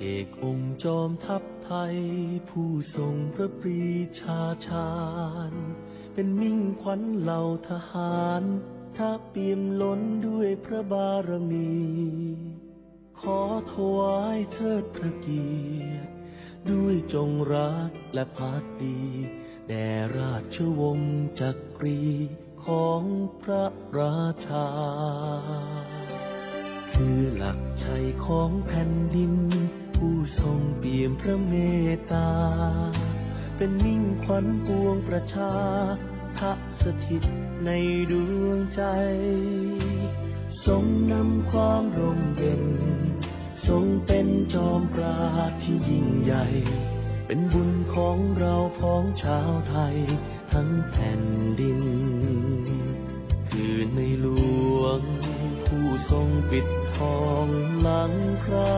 อกองค์จอมทัพไทยผู้ทรงพระปรีชาชาญเป็นมิ่งขวัญเหล่าทหารถ้าเปี่ยมล้นด้วยพระบารมีขอถวายเทิดพระเกียรติด้วยจงรักและภักดีแด่ราชวงศ์จักรีของพระราชาคือหลักชัยของแผ่นดินผู้ทรงเปี่ยมพระเมตตาเป็นมิ่งขวัญปวงประชาทะสถิตในดวงใจทรงนำความร่มเย็นทรงเป็นจอมปราชญ์ที่ยิ่งใหญ่เป็นบุญของเราพ้องชาวไทยทั้งแผ่นดินคือในหลวงผู้ทรงปิดทองหลังพระ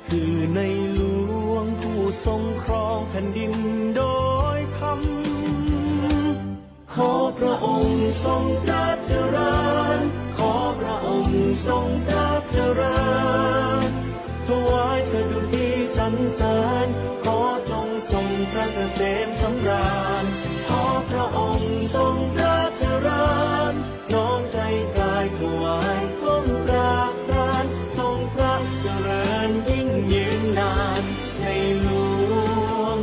คือในหลวงผู้ทรงครองแผ่นดินโดยธรรมขอพระองค์ทรงพระเจริญขอพระองค์ทรงพระเจริญถวายสดุดีสรรเสริญขอจงทรงพระเกษมสำราญขอพระองค์ทรงพระเจริญน้อมใจกายถวายก้มกราบกรานทรงพระเจริญยิ่งยืนนานในหลวง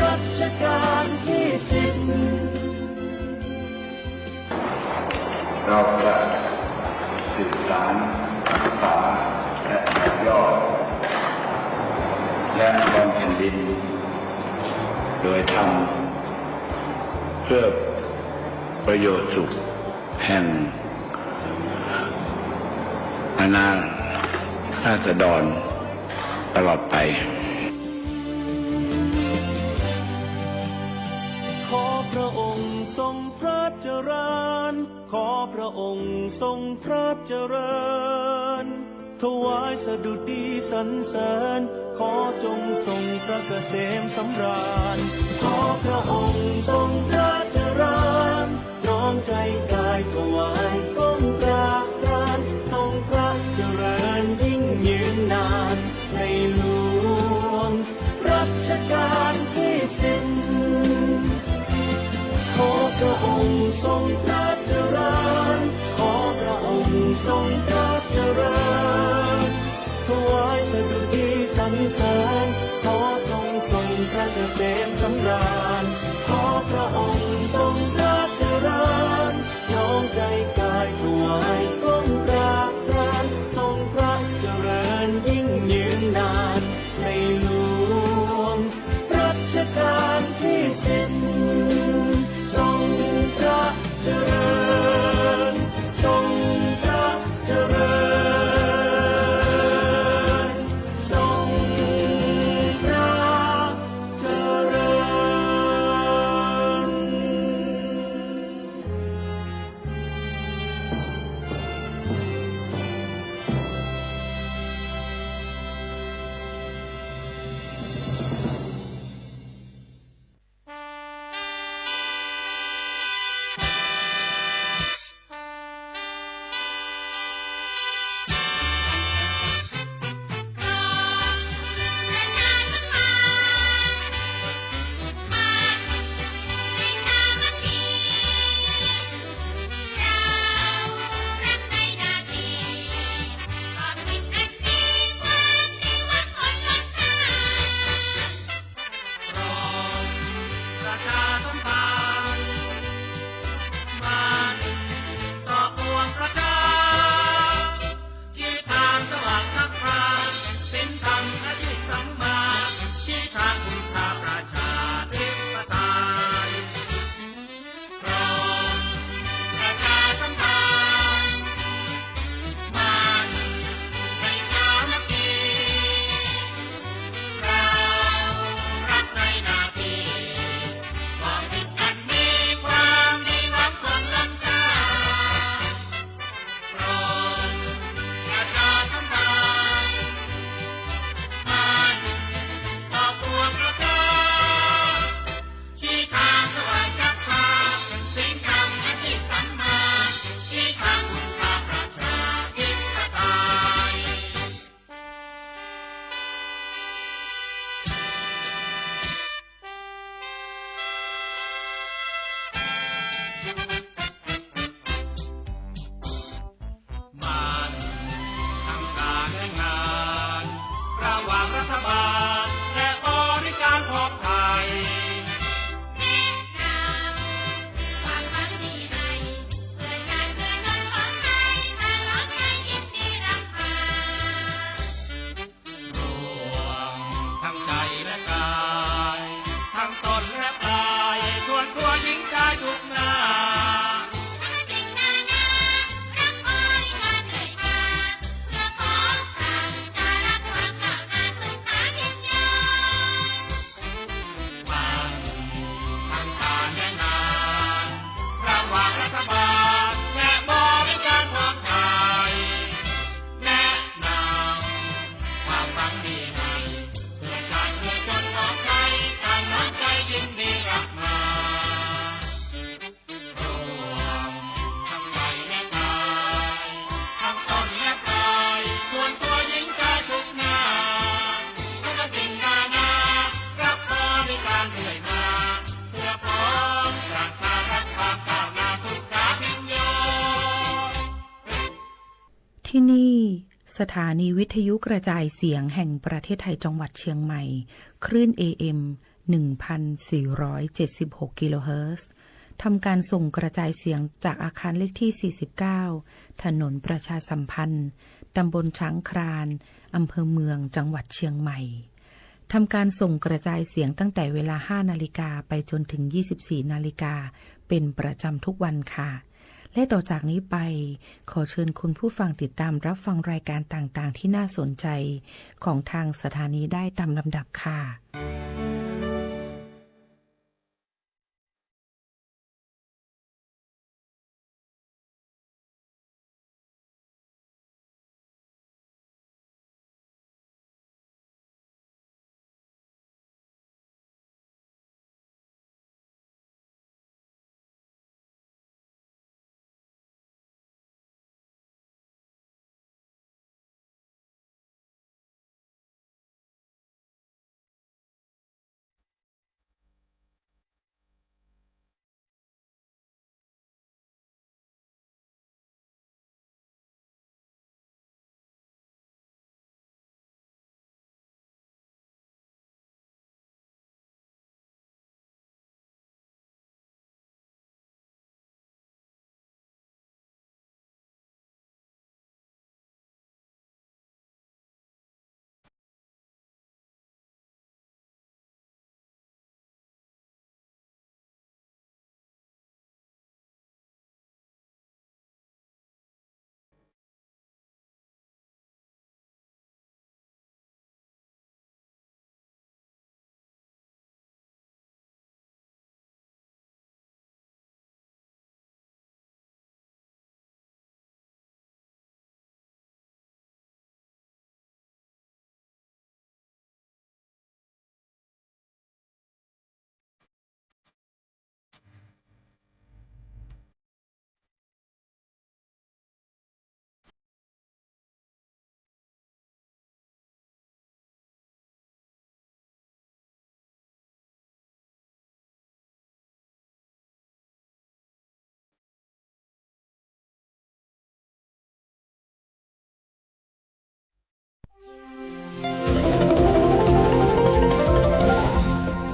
รัชกาลที่10เราจะสืบสานรักษาและต่อยอดและบำเพ็ญดินโดยทำเพื่อประโยชน์สุขแห่งอาณาราษฎรตลอดไปขอพระองค์ทรงพระเจริญขอพระองค์ทรงพระเจริญถวายสดุดีสรรเสริญขอจงทรงพระเกษมสำราญขอพระองค์ทรงพระเจริญน้อมใจกายถวายก้มกราบกรานทรงพระเจริญยิ่งยืนนานในหลวงรัชกาลที่10ขอพระองค์ทรงพระเจริญขอพระองค์ทรงพระเจริญถวายสดุดีสรรเสริญขอจงทรงพระเกษมสำ ที่นี่สถานีวิทยุกระจายเสียงแห่งประเทศไทยจังหวัดเชียงใหม่คลื่น AM 1,476 กิโลเฮิรตซ์ทำการส่งกระจายเสียงจากอาคารเลขที่ 49 ถนนประชาสัมพันธ์ตำบลช้างครานอำเภอเมืองจังหวัดเชียงใหม่ทำการส่งกระจายเสียงตั้งแต่เวลา 5 นาฬิกาไปจนถึง 24 นาฬิกาเป็นประจำทุกวันค่ะและต่อจากนี้ไปขอเชิญคุณผู้ฟังติดตามรับฟังรายการต่างๆที่น่าสนใจของทางสถานีได้ตามลำดับค่ะ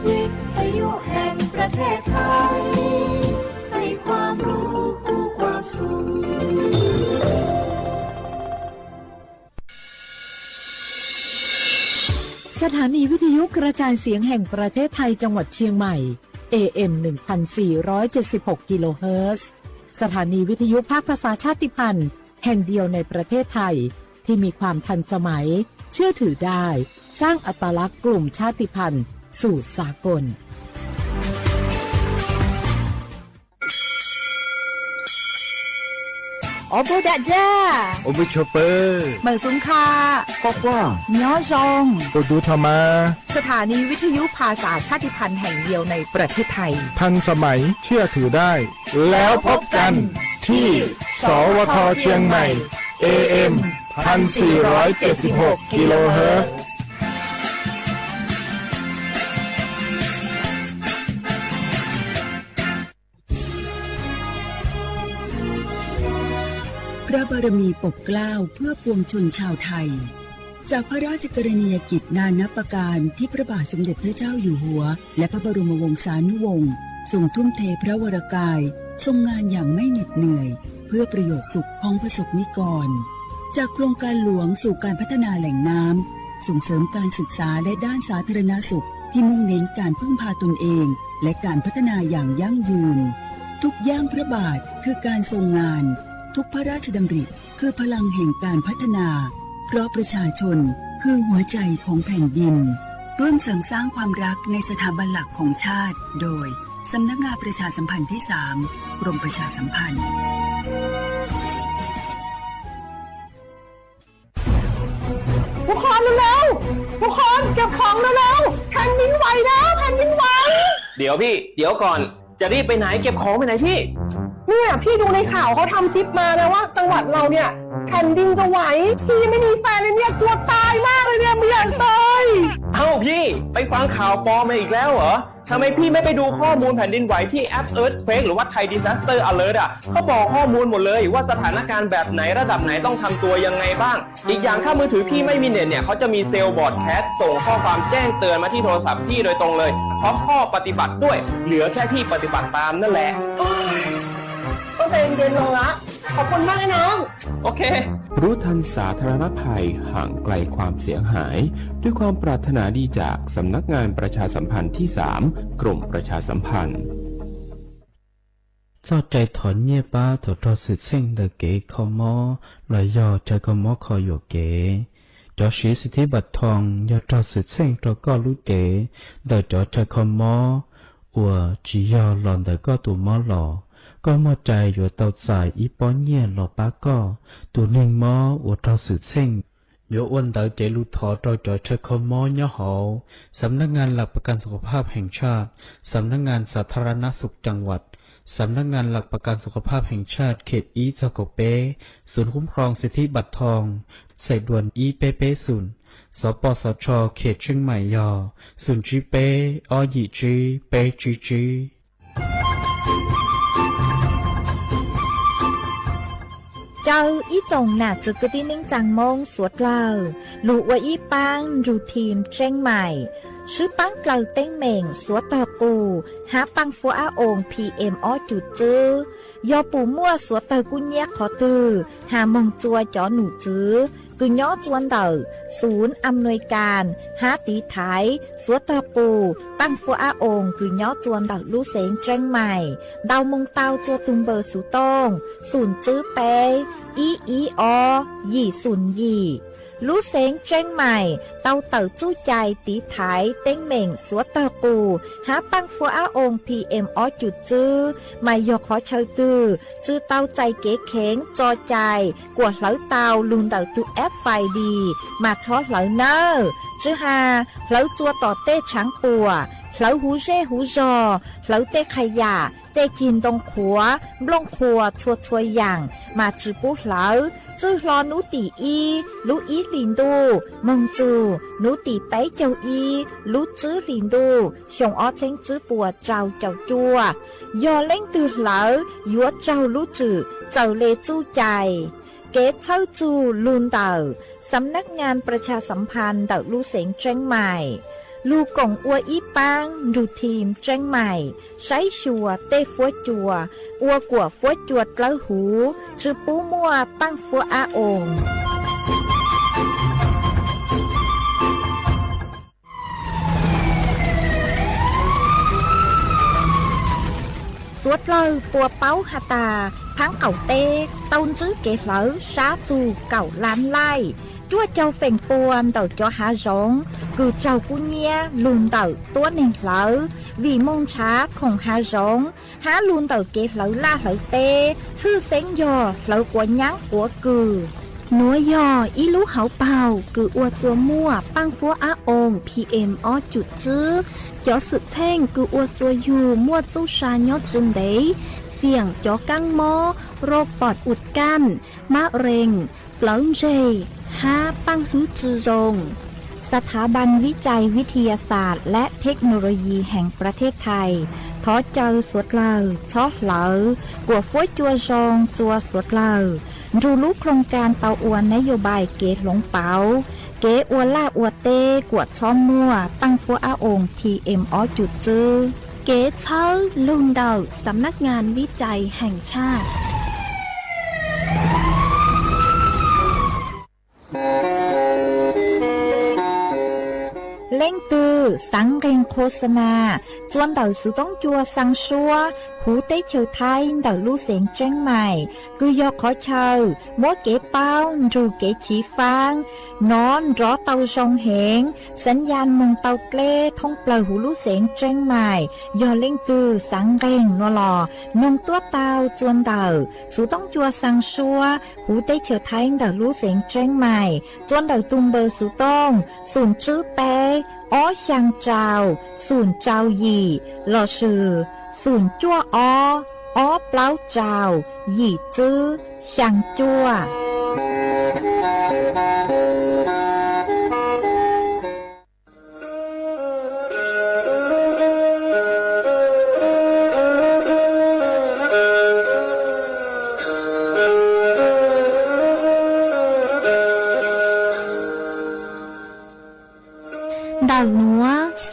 วิทยุแห่งประเทศไทยให้ความรู้คู่ความสุขสถานีวิทยุกระจายเสียงแห่งประเทศไทยจังหวัดเชียงใหม่ AM 1,476 กิโลเฮิรตซ์สถานีวิทยุภาคภาษาชาติพันธุ์แห่งเดียวในประเทศไทยที่มีความทันสมัยเชื่อถือได้สร้างอัตลักษณ์กลุ่มชาติพันธุ์สู่สากล我不打架，我不ชอปเปอร์ เหมือนสุนคา ก็กว้าง เหนียวจง ก็ดูธรรมะ สถานีวิทยุภาษาชาติพันธุ์แห่งเดียวในประเทศไทย ทันสมัยเชื่อถือได้ แล้วพบกันที่สวทเชียงใหม่ AM 1,476 กิโลเฮิรตซ์พระบารมีปกเกล้าเพื่อปวงชนชาวไทยจากพระราชกรณียกิจนานับประการที่พระบาทสมเด็จพระเจ้าอยู่หัวและพระบรมวงศานุวงศ์ทรงทุ่มเทพระวรกายทรงงานอย่างไม่เหน็ดเหนื่อยเพื่อประโยชน์สุขของประสบนิกรจากโครงการหลวงสู่การพัฒนาแหล่งน้ำส่งเสริมการศึกษาและด้านสาธารณสุขที่มุ่งเน้นการพึ่งพาตนเองและการพัฒนาอย่างยั่งยืนทุกย่างพระบาทคือการทรงงานทุกพระราชดำริคือพลังแห่งการพัฒนาเพราะประชาชนคือหัวใจของแผ่นดินร่วมเสริมสร้างความรักในสถาบันหลักของชาติโดยสำนักงานประชาสัมพันธ์ที่ 3 กรมประชาสัมพันธ์ทุกคนเร็วๆทุกคนเก็บของเร็วๆแผ่นดินไหวแล้วแผ่นดินไหว เดี๋ยวพี่เดี๋ยวก่อนจะรีบไปไหนเก็บของไปไหนพี่ เนี่ยพี่ดูในข่าวเขาทำคลิปมานะว่าจังหวัดเราเนี่ย แผ่นดินจะไหวพี่ไม่มีแฟนเลยเนี่ยกลัวตายมากเลยเนี่ยไม่อยากตาย เอ้าพี่ไปฟังข่าวปลอมมาอีกแล้วเหรอทำไมพี่ไม่ไปดูข้อมูลแผ่นดินไหวที่แอป Earthquake หรือว่า Thai Disaster Alert อ่ะเขาบอกข้อมูลหมดเลยว่าสถานการณ์แบบไหนระดับไหนต้องทำตัวยังไงบ้างอีกอย่างถ้ามือถือพี่ไม่มีเน็ตเนี่ยเขาจะมีเซลล์บอร์ดแคสส่งข้อความแจ้งเตือนมาที่โทรศัพท์พี่โดยตรงเลยพร้อมข้อปฏิบัติด้วยเหลือแค่พี่ปฏิบัติตามนั่นแหละ ก็ใจเย็นๆลงละขอบคุณมากนะน้องโอเครู้ทันสาธารณภัยห่างไกลความเสียหายด้วยความปรารถนาดีจากสำนักงานประชาสัมพันธ์ที่ 3 กรมประชาสัมพันธ์เจ้าใจถอนเงียบ้าถอดสืบเส้นเดเก๋ขมอลอยยอใจขมอคอยอยู่เก๋จอชีสิทธิบัตรทองยอดสืบเส้นตัวก็รู้เก๋เดจอใจขมออัวจียอหลอนเดก็ตัวมอหล่อก็มอใจอยู่เตาสายอีป้อนเงี่ยหล่อป้าก็ตัวหนึ่งมออัวเตาสืบเส้นโยอ้วนเต๋อเจลูทอจอยจอยเชคมอยหอสำนักงานหลักประกันสุขภาพแห่งชาติสำนักงานสาธารณสุขจังหวัดสำนักงานหลักประกันสุขภาพแห่งชาติเขตอีจโกเปศูนย์คุ้มครองสิทธิบัตรทองใส่ด่วนอีเปเปศูนย์สปสชเขตเชียงใหม่ยอศูนย์จีเปอหยีจีเปจีจีเจ้าอีจงหนาจุกตินิ่งจังมงสวดเล่าลูกว่าอีปังรูทีมเชียงใหม่ชื่อปังเกลาเต้งเหม่งสวดตาปูหาปังฟัวอาองPM อ้อจุดจื้อยอปูมั่วสวดตากุญแยกขอตือหามงจัวจ่อหนูจื้อกุญย้อจวนเต๋อศูนย์อำนวยการหาตีไทยสวดตาปูปังฟัวอาองกุญย้อจวนเต๋อลู่เสงเชียงใหม่ดาวมงเตาจัวตุงเบอร์สุตงศูนย์จื้อเปอีอหยี่ศูนย์ยี่ลู่เสงเชียงใหม่เตาเต๋อจู้ใจตีไถเต้งเหม่งสวดตาปูหาปังฟัวอาองPM อ้อจุดจื้อไม่ยกขอเชยตือจื้อเตาใจเก๋เข็งจอใจกวดเหลาเตาลุนเต๋อตุแอฟไฟดีมาช็อตเหลาเนอจื้อหาเหลาจัวต่อเต้ช้างปัวเหลาหูเร่หูจอเหลาเต้ขยะเต้กินตรงขัวบลงขัวชัวอย่างมาจื้อปุ๊เหลาจื้อรอหนูตีอีลูอีลินดูมงจูหนูตีไปเจ้าอีลูจื้อลินดูชงอ้อเชงจื้อปัวเจ้าจัวยอเล่งตือเหลายัวเจ้าลูจื้อเจ้าเลจู้ใจเก๋เช่าจูลุนเต่าสำนักงานประชาสัมพันธ์เต่าลู่เสงเชียงใหม่ลูกกงอัวอีปังดูทีมเชียงใหม่ใช้ชัวเต้ฟัวจัวอัวกัวฟัวจวดกล้าหูจือปูมัวปังฟัวอาองสวดเลยปัวเป้าหาตาพังเก่าเต้เต้าจื้อเก๋เหลอซาจูเก่าล้านไล่ชั่วเจ้าเฟ่งปวนเต่าจ้าหาร้องคือเจ้ากุญแยลุนเต่าตัวหนึ่งเหลอวีมงช้าของหาร้องหาลุนเต่าเก๋เหลอล่าเหลอเต้ชื่อเซ็งยอเหลอกว่ายั้งหัวกือหนัวยออีลูเขาเป่าคืออัวจัวมั่วปังฟัวอาองPM อ้อจุดจื้อจ่อสึกแท่งคืออัวจัวอยู่มั่วจู้ชายอดจึงเดเสี่ยงจ่อกังมอโรคปอดอุดกั้นมะเร็งเปล่าเจหาปังฮื้อจือรงสถาบันวิจัยวิทยาศาสตร์และเทคโนโลยีแห่งประเทศไทยทอเจอสวดเลอช็อเหลอกว่าฟ้วยจัวจงจัวสวดเลอดูรู้โครงการเตาอวนนโยบายเกตหลงเป๋าเกอวล่าอวเต้กวดช้อมมั่วตั้งฟัวอาองPM อ้อจุดจื้อเกเชอลุงเดาสำนักงานวิจัยแห่งชาติเล่งตือสังเกงโฆษณาจวนเต่าสุต้องจัวสังชัวหูเต้เชอไทยเต่าลู่เสียงเจ้งใหม่คือยอขอเชอมัวเก๋เป้าจูเก๋ฉีฟางนอนรอเต่าชงเหงสัญญาณมงเต่าเกล้ท่องเปล่าหูลู่เสียงเจ้งใหม่ยอเล่งตือสังเกงนัวหล่อนงตัวเต่าจวนเต่าสุต้องจัวสังชัวหูเต้เชอไทยเต่าลู่เสียงเจ้งใหม่จวนเต่าตุมเบอร์สุต้องศูนย์จื้อเป้อ้อช่างเจ้าศูนย์เจ้าหยี่หล่อชื่อศูนย์จั่วอ้อเปล่าเจ้าหยี่จื้อช่างจั่ว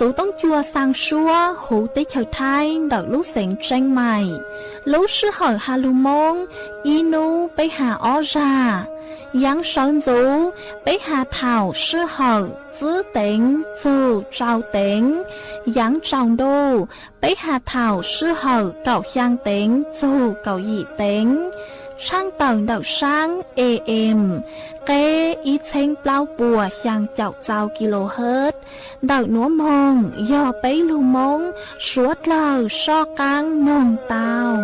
số tông chùa sang xua hữu tích thời thái đợi lúc sinh tranh mày lúc sư hỏi hà lưu mông inu bấy hà ó ra yang sơn dấu bấy hà thảo sư hỏi giữ tính dù trao tính yang trọng đô bấy hà thảo sư hỏi cậu giang tính dù cậu dị tính sang tầng đậu sáng AM kế ít thanh bao bùa sang chậu trao kHz đậu núa mông do bấy lưu mông suốt lờ so căng nông tàu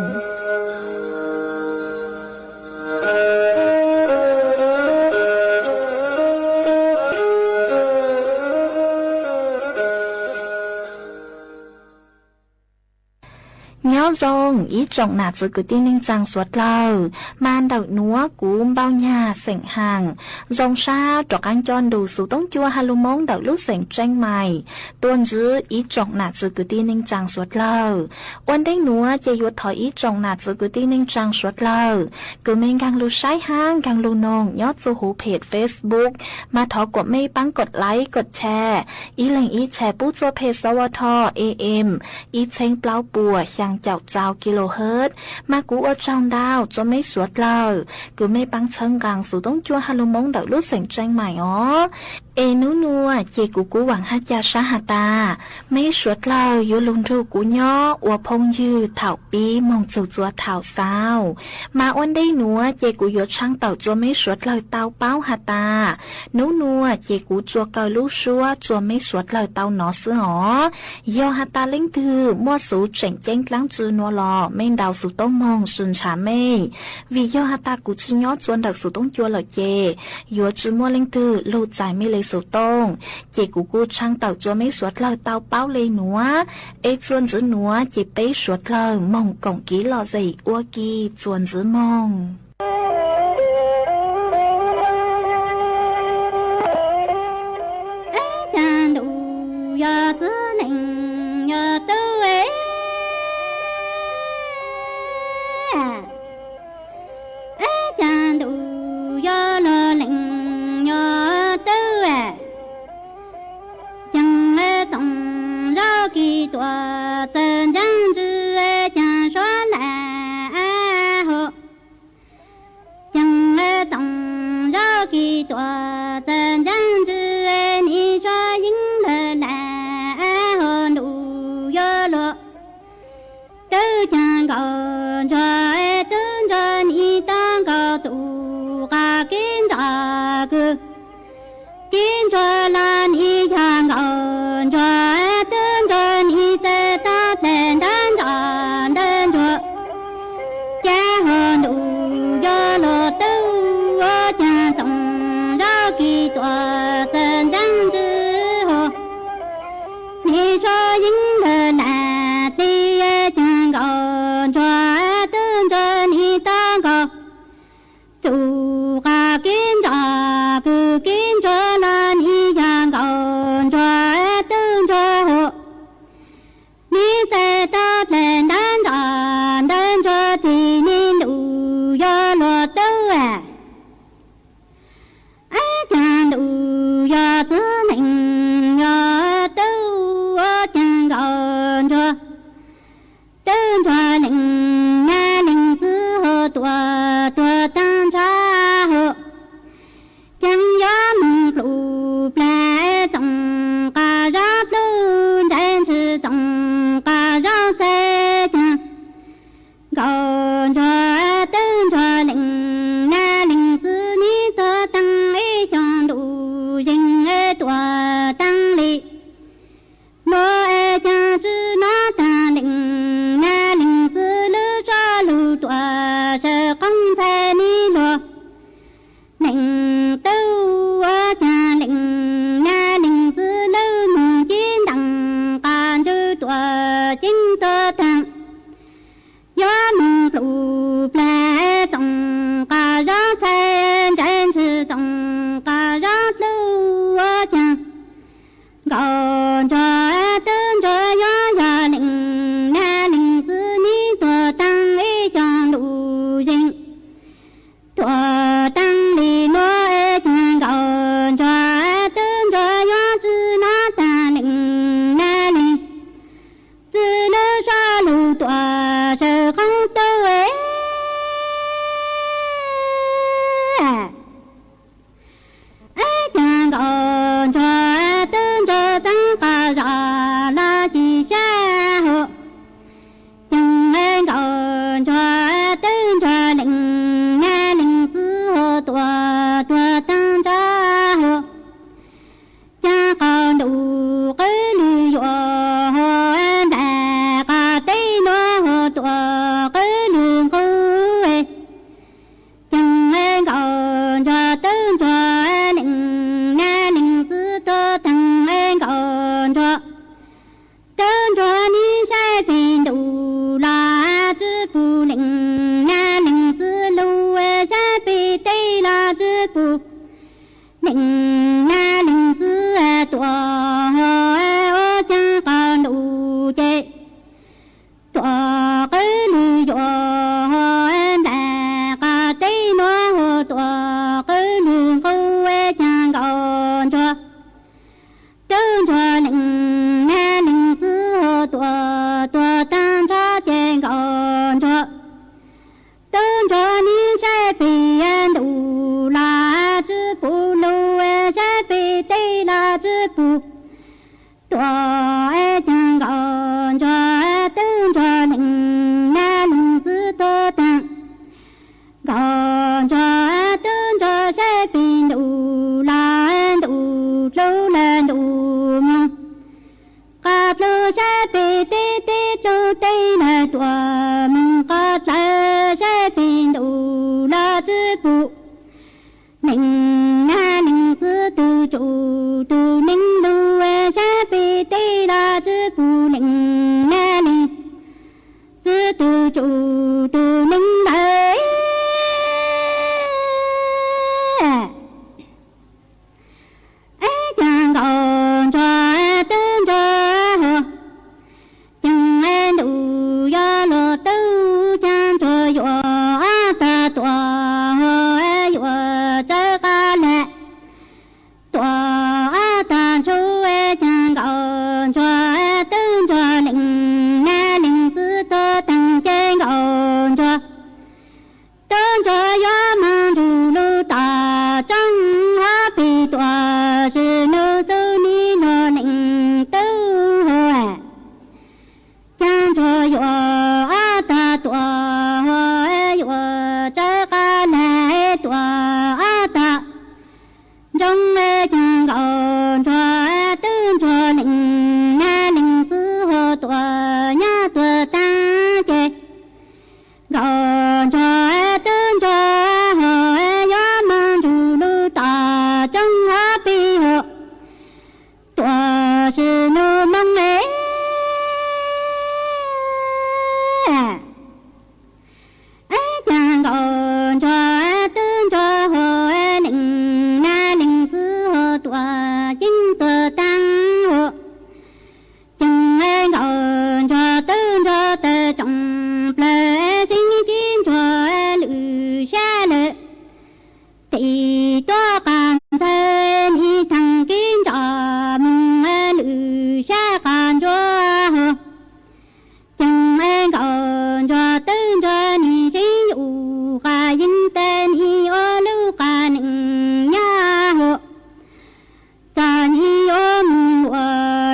nhớ rong ý trọng nạt sự cứ tin ninh rằng suốt lâu man đậu núa cúm bao nhà sảnh hàng rong xa trọc anh chọn đủ số tông chua halu mong đậu lúc sảnh tranh mày tuôn giữ ý trọng nạt sự cứ tin ninh rằng suốt lâu ôn đánh núa chạy yuột thỏi ý trọng nạt sự cứ tin ninh rằng suốt lâu cứ mình càng lưu sái hang càng lưu nông nhót số hữu page Facebook mà thọกดไม่ปังกดไลค์กดแชร์ý lệnh ýแชร์ปุ๊บตัวเพจสวท AM ýเช้งเปล่าปัวยังเจ้าเจ้ากิโลเฮิรตซ์มากูอดช่องดาวจะไม่สวดเลยกูไม่ปังเชิงกลางสู่ต้องจัวฮาลุมงเดาลุเสียงใจใหม่อ๋อเอนูนัวเจกูหวังฮัจยาชาหาตาไม่สวดเลยอยู่ลุงทูกูย่ออวพงยืดเถาปีมองจู่จัวเถาสาวมาอ้วนได้นัวเจกูยดช่างเต่าจัวไม่สวดเลยเต่าเป้าหาตานูนัวเจกูจัวเกาลูชัวจัวไม่สวดเลยเต่าหนอเสืออ๋อยอหาตาเล่งตือมั่วสูเจ๋งเจ้งกลางจือนัวลอไม่ดาวสู่ต้องมองสุนชาไม่วิยอหาตากูชิย่อจวนดักสู่ต้องจัวเลยเจยัวจือมั่วเล่งตือลูใจไม่เลยสู่ต้องเจกูช่างเต่าจัวไม่สวดเลยเต่าเป้าเลยหนัวเอจวนจือหนัวเจเป้สวดเลยมองกงกี้หล่อใจอ้วกี้จวนจือมองna còn cho tương cho định nghe định tư hồ tua tua tăng cho hồ cha còn đủ cái lý do hồ đại cả tây nó hồ tua cái đường cô ấy chẳng còn cho tương cho định nghe định tư cho tăng còn cho tương cho ni sai bình đủ là chữ phụ định nghe định tư lưu sai bị tây là chữ phụ định nghe định tư tua hồ cha còn đủ chế tua cái lý do đại cả tây nó hồ tua cái đường cô ấy chẳng còn cho tương cho định nghe định tư hồ tua tua tăng cho trên còn cho tương cho ni sai bị đủ là chữ phụ lưu sai bị tây là chữ phụ tua chẳng còn cho tương cho định nghe định tư tua tăng còn cho tương cho sai bị đủ là đủ lâu là đủ ngon cát lư sai bị tê tê lâu tây là tua mình cát lư sai bị đủ là chữ phụ ninh na ninh tư tu chủ tu ninh lu sai bị tây là chữ phụ ninh na ninh tư tu chủ tu ninh đấy chẳng còn cho tương cho chẳng đủ do lo tư chẳng cho yo ta tua yo cho ca lệ tua ta chú chẳng còn cho tương cho định nghe định tư to tăng trên còn cho tương cho yo mang đủ lu ta trong hóa bị tua sự nô tư ni nô định tư hoa chẳng cho yo ta tua yo cho ca lệ tua ta trong chẳng còn cho tương cho định nghe định tư hồ tua nhá tua ta chế còn cho tương cho hồ gió mang đủ lu ta trong hóa bị hồ tua sự nô mong ấy chẳng còn cho tương cho hồ định nghe định tư hồ tua chính tua tăng hồ chẳng còn cho tương cho tơ trọng lệ sinh kiến cho lự xa lệ tỷ to càng thân y thằng kiến cho mừng lự xa càng cho hồ chẳng còn cho tương cho ni sinh dụ cả dính tên y ô lưu cả nịnh nha hồ ta ni ô mừng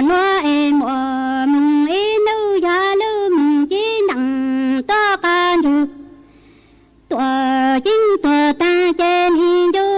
nó em mừng y lưu gia lưu mừng chí nặng to can dù tua chính tua ta trên y du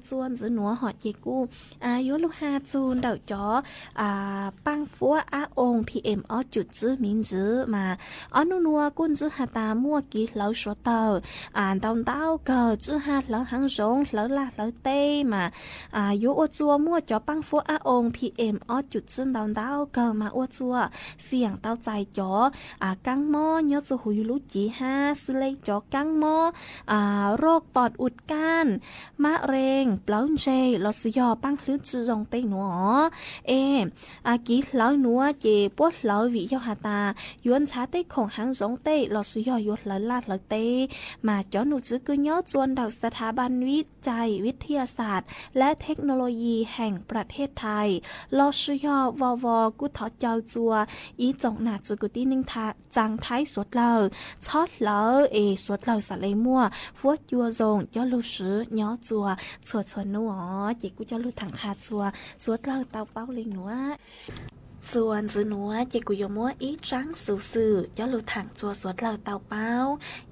จวนจือหนัวหอดเจกูอายุลูก5จูนเดาจ๋อปังฟัวอาองค์ PM อจุดจื้อมินจื้อมาอนัวกุนจื้อหาตามั่วกีเหลาชัวเตอตาเต้าเกิดจื้อหาเหลาหังสงเหลาลาเหลาเต้มายุอจัวมั่วจ๋อปังฟัวอาองค์ PM อจุดจื้อเต้าเกิดมาอจัวเสียงเต้าใจจ๋อกังหม้อยอดจะหุยลุจี5ซื้อเลยจ๋อกังหม้อโรคปอดอุดกั้นมะเร็งเปล่าเจลอสยอปังคลื่นจื้อจงเต้หนัวกีเหลาหนัวเจปวดเหลาวิยอหาตายวนช้าเต้ของหางสงเต้ลอสยอยดเหลาลาดเหลาเต้มาจ๋อหนูจื้อกือยอจวนดอกสถาบันวิจัยวิทยาศาสตร์และเทคโนโลยีแห่งประเทศไทยลอสยอวกุทอเจ้าจัวอีจงหนาจื้อกุตีนึงทาจังไทยสวดเหลาชอดเหลาสวดเหลาสะเลยมั่วฟัวจัวจงยอลูซื้อยอจัวสวดนัวเจกูจะลูถังคาจัวสวดเหลาเตาเป้าเลยหนัวส่วนจือหนัวเจกุยมัวอีจังสื่อยอลูถังจัวสวดเหลาเตาเป้า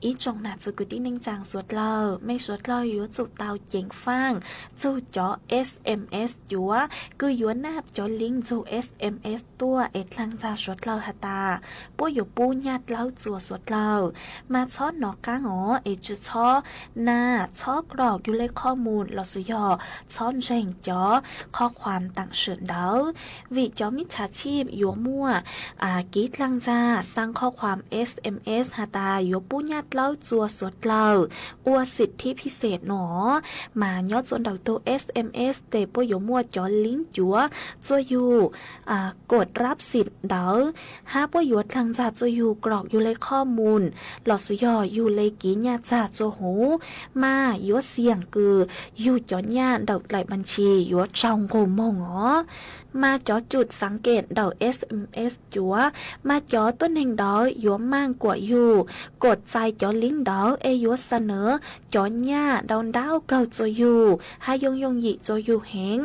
อีจงหนาจือกุตีนึงจังสวดเหลาไม่สวดเหลาอยู่จุดเตาเจงฟังจูจ่อ SMS ยัวคือยัวนาบจ่อลิงจู SMS ตัวหลังจากสวดเหลาหาตาปูอยู่ปูญาติเหลาจัวสวดเหลามาช้อนหนอกก้างจุดช้อหน้าช้อกรอกอยู่เลขข้อมูลลอสยอช้อนเร่งจ่อข้อความต่างเฉินเดาวิจ่อมิจฉาชีพยัวมั่วกีดลังจาสร้างข้อความ SMS หาตายัวปูญาติเหลาจัวสวดเหลาอวดสิทธิพิเศษหนอมายอดจนดาวตัว SMS เตปูยัวมั่วจ่อลิงจัวจัวอยู่กดรับสิทธิ์เดาหาปูยัวลังจาจัวอยู่กรอกอยู่เลขข้อมูลหลอดสยออยู่เลกีญาจ่าจัวหูมายัวเสียงคืออยู่จ่อญาดาวไหลบัญชียัวจองโกมงมาจ่อจุดสังเกตดาว SMS จัวมาจ่อต้นแห่งดาวยัวมั่งกว่าอยู่กดใจจ่อลิงดาวยัวเสนอจ่อญาดาวเก่าจัวอยู่ให้ยงหยิจัวอยู่แหง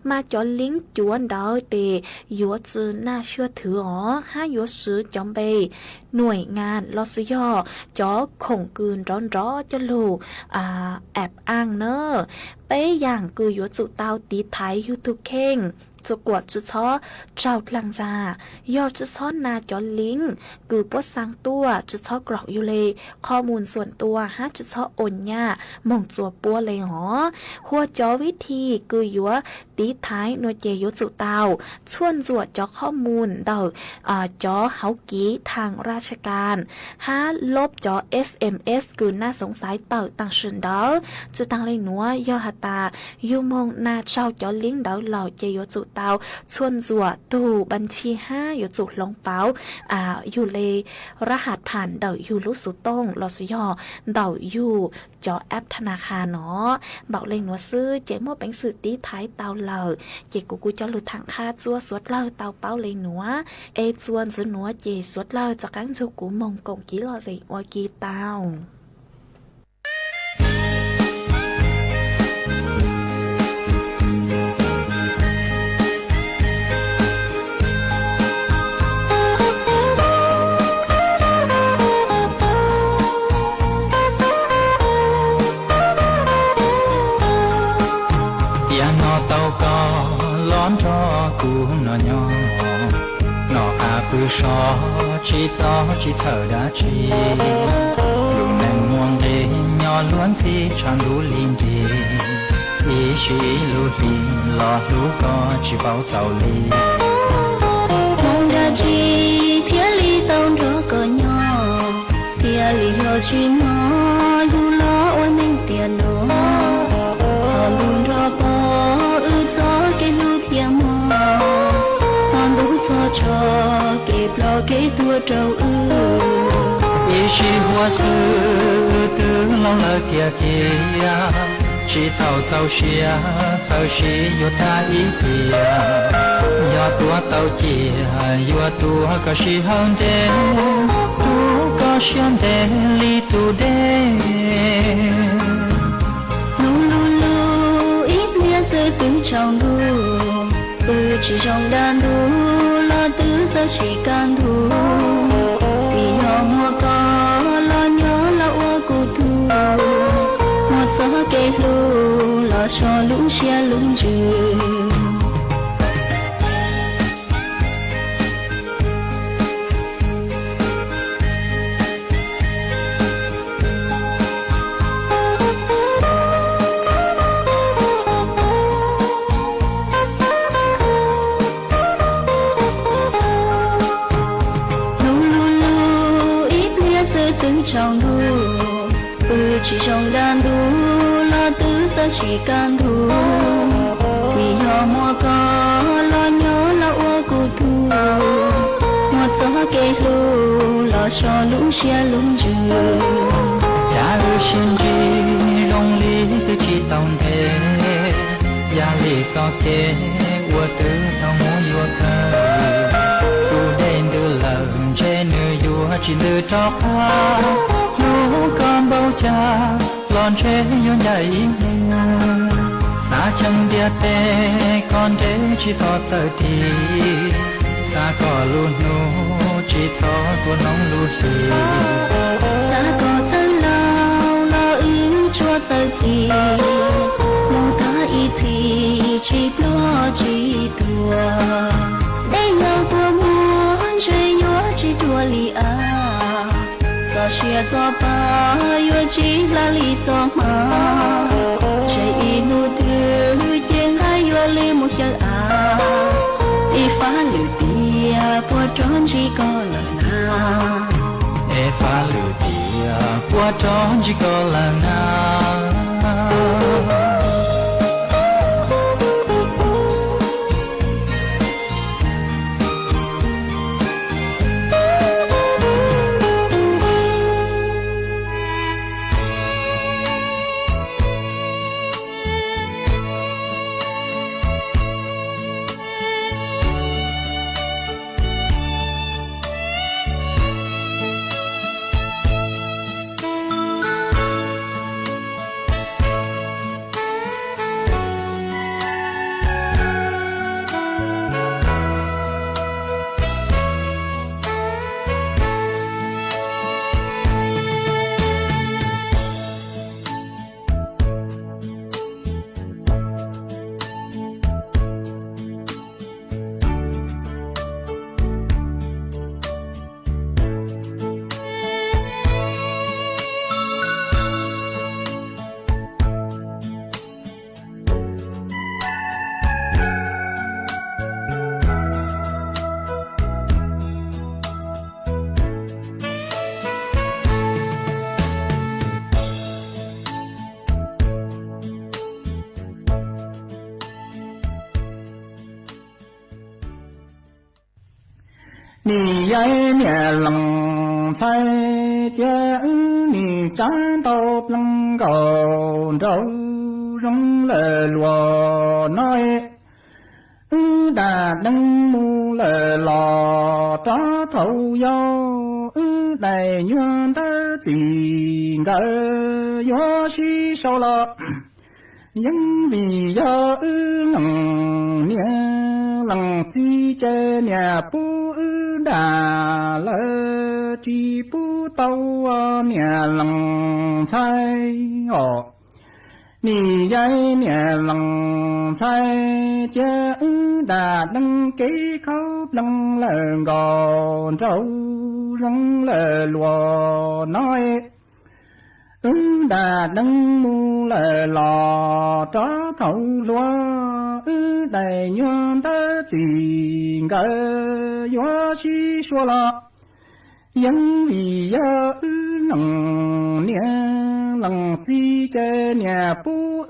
มาจ่อลิงจวนดาวเตยัวจือน่าเชื่อถือให้ยัวซื้อจอมเบหน่วยงานลอสยอจ่อข่งกืนร้อนจะลูแอบอ้างเนอเป้อย่างคือยัวจุเตาตีไทยยูทูบเข่งจะกวดจะช้อเจ้าลังจายอดจะช้อนนาจอลิงคือปวดสังตัวจะช้อกรอกอยู่เลยข้อมูลส่วนตัวจะช้อโอนย่ามองจัวปัวเลยหัวจอวิธีคือยัวตีท้ายหน่วยเจยุจุเตาชวนจวดจอข้อมูลเดาจอเฮากีทางราชการลบจอ SMS คือน่าสงสัยเต่าต่างชินเดาจะตั้งเลยหนัวยอหตายูมองนาเจ้าจอลิงเดาเหล่าเจยุจุเตาชวนจัวตู่บัญชี5อยู่จุลงเปาอยู่เลยรหัสผ่านเดาอยู่ลุสุต้งลอสยอเดาอยู่จอแอปธนาคารบอกเลยหนัวซื้อเจ๊มั่วเป็นสื่อตีท้ายเตาเหล่าเจ๊กูจะหลุดทางค่าจัวสวดเหล่าเตาเป้าเลยหนัวจวนซื้อหนัวเจ๊สวดเหล่าจากการจูกูมงกงกีหล่อสิวากีเตากูนอนยอนออาปือชอชีจอชีเธอดาชีลูกแมงม่วงเดยอล้วนสีช่างดูลินดีอีชีลูดีหล่อลูกก็ชีเบาเจ้าลีมองดาชีเพียลีตองรอก็ยอเพียลียอชีนอลูล้อวันนึงเตียนอลูนรอปอจอเกลูเทียมcho kịp lo kế tua trâu ý chí hoa sư tướng lòng lơ kia chỉ tàu tàu xia yo ta ý kia yo tua tàu chia yo tua có xì hông đê tu có xiêm đê li tu đê lu ít lia rơi từ trong lu chỉ trong đàn lu tứ giờ chỉ can thu vì nhỏ mua có lo nhớ lo ô cụ thu một gió kê lu lo lo cho lũ xe lũng trường trong đu chỉ trong đàn đu lo tứ sa chỉ can thu vì họ mua có lo nhớ lo ô cụ thu một gió cây lu lo cho lũ xe lũng trường cha ơi xin chi rong lý từ chỉ tông thế gia lý cho thế ua tứ thao mô ua thơ tu đen đưa lợn trên nơi ua chỉ đưa cho hoa lũ con bao cha lon chế vô nhảy xa chân bia tê con thế chỉ cho chờ thì xa cỏ luôn nô chỉ cho của nóng luôn thì xa cỏ thân lao lo ưu cho chờ thì mong ta ý thì chỉ lo chỉ đùa để nhau tua muốn chơi nhớ chỉ đùa li à gió chia gió ba yêu chỉ là lý to mà chạy inu từ tiếng hai yêu li một chân à đi phá lửa tia qua tròn chỉ có lần nào e phá lửa tia qua tròn chỉ có lần nào nì dây nè lòng say chớ nì trán tàu lăng cầu râu rong lờ lùa nói đà đăng mu lờ lò trá thâu dâu đầy nhuận tớ chỉ ngờ gió xí sâu lọ những vì do lòng nia lòng chi chê nhà pu đà lơ chi pu tàu nhà lòng say ồ nì dây nhà lòng say chê đà đăng ký khâu lăng lờ gò trâu rong lờ lùa nói đà đăng mu lờ lò trá thâu lúa đầy nhuận tớ chỉ ngờ gió xí xua lọ những vì do lòng nia lòng chi chê nhà pu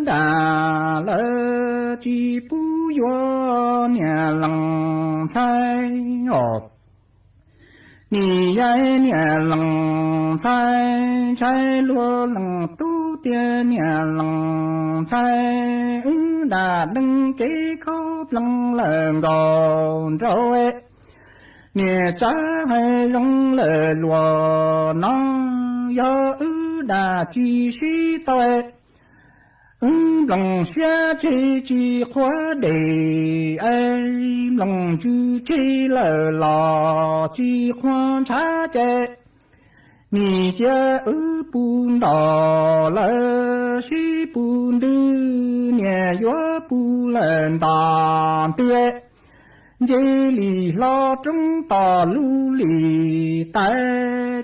đà lơ chi pu gió nhà lòng say ồ nì dây nhà lòng say say lúa lòng tu tia nhà lòng say đà đăng ký khâu lăng lờ gòn rồi nè cha hay rong lờ lùa nó do đà chi suy tôi lòng xe chi khóa đề em lòng chư chi lờ lò chi khoan cha chê nì chê bùn đỏ lỡ xí bùn tư nhẹ gió bù lên đàn tuyệt dây lì lo trong tò lưu lì tay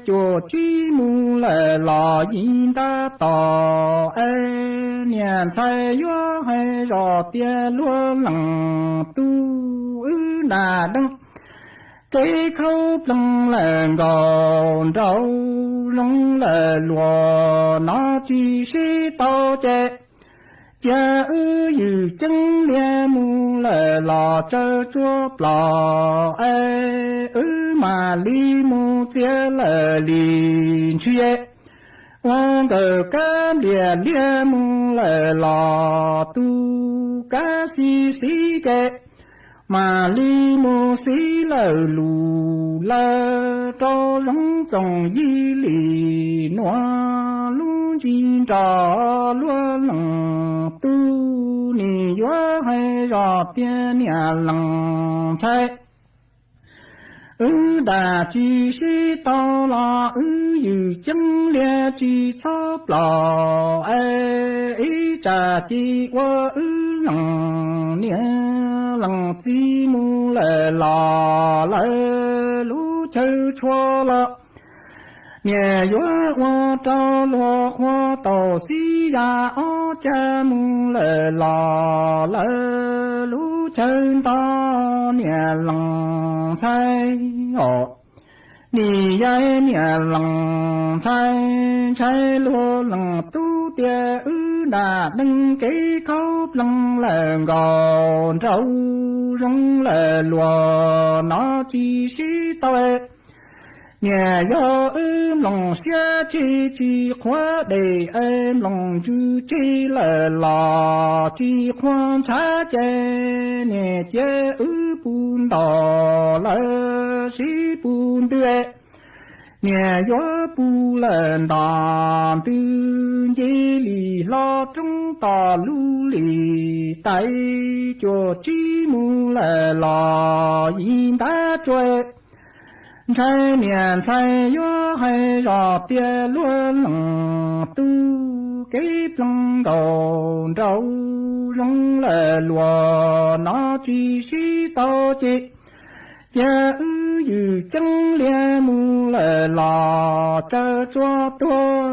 chùa chi mù lệ lò yin ta tò ê niên say gió hay rò tia lúa lằng tu ư đà đăng cây khâu lăng làng gòn rau lăng lệ lùa nó chi si tao chê cha ư yu chân lia mu lệ lò chơ chua plò ê ư mà li mu chia lệ lin chia Wang cờ cá lia lia mu lệ lò tu cá si si kê mà li mu si lờ lù lơ cho giống trồng y lì noa lu chín trò lúa lằng tu ni gió hay rò tiền nhà lằng say đà chi si tao la yu chân lia chi chóp lò ê trà chi qua lằng nia lằng chi mu lệ lò lệ lú chơi chua lọ nhẹ gió hoa trao lúa hoa tàu xí ra ó cha mu lệ lò lệ lú chơi ta nhẹ lằng say ồ nì dây nhẹ lằng say say lúa lằng tu tia đà đăng cây khóc lằng làng gòn rau rong lệ lúa nó chi xí tao nhà do em lòng xe chi khóa để em lòng chú chi là lò chi khoan xa chê nè chê bùn đỏ là xí bùn tươi nhà gió bù lên đàn tư dê lì lo trong tà lưu lì tay cho chi mù là lò yin ta chơi trái niên trái gió hay rò tia lúa lằng tu cái lăng đầu rau rong lệ lúa nó chi xí tao chi cha yu chân lia mu lệ lò cha cho tua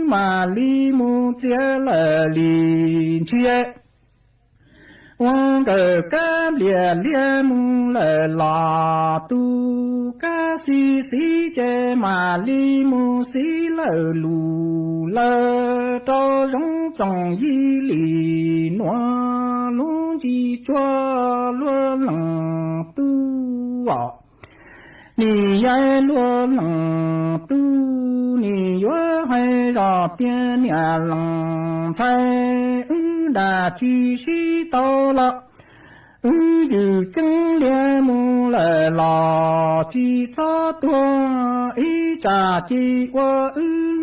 mà li mu chia lệ lin chia Wang cờ cá lia lia mu lệ lò tu cá si si chê mà li mu si lờ lù lơ cho giống trồng y lì noa lu chi cho lúa lằng tu à nì ai lúa lằng tu nì gió hay rò tiền nhà lằng say đà chi si tao la yu chân lia mu lệ lò chi cho tua ý trà chi qua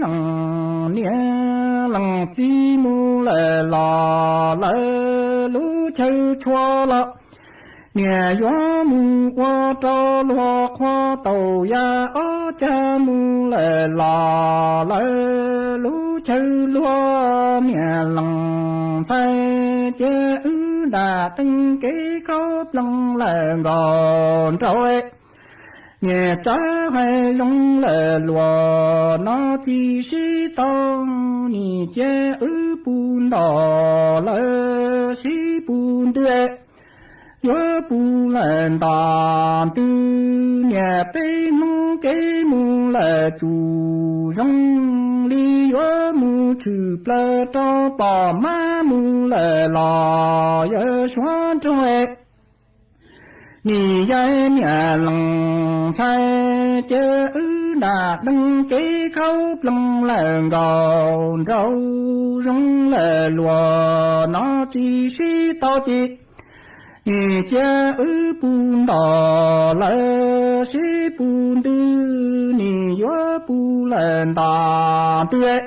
lằng nia lằng chi mu lệ lò lệ lú chơi chua la nia gió mu qua cho lúa khoa tàu ya ó cha mu lệ lò lệ lú chơi lúa nia lằng say chê đà tinh ký khóc lăng làng gòn rồi nhẹ trái hay lông lệ lùa nó chi xí tao nì chê bùn đỏ lệ xí bùn tươi gió bù lên đàn tư nhẹ bê mông kế mù lệ chủ rong li gió mù chư plơ cho bỏ má mù lệ lò gió xoan trong ế nì dây nhẹ lằng say chê đà đăng kế khóc lăng làng gòn rau rong lệ lùa nó chi xí tao chi nì cha bùn đỏ lệ xí bùn tư nì gió bù lên đàn tươi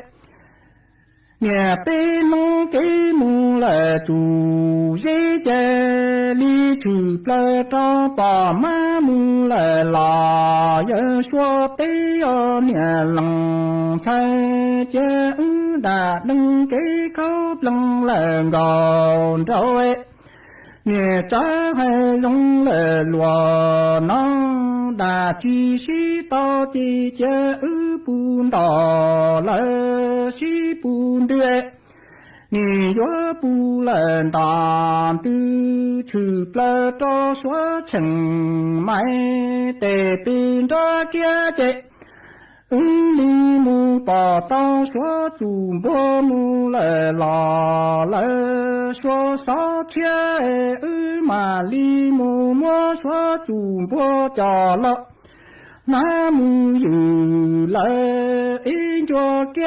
nhà bên mong cái mù lệ chủ dễ chê 里去不着把马木来拉，人说得要年冷才见大能给口冷来高着哎。你咱还用了罗囊大几许到地界不到了西不对，你若不能当的去不着说成买得变着姐姐。你木把当说主播木来拉来说少钱马里木莫说主播家了那木有来一着给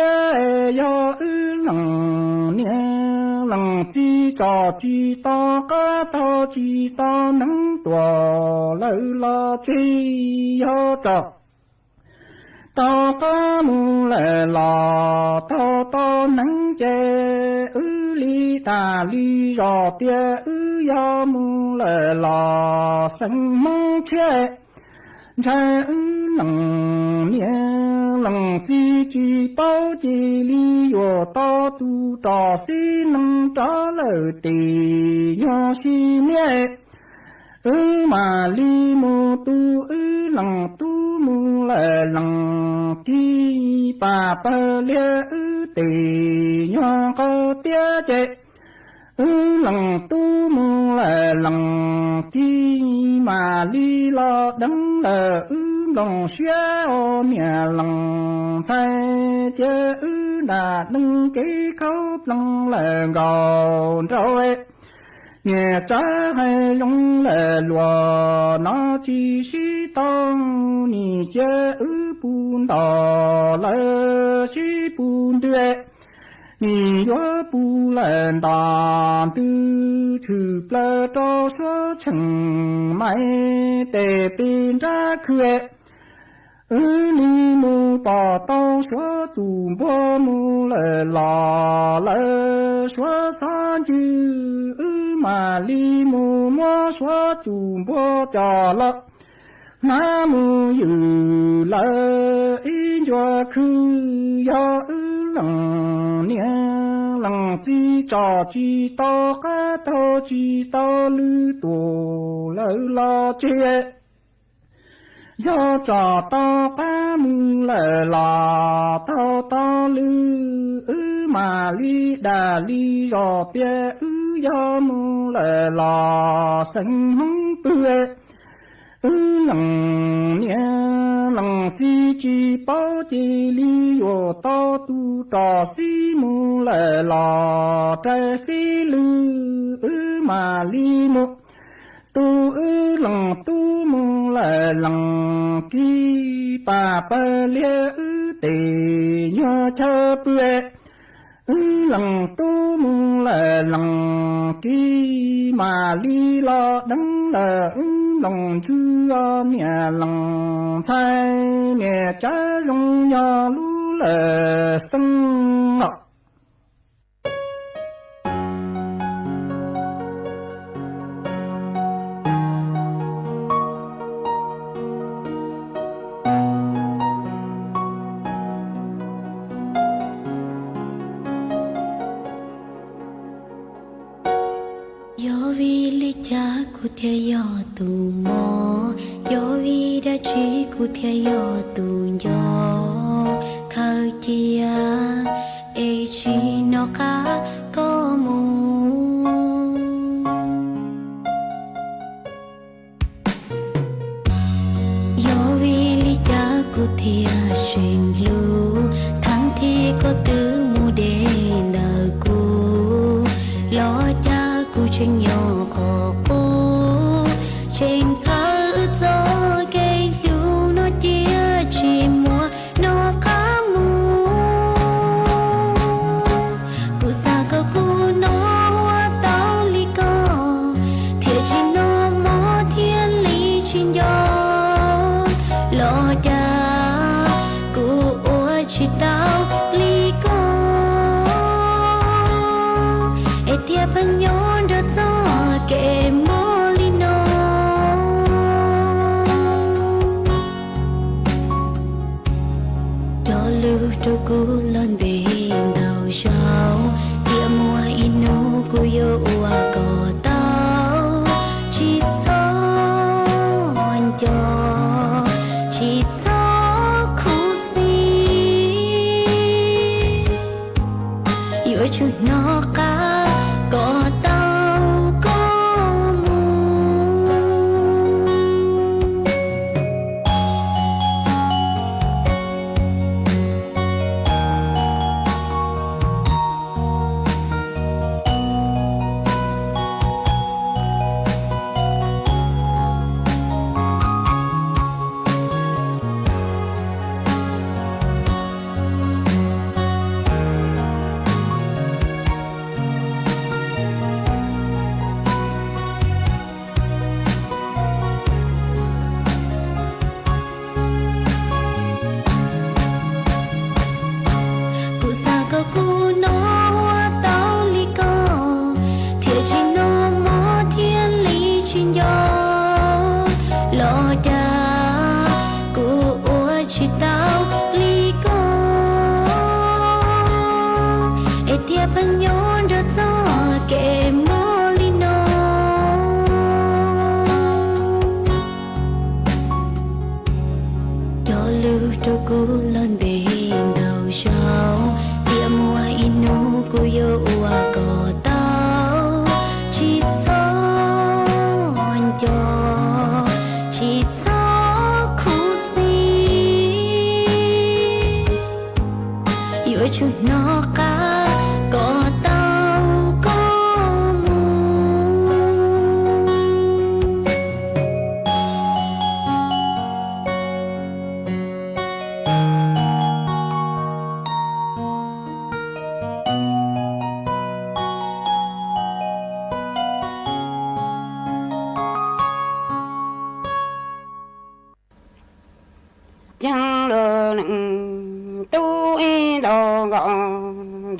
要能年能记着知道个到知道能多来了最要着到个木来啦，到能接里大里绕的要木来啦，什么切人能年能自己包地里要到都到谁能找了的要西面。马里木都冷都木来冷地把不了的让个爹姐冷都木来冷地马里老等了冷雪面冷才接那能给口冷来高着哎。你咱还用来罗那继续当你家不到了西不对，你若不能当的去不着说成买得变着亏。你木把刀说主播木来拉来说三句马里木莫说主播家了那木有来一着去要冷年冷记着知道个都知道路多了了这要找到个木来啦，到路马里大里绕边要木来啦，什么对？冷年冷自己包地里要到都找西木来啦，在飞路马里木。都冷都木来冷给把不了的要吃不冷都木来冷给马里老等了冷猪啊面冷菜面家荣耀路来生啊。Ku thia yo tu mo yo vi da chi ku thia yo tu yo khơi chia e chi no ka ko mu yo vi li cha ku thia shin lu thang thi có tứ mu de na ku lo cha ku chen yo ko trên khá gió cây lưu nó chia chỉ mùa nó cá mù cụ xa có cụ nó hoa tao li co thiệt chỉ nó mò thiên lý trên gió lo cha cụ ua chỉ tao li co e thiệt bằng nhon ra gió kề mò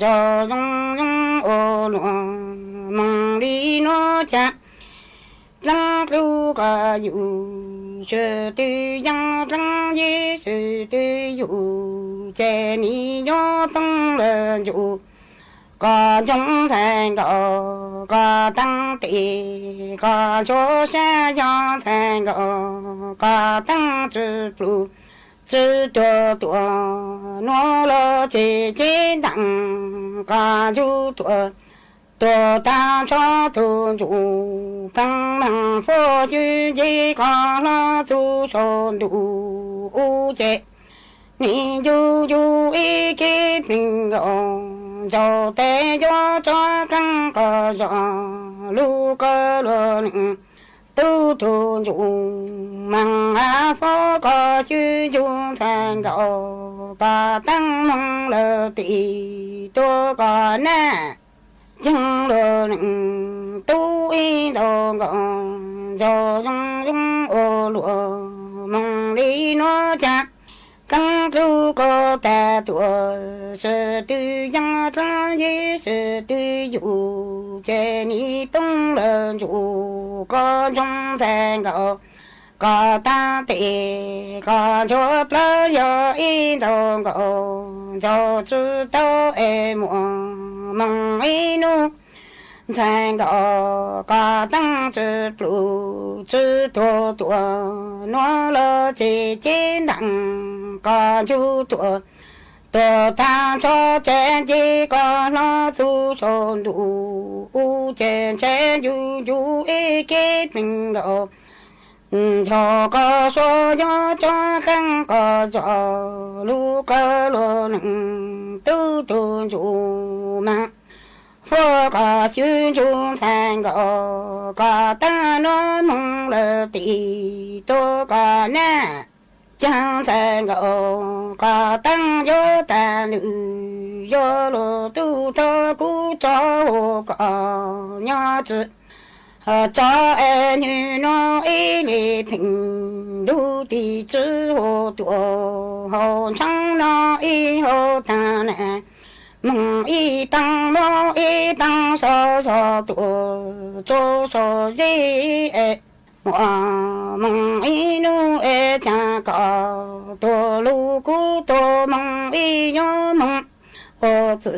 cho rong rong ô lụa mong đi nó chả răng lưu cả dụ sự tư giang răng dê sự tư dụ chè ni gió tăng lờ dụ có trong thành có tăng tỷ có chỗ xe do thành có tăng trừ trụ trừ trụ nó lo chỉ đặng có du trụ ta cho tu chủ tăng năng phô chư di có lo tu cho đủ chế ni du du ý kí bình cho tế cho căng cờ cho lu cơ luận tu tu chủ mang á phó có chư du thành độ và tăng mong lờ tỷ tu có nè chẳng lờ tu ý đồ gọn cho trong trong ô lụa mong đi nó chạc căng cứu có ta tuổi sự tư giang ra dễ sự tư dụ chè ni tung lờ dụ có trong thành gạo có ta tệ có cho plơ yo in đồ gạo cho chữ tao em mong ấy nu thành gạo có tăng chữ blu chữ tua tua nó lơ chỉ chiến đặng có chú tua tua ta cho chén chỉ có nó chú cho đủ chén chén du du ý kết mình gạo cho có số gió cho căng có cho lu cơ lo nặng tu tu chủ mà phô có chư chung thành có ta nó mong lờ tỷ tô có nè chẳng thành có tăng vô ta nữ vô lo tu cho cú cho có nhỏ chữ cho em như nó ý lì thịnh đu tì chữ hồ tùa hồ trắng nó ý hồ ta nè mong ý tăng mô ý tăng so so tùa cho so dì ê mong ý nu ê cha có tùa lu cú tùa mong ý nhó mong hồ tự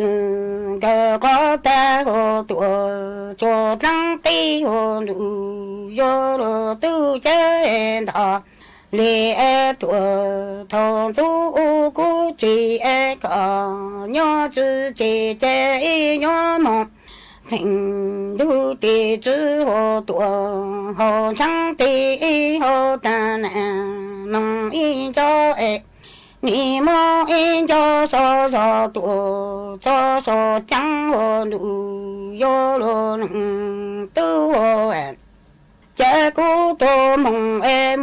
cơ có ta hồ tùa cho tăng tí hồ lụ vô lụ tu chế đỏ lì ê tùa thôn chú u cú trì ê cỏ nhó chư trì chế y nhó mong hình đu tì chư hồ tùa hồ trắng tì y hồ ta nè mong y cho ê ni mô in cho so tu so chẳng hồ đủ vô lô tu hồ chớ cú tô mong em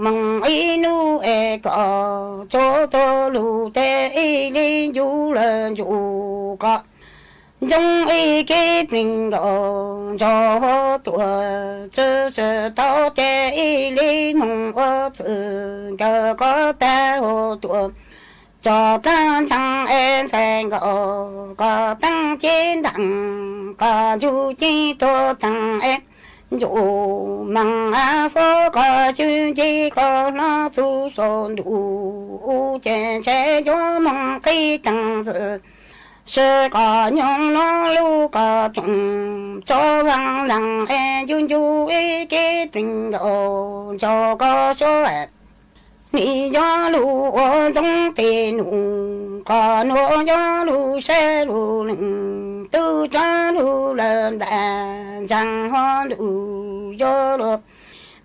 mong y nu e có cho tô lù tê y đi du lên du có trong y kết mình cho hồ tùa chớ chớ tao tê y đi mong ô tự cơ có ta hồ tùa cho ta chẳng em thành có tăng chiến đặng có du chi tô tăng em dù mong á phó có chư chi có nó tu sổ đủ chè chè gió mong khi tăng dự sơ có nhung nó lưu có trùng cho vang lặng e du du ý kế tình độ cho có số ni gió lưu ở trong tiền nụ có nô gió lưu xe lưu lưng tư cha lưu lên đàn chẳng hoa lưu gió lưu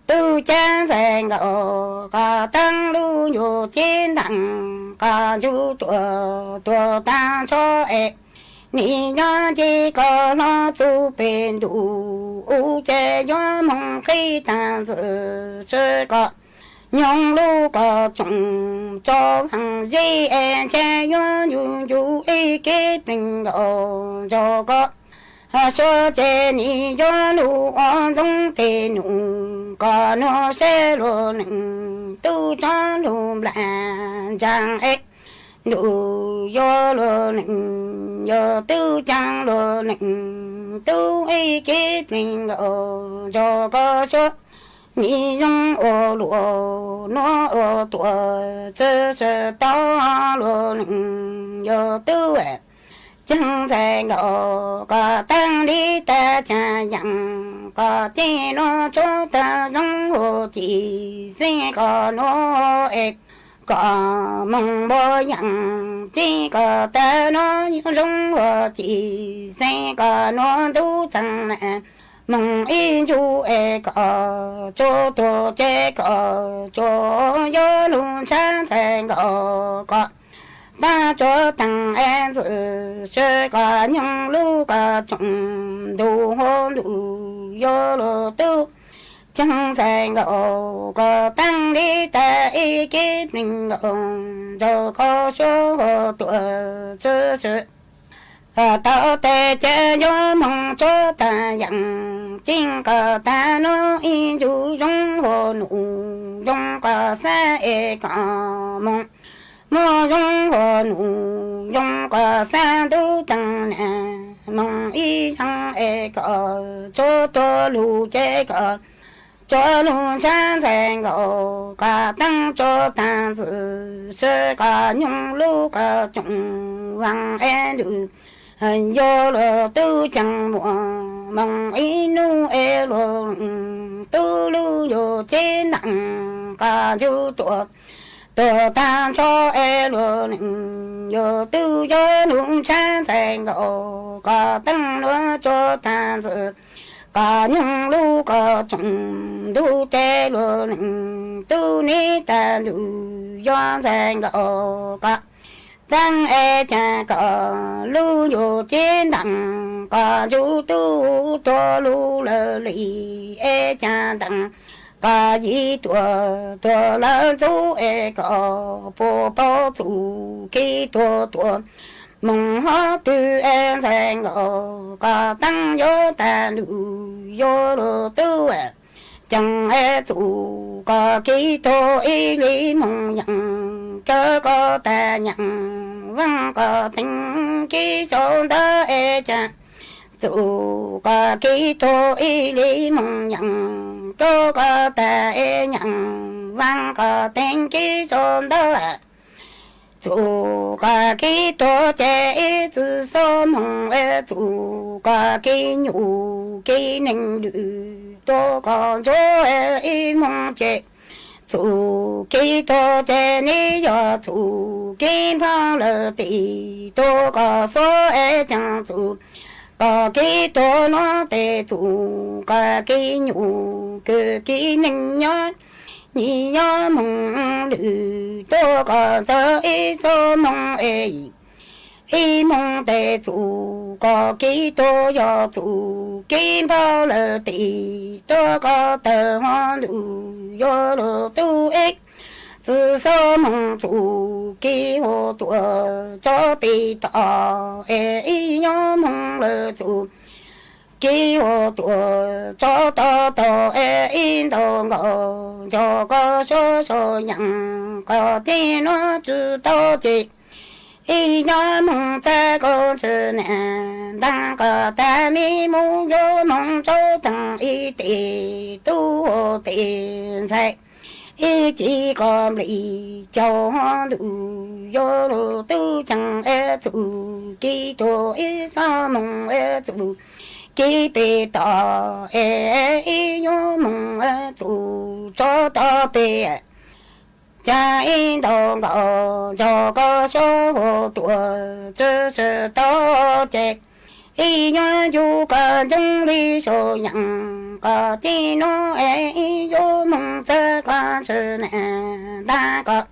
tư cha thành có tăng lưu nhiều chiến đặng có du tua ta cho e ni gió chỉ có nó tu bền đủ chế gió mong khi ta dự sơ có nhung lu có trồng cho hàng dây e che gió du du ý kết tình cho có số chế ni gió lu ở trong tiền nụ có nó sẽ luôn tu cho lu là chẳng hết lù yo lù nịnh yo tu chang lù nịnh tu ấy kết mình ngộ cho có số mi dung ô lùa nó ô tuổi chơ chơ to lùa nịnh yo tu chẳng thể ngộ có tăng đi ta cha dặn có chi nó cho ta giống hồ chỉ sẽ có nó ếch có mong bố dặn chỉ có ta nó giống hồ chỉ sẽ có nó đủ thằng nè mong in chú có cho tổ chế có cho gió luôn sáng sẽ ngộ có ta cho thằng em dự chơi cả những lúc cả trong đủ hô đủ vô lô tu chẳng sẽ ngộ có tăng đi ta ý kết mình ngộ cho có số hồ tuổi chơi chơi tao tê chế gió mong cho ta dặn chính cả ta nó ý chú giống hồ nụ giống cả xa ê cả mong mô dung hồ nụ dung quả xa tu tăng nè mong y thăng ê cọ cho tô lù chế cọ cho lù sáng sen gỗ cả tăng cho ta dự sơ cả nhung lù cả chung vang ê lù hình vô lù tu chẳng mùa mong y nu ê lù tu lù vô chế nặng cả du tuộc tổ ta cho e luôn yo tu cho luôn sáng sen gỗ có tăng nữa cho ta dự có những lúc có chung đủ tê luôn tu ni ta đủ do sen gỗ có tăng e cha có lu yo trên đằng có du tu cho lu lơ lì e cha đằng cả gì tua là chú e có bố bao chú khi tua mong hóa tư em thành ngộ cả tăng vô ta nữ vô đồ tư chẳng e chú có khi tua ý lý mong nhận cơ có ta nhận vắng có tình khi số đó e cha chú có khi tua ý lý mong nhận cô có ta e nhận vang có tên ký xôn đó chú có ký tô chế e tự số mong e chú có ký nhủ ký nâng nữ tô có dô e mong chế chú ký tô chế ni yo chú ký phong lơ tỷ tô có số e chẳng chú có cái tổ nó tê chủ có cái nhủ cái nâng nhó nhị nhó mong lử tô có cho ý số mong ý mong tê chủ có cái tổ yo chủ cái bao lờ tỷ tô có tờ hoa lử yo lờ tu ích tự số mong chủ kỳ hồ tuổi cho tì tỏ ý nhó mong lờ chủ kỳ hồ tuổi cho tỏ ý đồ ngộ cho có số nhận có tí nó chữ tao chị ý nhó mong ta có chữ nè đang có ta mi mong vô mong cho thằng ý tỷ tu hồ tiền dạy ý chỉ có lý cho đủ vô đủ tu chẳng e chủ kỳ tổ ý sao mong e chủ kỳ bề tỏ e ý nhô mong e chủ cho tỏ bề cha ý đồ ngộ cho có số hồ tuổi chơ chơ tỏ chẹt ý nhô dù có dung lý số nhận có tí nó ý vô mong chơ có chơ nè đa có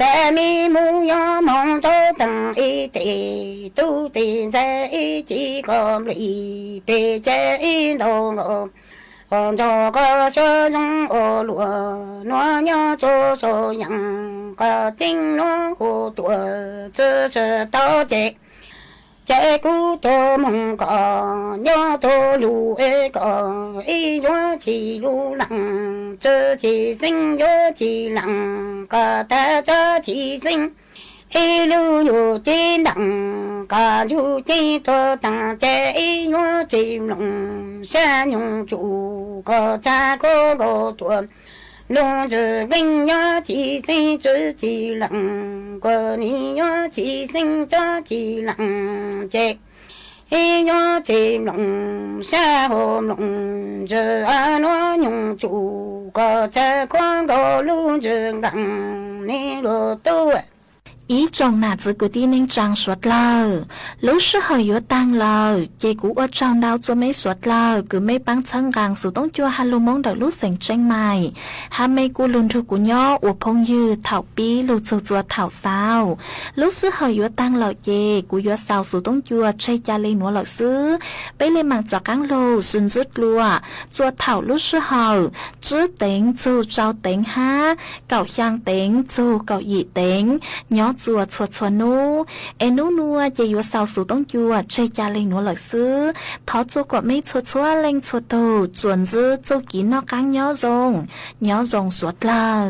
ta mi mu yo mong cho tầng y tỳ tu tiền ra y chỉ có lý bề chế y đồ ngộ còn cho có số dung ô lụa nó nhớ cho số nhận có tính nó hồ tuổi chơ chơ tao chẹt chế cú tô mong có nhớ tô lù ê có ý nhớ chỉ lù lặng chơ chỉ sinh nhớ chỉ lặng có ta chơ chỉ sinh ê lưu lưu trên đằng cả lưu trên thơ đằng chế ê nhô chìm lòng xa nhung chủ có cha có tuần lông giờ vinh nhớ chỉ sinh chữ chỉ lặng của ni nhớ chỉ sinh cho chỉ lặng chế ê nhớ chìm lòng xa hôm lòng giờ nó nhung chủ có cha có lưu giờ đằng ni đồ tu ý trong nà giữ của tin nên trang suốt lờ lúc sự hơi yếu tăng lờ chị cũ ở trong đau cho mấy suốt lờ cứ mấy băng chân gàng sự tống chua hà lô mong đợi lúc sinh tranh mày hà mấy cô luôn thu của nhỏ của phong dư thảo bí lô chua chua thảo sao lúc sự hơi yếu tăng lờ chị cũ yếu sao sự tống chua chơi cha lên nữa lờ xứ bây lên mạng cho cáng lô xin rút lùa chua thảo lúc sự hơi chứ tính chu trao tính ha cậu香tính chu cậu dị tính nhỏ chùa chùa nô em nô nua chỉ yếu sao số tông chùa chơi cha lên nô lợi sư thọ chùa của mấy chùa lên chùa tù chuẩn dư châu kỹ nó căng nhỏ rồng suốt là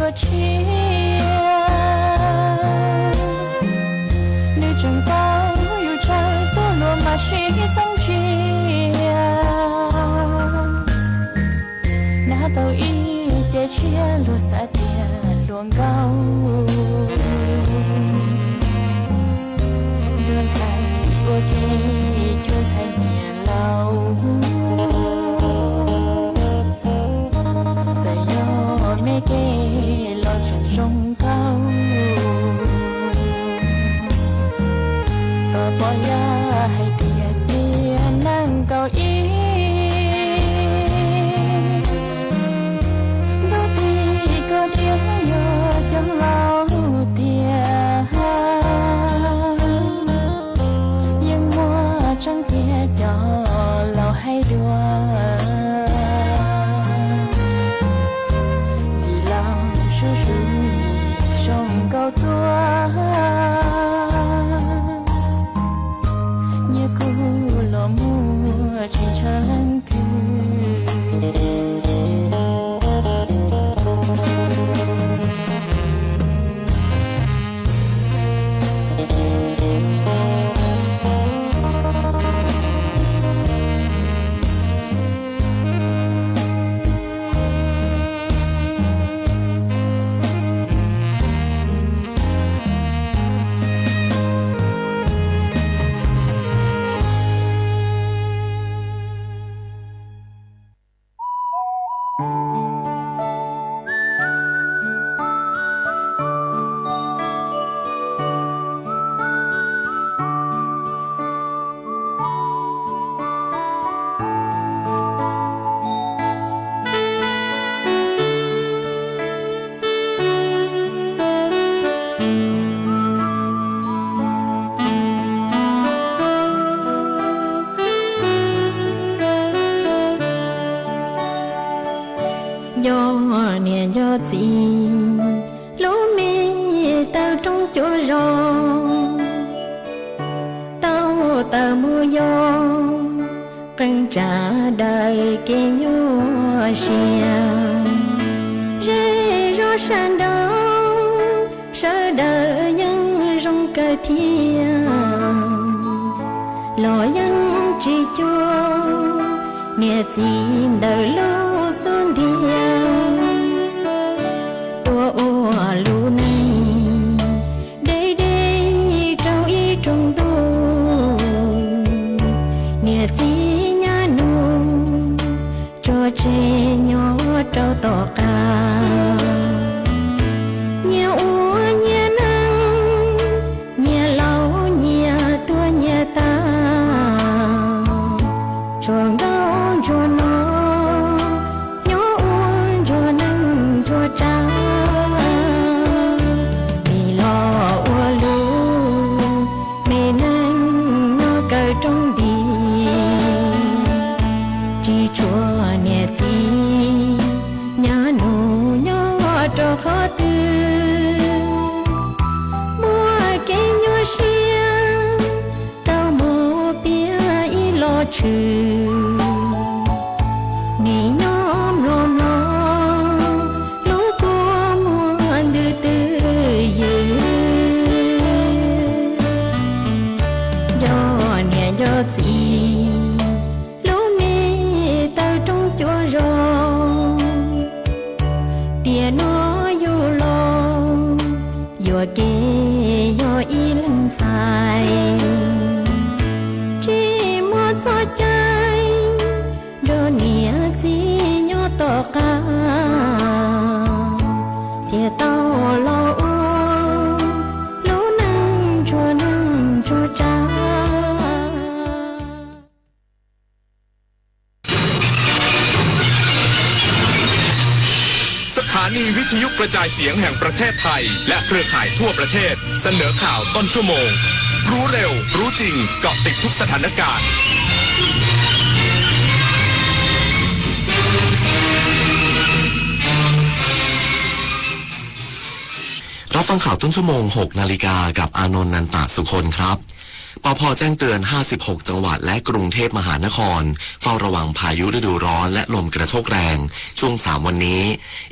若情，你正高有着多罗马西藏区，那都一点切落撒点落高，多才我给就才年老。给老成中高，多波呀还跌跌难高音，都比个天有将老爹，淹没成跌叫老海多。高多，你古老木去成歌。วิทยุกระจายเสียงแห่งประเทศไทยและเครือข่ายทั่วประเทศเสนอข่าวต้นชั่วโมงรู้เร็วรู้จริงเกาะติดทุกสถานการณ์ รับฟังข่าวต้นชั่วโมง 6 นาฬิกากับอานนท์ นันตะสุคนครับปภ.แจ้งเตือน56จังหวัดและกรุงเทพมหานครเฝ้าระวังพายุฤดูร้อนและลมกระโชกแรงช่วง3วันนี้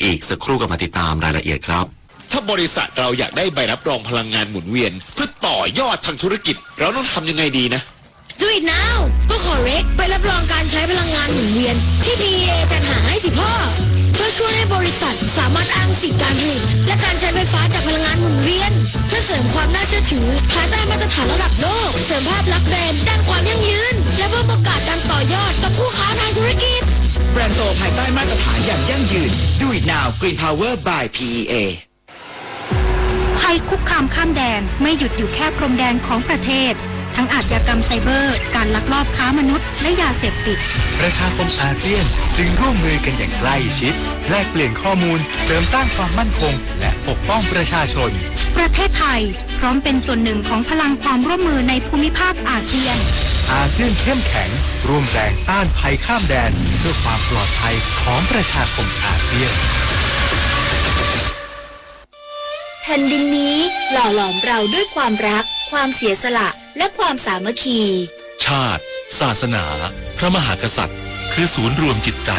อีกสักครู่กับมาติดตามรายละเอียดครับถ้าบริษัทเราอยากได้ใบรับรองพลังงานหมุนเวียนเพื่อต่อยอดทางธุรกิจเราต้องทำยังไงดีนะ Do it now ก็ขอเร็กไปรับรองการใช้พลังงานหมุนเวียนที่ PEA จัดหาให้สิพ่อเพื่อช่วยให้บริษัทสามารถอ้างสิทธิการผลิตและการใช้ไฟฟ้าจากพลังงานหมุนเวียนเพื่อเสริมความน่าเชื่อถือภายใต้มาตรฐานระดับโลกเสริมภาพลักษณ์แบรนด์ด้านความยั่งยืนและเพิ่มโอกาสการต่อยอดกับผู้ค้าทางธุรกิจแบรนด์โตภายใต้มาตรฐานอย่างยั่งยืน Do it now Green Power by PEA ภัยคุกคามข้ามแดนไม่หยุดอยู่แค่พรมแดนของประเทศทั้งอาชญากรรมไซเบอร์การลักลอบค้ามนุษย์และยาเสพติดประชาคมอาเซียนจึงร่วมมือกันอย่างใกล้ชิดแลกเปลี่ยนข้อมูลเสริมสร้างความมั่นคงและปกป้องประชาชนประเทศไทยพร้อมเป็นส่วนหนึ่งของพลังความร่วมมือในภูมิภาคอาเซียนอาเซียนเข้มแข็งร่วมแรงต้านภัยข้ามแดนเพื่อความปลอดภัยของประชาคมอาเซียนแผ่นดินนี้หล่อหลอมเราด้วยความรักความเสียสละและความสามัคคีชาติศาสนาพระมหากษัตริย์คือศูนย์รวมจิตใจ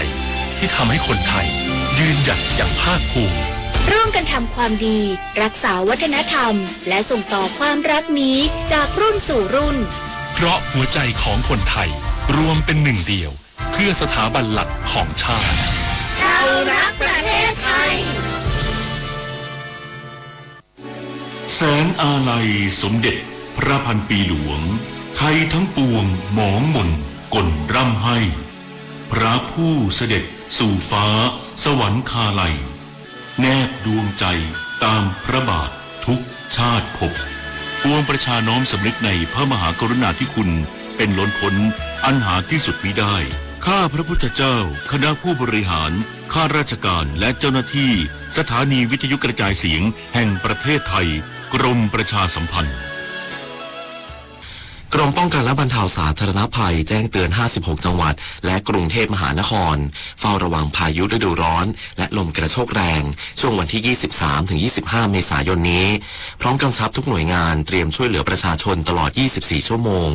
ที่ทำให้คนไทยยืนหยัดอย่างภาคภูมิร่วมกันทำความดีรักษาวัฒนธรรมและส่งต่อความรักนี้จากรุ่นสู่รุ่นเพราะหัวใจของคนไทยรวมเป็นหนึ่งเดียวเพื่อสถาบันหลักของชาติเรารักประเทศไทยแสนอาลัยสมเด็จพระพันปีหลวงไทยทั้งปวงหมองมนกลร่ำให้พระผู้เสด็จสู่ฟ้าสวรรคาลัยแนบดวงใจตามพระบาททุกชาติภพปวงประชาน้อมสำนึกในพระมหากรุณาธิคุณเป็นล้นพ้นอันหาที่สุดมิได้ข้าพระพุทธเจ้าคณะผู้บริหารข้าราชการและเจ้าหน้าที่สถานีวิทยุกระจายเสียงแห่งประเทศไทยกรมประชาสัมพันธ์กรมป้องกันและบรรเทาสาธารณภัยแจ้งเตือน56จังหวัดและกรุงเทพมหานครเฝ้าระวังพายุฤดูร้อนและลมกระโชกแรงช่วงวันที่ 23-25 เมษายนนี้พร้อมกำชับทุกหน่วยงานเตรียมช่วยเหลือประชาชนตลอด 24 ชั่วโมง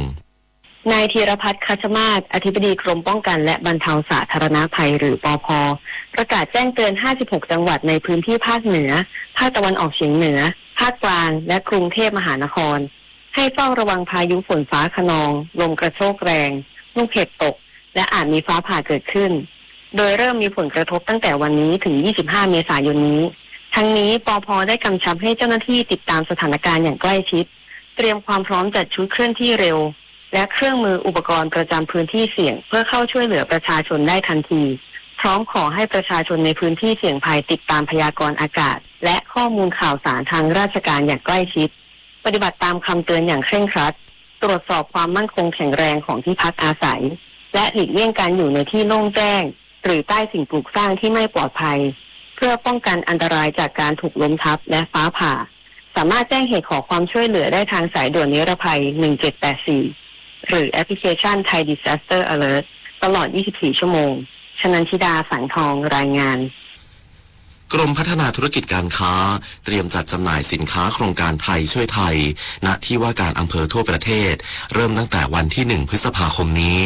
นายธีรพัฒน์คัชมาศอธิบดีกรมป้องกันและบรรเทาสาธารณภัยหรือปภ.ประกาศแจ้งเตือน56จังหวัดในพื้นที่ภาคเหนือภาคตะวันออกเฉียงเหนือภาคกลางและกรุงเทพมหานครให้เฝ้าระวังพายุฝนฟ้าคะนองลมกระโชกแรงลูกเห็บตกและอาจมีฟ้าผ่าเกิดขึ้นโดยเริ่มมีผลกระทบตั้งแต่วันนี้ถึง25 เมษายนนี้ทั้งนี้ปภ.ได้กำชับให้เจ้าหน้าที่ติดตามสถานการณ์อย่างใกล้ชิดเตรียมความพร้อมจัดชุดเคลื่อนที่เร็วและเครื่องมืออุปกรณ์ประจำพื้นที่เสี่ยงเพื่อเข้าช่วยเหลือประชาชนได้ทันทีพร้อมขอให้ประชาชนในพื้นที่เสี่ยงภัยติดตามพยากรณ์อากาศและข้อมูลข่าวสารทางราชการอย่างใกล้ชิดปฏิบัติตามคำเตือนอย่างเคร่งครัดตรวจสอบความมั่นคงแข็งแรงของที่พักอาศัยและหลีกเลี่ยงการอยู่ในที่โล่งแจ้งหรือใต้สิ่งปลูกสร้างที่ไม่ปลอดภัยเพื่อป้องกันอันตรายจากการถูกล้มทับและฟ้าผ่าสามารถแจ้งเหตุขอความช่วยเหลือได้ทางสายด่วนนิรภัย1784หรือแอปพลิเคชัน Thai Disaster Alert ตลอด 24 ชั่วโมงชนันชิดาสังทองรายงานกรมพัฒนาธุรกิจการค้าเตรียมจัดจำหน่ายสินค้าโครงการไทยช่วยไทยณที่ว่าการอำเภอทั่วประเทศเริ่มตั้งแต่วันที่ 1 พฤษภาคมนี้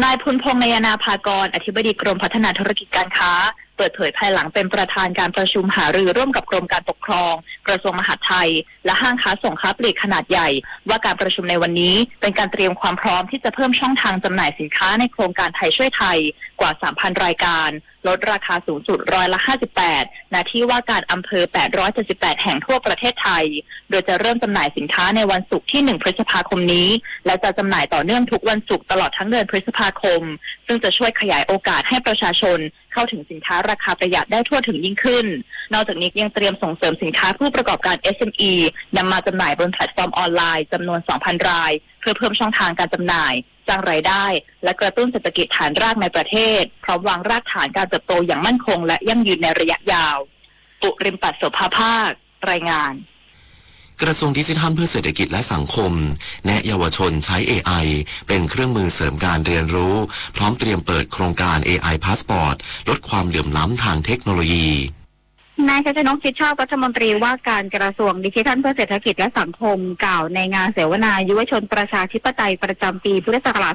นายพุนพงษ์นยนาภากรอธิบดีกรมพัฒนาธุรกิจการค้าเปิดเผยภายหลังเป็นประธานการประชุมหารือร่วมกับกรมการปกครองกระทรวงมหาดไทยและห้างค้าส่งค้าปลีกขนาดใหญ่ว่าการประชุมในวันนี้เป็นการเตรียมความพร้อมที่จะเพิ่มช่องทางจำหน่ายสินค้าในโครงการไทยช่วยไทยกว่า 3,000 รายการลดราคาสูงสุด58%ณที่ว่าการอำเภอ878แห่งทั่วประเทศไทยโดยจะเริ่มจำหน่ายสินค้าในวันศุกร์ที่1 พฤษภาคมนี้และจะจำหน่ายต่อเนื่องทุกวันศุกร์ตลอดทั้งเดือนพฤษภาคมซึ่งจะช่วยขยายโอกาสให้ประชาชนเข้าถึงสินค้าราคาประหยัดได้ทั่วถึงยิ่งขึ้นนอกจากนี้ยังเตรียมส่งเสริมสินค้าผู้ประกอบการ SME นำมาจำหน่ายบนแพลตฟอร์มออนไลน์จำนวน 2,000 รายเพื่อเพิ่มช่องทางการจำหน่ายสร้างรายได้และกระตุ้นเศรษฐกิจฐานรากในประเทศพร้อมวางรากฐานการเติบโตอย่างมั่นคงและยั่งยืนในระยะยาวปุริมปัสโสภาภาครายงานกระทรวงดิจิทัลเพื่อเศรษฐกิจและสังคมแนะเยาวชนใช้ AI เป็นเครื่องมือเสริมการเรียนรู้พร้อมเตรียมเปิดโครงการ AI Passport ลดความเหลื่อมล้ำทางเทคโนโลยี นายชัยชนก ชิดชอบรัฐมนตรีว่าการกระทรวงดิจิทัลเพื่อเศรษฐกิจและสังคมกล่าวในงานเสวนายุวชนประชาธิปไตยประจำปีพุทธศักราช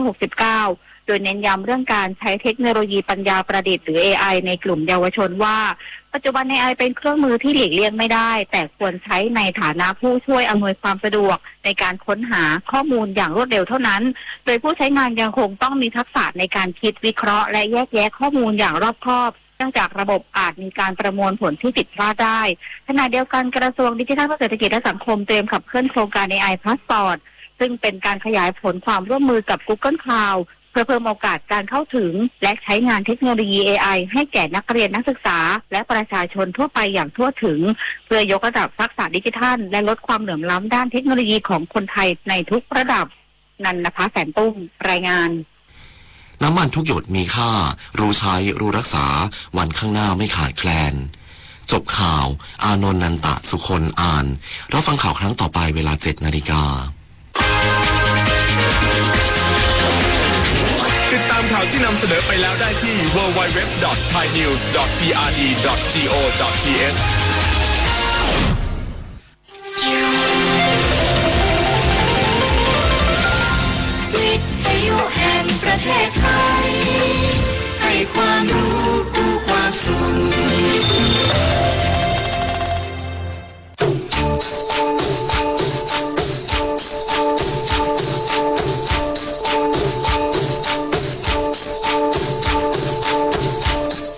2569 โดยเน้นย้ำเรื่องการใช้เทคโนโลยีปัญญาประดิษฐ์หรือ AI ในกลุ่มเยาวชนว่าปัจจุบัน AI เป็นเครื่องมือที่หลีกเลี่ยงไม่ได้แต่ควรใช้ในฐานะผู้ช่วยอำนวยความสะดวกในการค้นหาข้อมูลอย่างรวดเร็วเท่านั้นโดยผู้ใช้งานยังคงต้องมีทักษะในการคิดวิเคราะห์และแยกแยะข้อมูลอย่างรอบคอบเนื่องจากระบบอาจมีการประมวลผลที่ผิดพลาดได้ขณะเดียวกันกระทรวงดิจิทัลเพื่อเศรษฐกิจและสังคมเตรียมขับเคลื่อนโครงการ AI Passport ซึ่งเป็นการขยายผลความร่วมมือกับ Google Cloud เพื่อเพิ่มโอกาสการเข้าถึงและใช้งานเทคโนโลยี AI ให้แก่นักเรียนนักศึกษาและประชาชนทั่วไปอย่างทั่วถึงเพื่อยกระดับทักษะดิจิทัลและลดความเหลื่อมล้ำด้านเทคโนโลยีของคนไทยในทุกระดับนันนภาแสนตุ้มรายงานน้ำมันทุกหยดมีค่ารู้ใช้รู้รักษาวันข้างหน้าไม่ขาดแคลนจบข่าวอานนท์นันตะสุคนอ่านรับฟังข่าวครั้งต่อไปเวลา 7:00 น. ติดตามข่าวที่นำเสนอไปแล้วได้ที่ www.thainews.prd.go.th วิทยุแห่งประเทศไทยให้ความรู้คู่ความสุข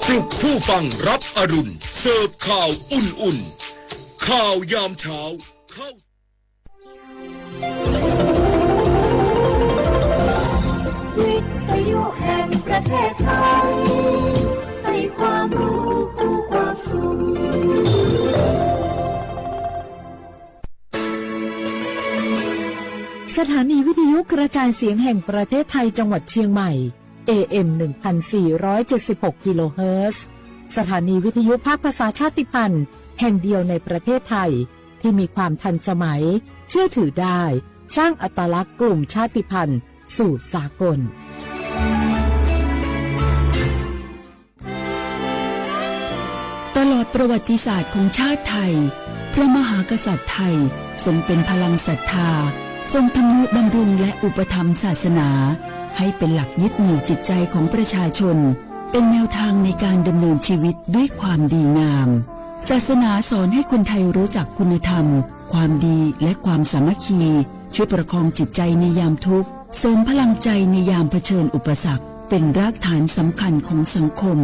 ปลุกผู้ฟังรับอรุณเสิร์ฟข่าวอุ่นๆข่าวยามเช้าเข้าวิทยุแห่งประเทศไทยให้ความรู้คู่ความสุขสถานีวิทยุกระจายเสียงแห่งประเทศไทยจังหวัดเชียงใหม่ AM 1476 กิโลเฮิรตซ์สถานีวิทยุภาคภาษาชาติพันธุ์แห่งเดียวในประเทศไทยที่มีความทันสมัยเชื่อถือได้สร้างอัตลักษณ์กลุ่มชาติพันธุ์สู่สากลตลอดประวัติศาสตร์ของชาติไทยพระมหากษัตริย์ไทยทรงเป็นพลังศรัทธาทรงทำนุบำรุงและอุปถัมภ์ศาสนาให้เป็นหลักยึดเหนี่ยวจิตใจของประชาชนเป็นแนวทางในการดำเนินชีวิตด้วยความดีงามศาสนาสอนให้คนไทยรู้จักคุณธรรมความดีและความสามัคคีช่วยประคองจิตใจในยามทุกข์เสริมพลังใจในยามเผชิญอุปสรรคเป็นรากฐานสำคัญของสังคม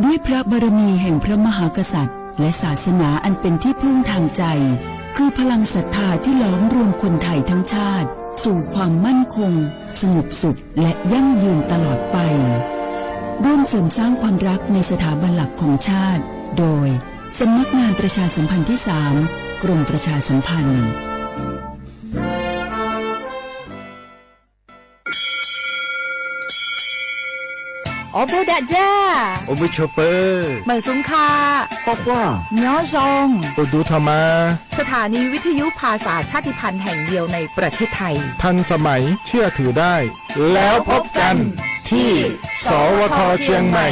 ด้วยพระบารมีแห่งพระมหากษัตริย์และศาสนาอันเป็นที่พึ่งทางใจคือพลังศรัทธาที่ล้อมรวมคนไทยทั้งชาติสู่ความมั่นคงสงบสุขและยั่งยืนตลอดไปร่วมเสริมสร้างความรักในสถาบันหลักของชาติโดยสำนักงานประชาสัมพันธ์ที่ 3 กรมประชาสัมพันธ์โอโบดาจ้าโอบิชเปอร์เหมยสุงคาบอกว่าย้อซงโอดูธรรมาสถานีวิทยุภาษาชาติพันธุ์แห่งเดียวในประเทศไทยทันสมัยเชื่อถือได้แล้วพบกันที่สวทเชียงใหม่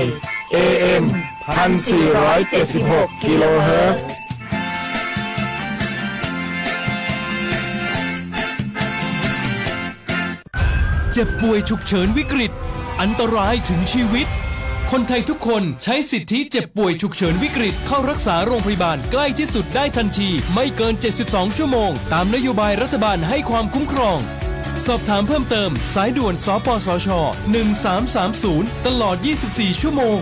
AM 1476 กิโลเฮิรตซ์เจ็บป่วยฉุกเฉินวิกฤตอันตรายถึงชีวิตคนไทยทุกคนใช้สิทธิเจ็บป่วยฉุกเฉินวิกฤตเข้ารักษาโรงพยาบาลใกล้ที่สุดได้ทันทีไม่เกิน72ชั่วโมงตามนโยบายรัฐบาลให้ความคุ้มครองสอบถามเพิ่มเติมสายด่วนสปสช1330ตลอด24ชั่วโมง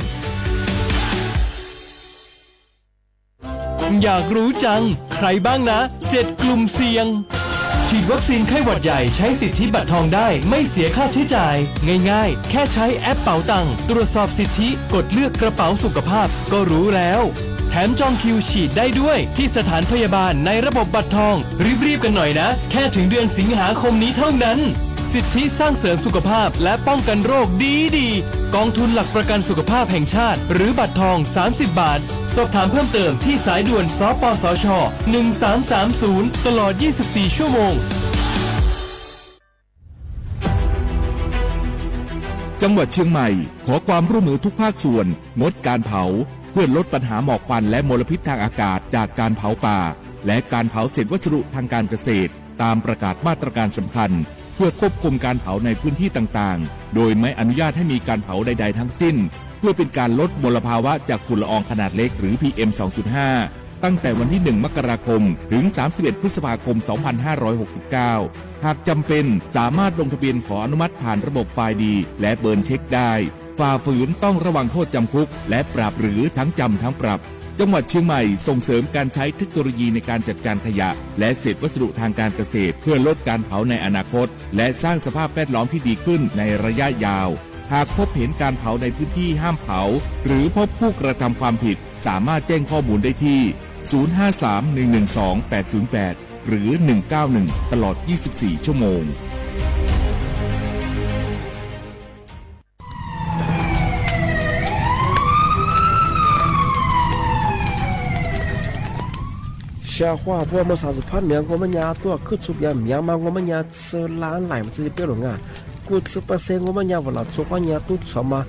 อยากรู้จังใครบ้างนะ7กลุ่มเสี่ยงฉีดวัคซีนไข้หวัดใหญ่ใช้สิทธิบัตรทองได้ไม่เสียค่าใช้จ่ายง่ายๆแค่ใช้แอปเป๋าตังตรวจสอบสิทธิกดเลือกกระเป๋าสุขภาพก็รู้แล้วแถมจองคิวฉีดได้ด้วยที่สถานพยาบาลในระบบบัตรทองรีบๆกันหน่อยนะแค่ถึงเดือนสิงหาคมนี้เท่านั้นสิทธิสร้างเสริมสุขภาพและป้องกันโรคดีๆกองทุนหลักประกันสุขภาพแห่งชาติหรือบัตรทอง30 บาทสอบถามเพิ่มเติมที่สายด่วนสปสช1330ตลอด24ชั่วโมงจังหวัดเชียงใหม่ขอความร่วมมือทุกภาคส่วนงดการเผา พื่อลดปัญหาหมอกควันและมลพิษทางอากาศจากการเผาป่าและการเผาเศษวัสดุทางการเกษตรตามประกาศมาตรการสำคัญเพื่อควบคุมการเผาในพื้นที่ต่างๆโดยไม่อนุญาตให้มีการเผาใดๆทั้งสิ้นเพื่อเป็นการลดมลภาวะจากฝุ่นละอองขนาดเล็กหรือ PM 2.5 ตั้งแต่วันที่ 1 มกราคมถึง 31 พฤษภาคม 2569 หากจำเป็นสามารถลงทะเบียนขออนุมัติผ่านระบบไฟล์ดีและเบิร์นเช็คได้ฝ่าฝืนต้องระวังโทษจำคุกและปรับหรือทั้งจำทั้งปรับจังหวัดเชียงใหม่ส่งเสริมการใช้เทคโนโลยีในการจัดการขยะและเศษวัสดุทางการเกษตรเพื่อลดการเผาในอนาคตและสร้างสภาพแวดล้อมที่ดีขึ้นในระยะยาวหากพบเห็นการเผาในพื้นที่ห้ามเผาหรือพบผู้กระทำความผิดสามารถแจ้งข้อมูลได้ที่ 053-112-808 หรือ 191 ตลอด 24 ชั่วโมงชาว่าพวกมา30,000เหนืองมันยาตัวคือสุบยาเมียมางมันยาเซล้านหลายมันสิเปียหลงอ่ะกูจะเปอร์เซ็นต์มันยาเวลาสุกมันยาตุ้ดสมา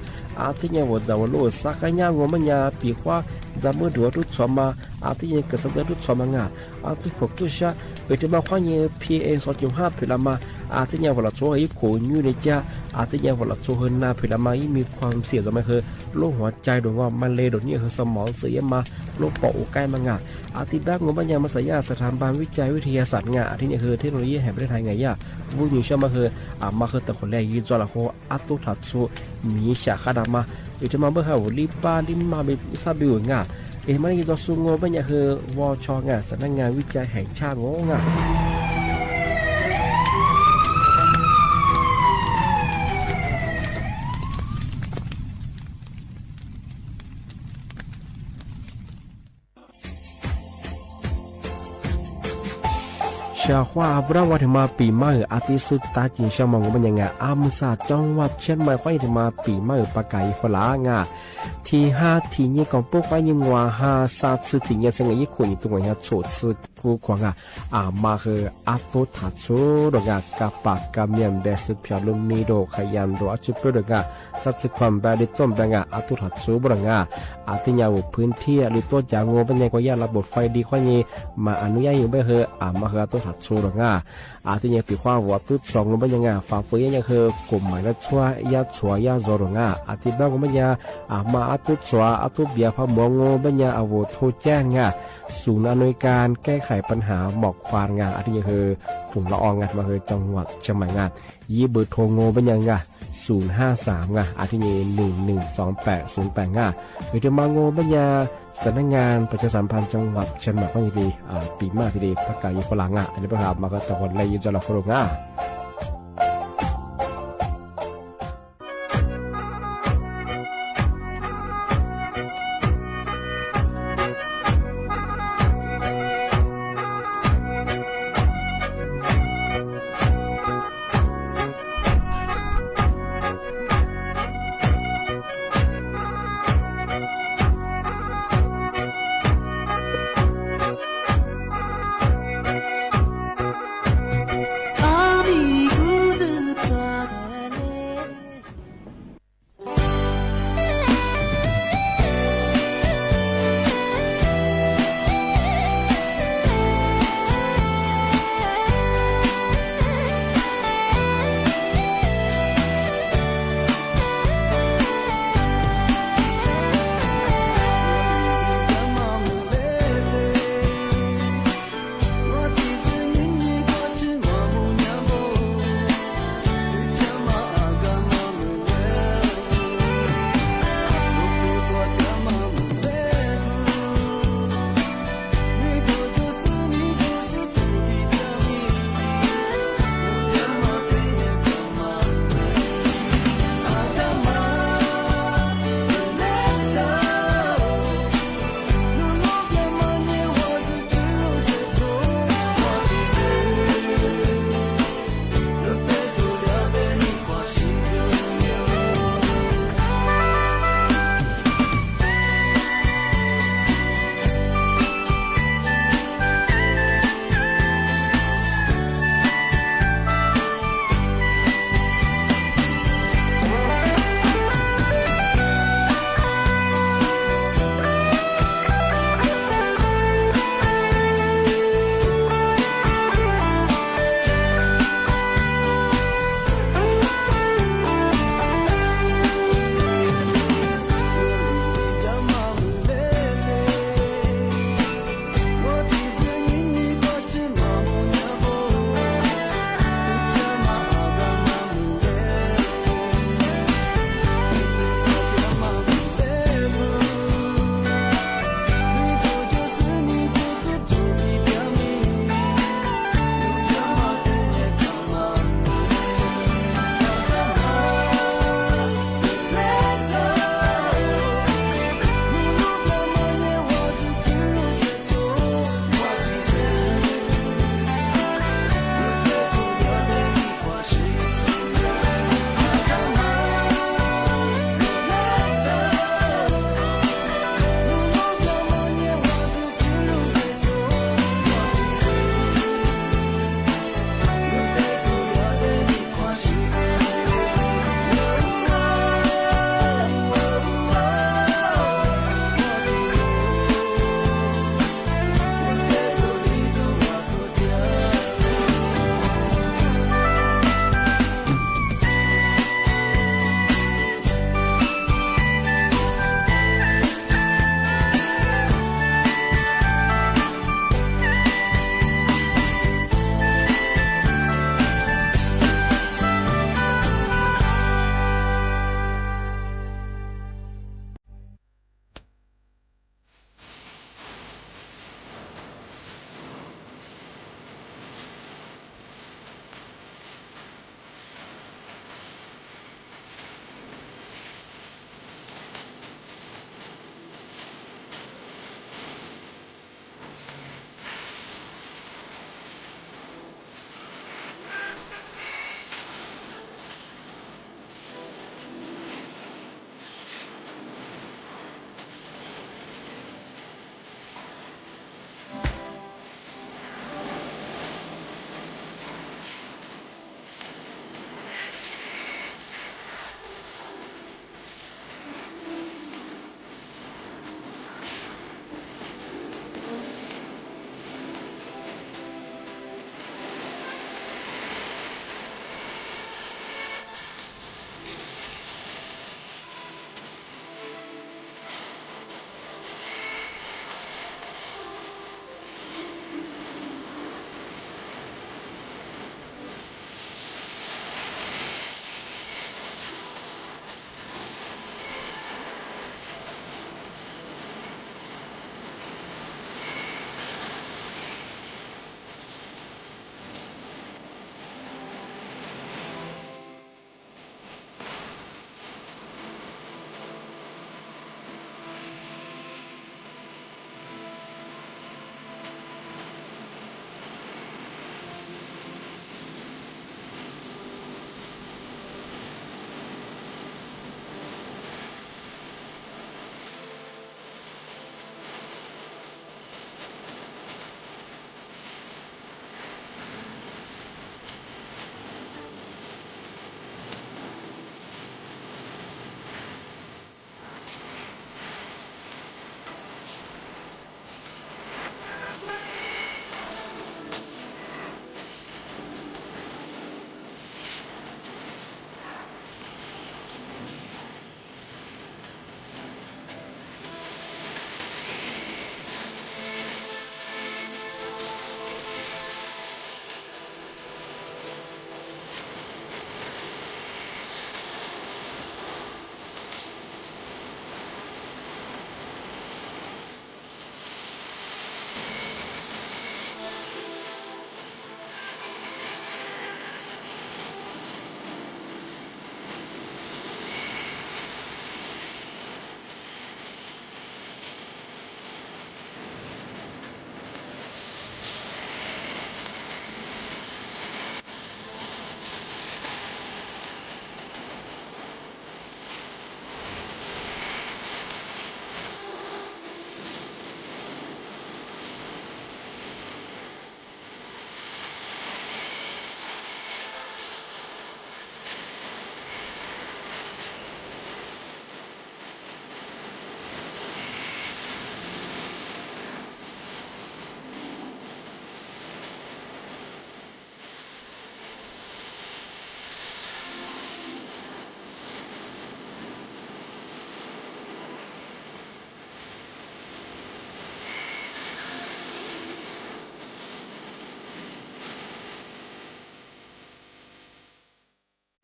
อาทิตย์เนี่ยว่าจะว่าโลสักยางมันยาปีกว่าจะมือดัวตุ้ดสมาอาทิตย์เนี่ยกษัตริย์ตุ้ดสมางอ่ะอาทิตย์พวกตุ้ดชาไปที่มาข้อเนี่ย PA 2.5พิลามาอาทิตย์เนี่ยเวลาโซ่อีกโขอยู่ในจ้าอาทิตย์เนี่ยเวลาโซ่เฮินนาพิลามาอีมีความเสียจะไม่คือโรคหัวใจโดนว่ามันเลยโดนเนี่ยคือสมองเสียมาโรคปอดใกล้มางอ่ะอาทิตย์แรกงบปัญญามาสยาสถาบันวิจัยวิทยาศาสตร์งาอาทิตย์เนี่ยคือเทคโนโลยีแห่งประเทศไทยไงย่าวุ้ยชมาคือมาคือแต่คนแรกยี่จอละโคอัตุทัดโซมีฉากขาดมาเดี๋ยวจะมาเมื่อเขาลิปาลิมาเบซาบิวงามันยี่จอสูงงบปัญญาคือวชงาสำนักงานวิจัยแห่งชาติงาชาว่าพระวัฒมาปีใหม่อาทิตย์สุดตาจินชามองมันยังไงอามุสาจังหวัดเชียงใหม่ค่อยมาปีใหม่ปากไก่ฝรั่งที่5ที่นี่ก่อนปุ๊บก็ยังว่า5 3次ที่นี่สังเกตคนตัวนี้โฉดสึกกูขวางมาคืออาตุทัดโซดงกับปากกับเมียมเดสพิอาลุมีโดขยันโดอาจุเปดงสัตว์ความแบบดิต้มแบงอาตุทัดโซบงอาทิยาวพื้นที่หรือตัวจางโง่เป็นยังก็ยาระบบไฟดีข้อนี้มาอนุญาตยังไม่คือมาคืออาตุทัดโซดงอาทิยังปีข้าววัวตุ้ด2เป็นยังฝ่าฝืนยังคือกลุ่มหมายละชัวยาชัวยาโซดงอาทิบ้างเป็นยังมาอาตุชัวอาตุเบียพมองโง่เป็นยังอาวุธโทแจ้งศูนย์อำนวยการแก้ไขปัญหาหมอกควันอาทิยังคือฝุ่นละอองมาคือจังหวัดเชียงใหม่ยี่เบอร์โทรโง่เป็นยัง053อาทินี้112808หรือจะมาโง่เป็นยังสำนักงานประชาสัมพันธ์จังหวัดเชียงใหม่ก็ยังดีปีมากทีเดียวประกาศยี่ฝรั่งอันนี้ประกาศมาก็ตะวันเลยยืนจะหลับฝรั่ง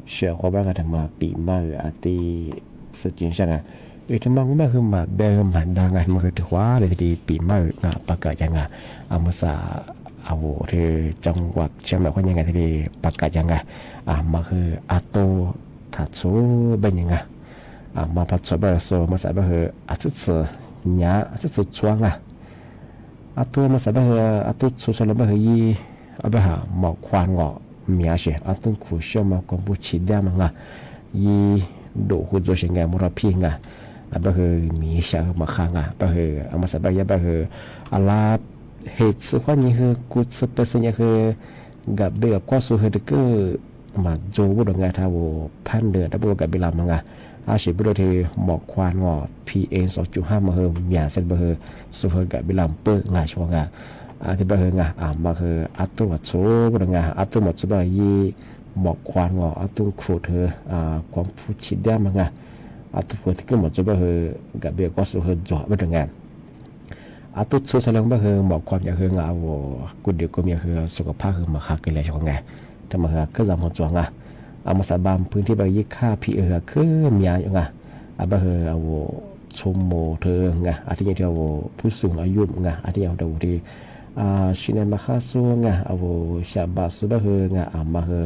学伙伴个他妈比嘛啊的是真相啊。他妈我们คือมาเบลมันดังอ่ะมันคือว่าเลยที่ปีใหม่งะปากกาจังอ่ะมุสาอาวุธจังหวัดเชียงใหม่คนยังไงที่ปากกาจังอ่ะมาคืออาโตถัดสูเป็นยังไงมาพัดสบายโซมาใส่ไปคืออาทิตย์เนี้ยอาทิตย์ช่วงอ่ะอาตัวมาใส่ไปคืออาตุสุดๆแล้วไปคือยี่เอาไปหาหมอกควานงอเมียเสียอาตุขู่เชื่อมากองบุชิดามังอ่ะยี่ดูหุ่นโจเชียงใหม่มุราพีงอ่ะไปคือมีเสียมาข้างอ่ะไปคือเอามาใส่ไปยังไปคืออะไรเหตุสุขนี้คือกุศลเป็นสิ่งคือกับเบียก็สุขเด็กก็มาโจบุดงานท้าวพันเดือนดับบุกับเบลามังอ่ะอาชีพบุรุษที่หมอกควานงอ PM 2.5 มาเฮมีอาเซนมาเฮสุขกับเบลาเปิดงานช่วงอ่ะที่ไปเฮงอ่ะมาคืออัตุวัดโซบุดงานอัตุวัดโซบายี่หมอกควานงออัตุขุดเธอความฟูชิดามังอ่ะอัตุขุดที่ก็หมดโซบาเฮกับเบียก็สุขจ่อบุดงานอาตุสุดสลังบ่คือหมอกความอยากคืองาวกุดเดียวก็มีคือสุขภาพคือมาคักกันเลยช่วงไงแต่มาคือจำหัวจวงอ่ะมาสาบามพื้นที่ใบยี่ค่าพี่คือมีอย่างไงบ่คือเอาชมโมเธอไงอาทิตย์ที่เอาผู้สูงอายุไงอาทิตย์เอาดูที่ชินมาค่าสูงไงเอาชาบาสุบ่คือไงมาคือ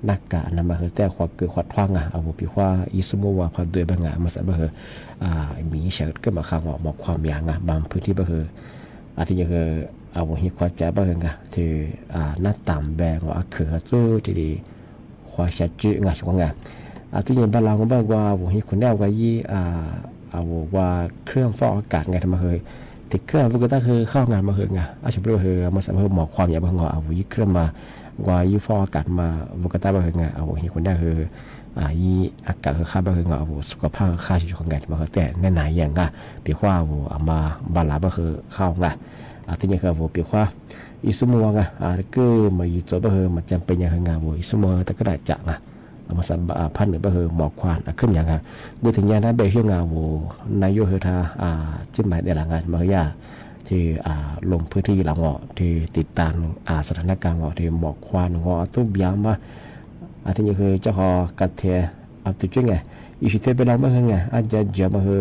นักกะนำมาคือแต่ขวักเกิดขวัดทางเอาปีว่าอิสมุวาพัดด้วยบางงามาสาบ่คือมีเฉิดก็มาข้างหมอกความอย่างบางพื้นที่บ่คืออาทิตย์คือเอาหิควาใจบ่คือไงที่หน้าต่ำแบงว่าคือจู่ที่ควาชัดจื้องาช่วงไงอาทิตย์บ้านเราก็บ่ว่าหิคนแนวก็ยี่เอาว่าเครื่องฟอกอากาศไงทำมาคือติดเครื่องก็คือเข้างานมาคือไงอาชีพบ่คือมาสาบ่หมอกความอย่างบ่งเอายี่เครื่องมาว่ายี่ฟอกอากาศมาบุกตาบ่คือไงเอาหิคนแนวคือยี่อากาศคือค่าบ่คือไงเอาสุขภาพค่าชีวิตของไงมาคือแต่ไหนอย่างไงปีว่าเอามาบ้านเราบ่คือเข้าไงที่นี่คือปีว่าอิสมุวไงก็มาอยู่ตัวบ่คือมันจำเป็นอย่างไงอิสมุวแต่ก็ได้จังไงมาสัมพันธ์หรือบ่คือหมอกควานขึ้นอย่างไงดูถึงอย่างนั้นไปเฮียงาวูนายโยเฮธาจิ้มหมายในหลังงานมาย่าที่ลงพื้นที่หลังเงาะที่ติดตามสถานการณ์เงาะที่หมอกควานเงาะตุ้มยามมาที่นี่คือเจ้าของกัดเทียติดจุ้งไงอีสิเทไปแล้วมาคือไงอาจจะเจอมาคื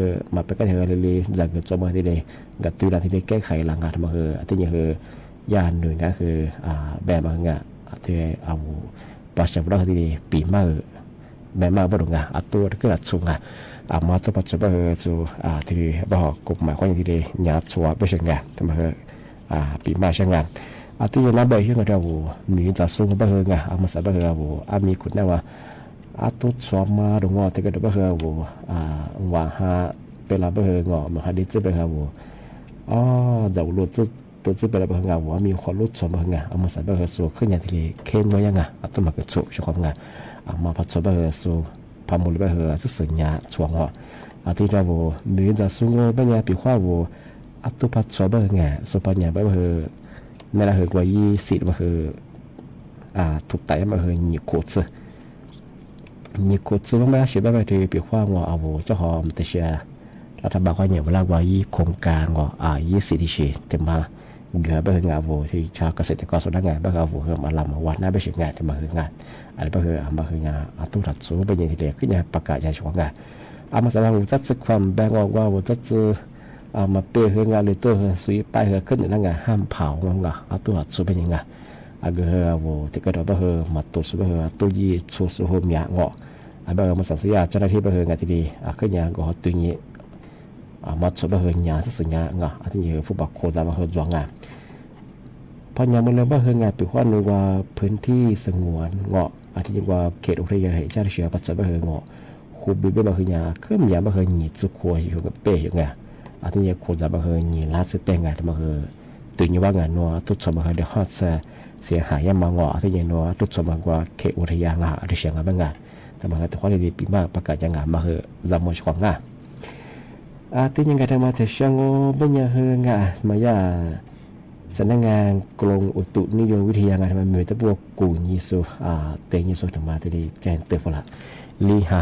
อมาไปกันเถอะเลยจากจอมาที่เลยกัดตีเราที่เลยแก้ไขหลังงานมาคือที่นี่คือยานหนึ่งก็คือแบบมาคือไงที่เอาปัจจุบันที่ปีมาแบบมาบ่ดงอ่ะตัวก็ละสูงมาตัวปัจจุบันสู่ที่บ่กลุ่มหมายความที่ได้ญาติชัวไปเชิงไงทำมาคือปีมาเชิงไงที่จะนับไปเชิงเรามีจะสูงบ่คือไงมาสับบ่คือมีคุณแน่ว่าตัวชัวมาดงที่ก็บ่คือว่าหาเวลาบ่คืองอมาหาดิจิบ่คือจะรู้ตัวที่เป็นอะไรบ้างว่ามีความรู้สมบัติไงมาใส่ไปเหรอสู่ขึ้นอย่างที่เข้มไว้ยังไงตัวมันก็สุกช่วงไงมาพัดสบไปเหรอสู่พามุลไปเหรอที่สัญญาช่วงที่เรามีจะสูงไปเนี่ยปีว่าตัวพัดสบไปไงสุปัญญาไปเหรอในละเหตุว่ายี่สิบไปเหรอถูกไต่ไปเหรอหนีโคตรว่าไม่ใช่ไปที่ปีว่าเจ้าหอมแต่เชียรัฐบาลก็เนี่ยเวลาว่ายี่โครงการยี่สิบที่เชียแต่มาเกือบไปงานวัวที่ชาวเกษตรกรส่วนงานไปงานวัวคือมาลำวันน่าไปเชียงงานที่มาคืองานอะไรไปคือมาคืองานตู้ถัดสูงไปยังที่เด็กขึ้นยังประกาศใจช่วงงานมาสำหรับจัดสึกความแบ่งออกว่าจัดสึกมาเปย์คืองานเลยตัวสุยไปคือขึ้นอย่างงานห้ามเผางานตู้ถัดสูงไปยังงานก็คือวัวที่ก็ได้ไปคือมาตัวสูงไปคือตู้ยี่สูงสูงมีงอไปมาสั่งซื้อยาเจ้าหน้าที่ไปคืองานที่ดีขึ้นยังก็ตัวนี้มาชดไปเหยาสัญญางะที่นี่ฟุตบอลโคจามาเหยจวงงาพอยามมันเลยว่าเหยงาปีว่านึกว่าพื้นที่สงวนเงาะที่นี่ว่าเขตอุทยานแห่งชาติเชียงปัจจุบันเหยเงาะคูบิบมาเหยาขึ้นยามมาเหยหนีจุขวดอยู่กับเป้อยู่ไงที่นี่โคจามาเหยหนีลาสเป้งไงมาเหยตื่นอยู่ว่างานนัวตุดสมมาเหยเดือดฮอดเสียหายยามมาเงาะที่นี่นัวตุดสมมาว่าเขตอุทยานที่เชียงงาบ้างไงแต่มาเหยแต่ความดีปีมากประกาศยังงามาเหยจำมวยช่วงงาที่ยังไงทำมาแต่เชียงเป็นยังไงมายาสำนักงานกรมอุตุนิยมวิทยางานทำไมมีแต่พวกกูยิสุเตยิสุทำมาที่ได้แจ้งเตือนละลีฮา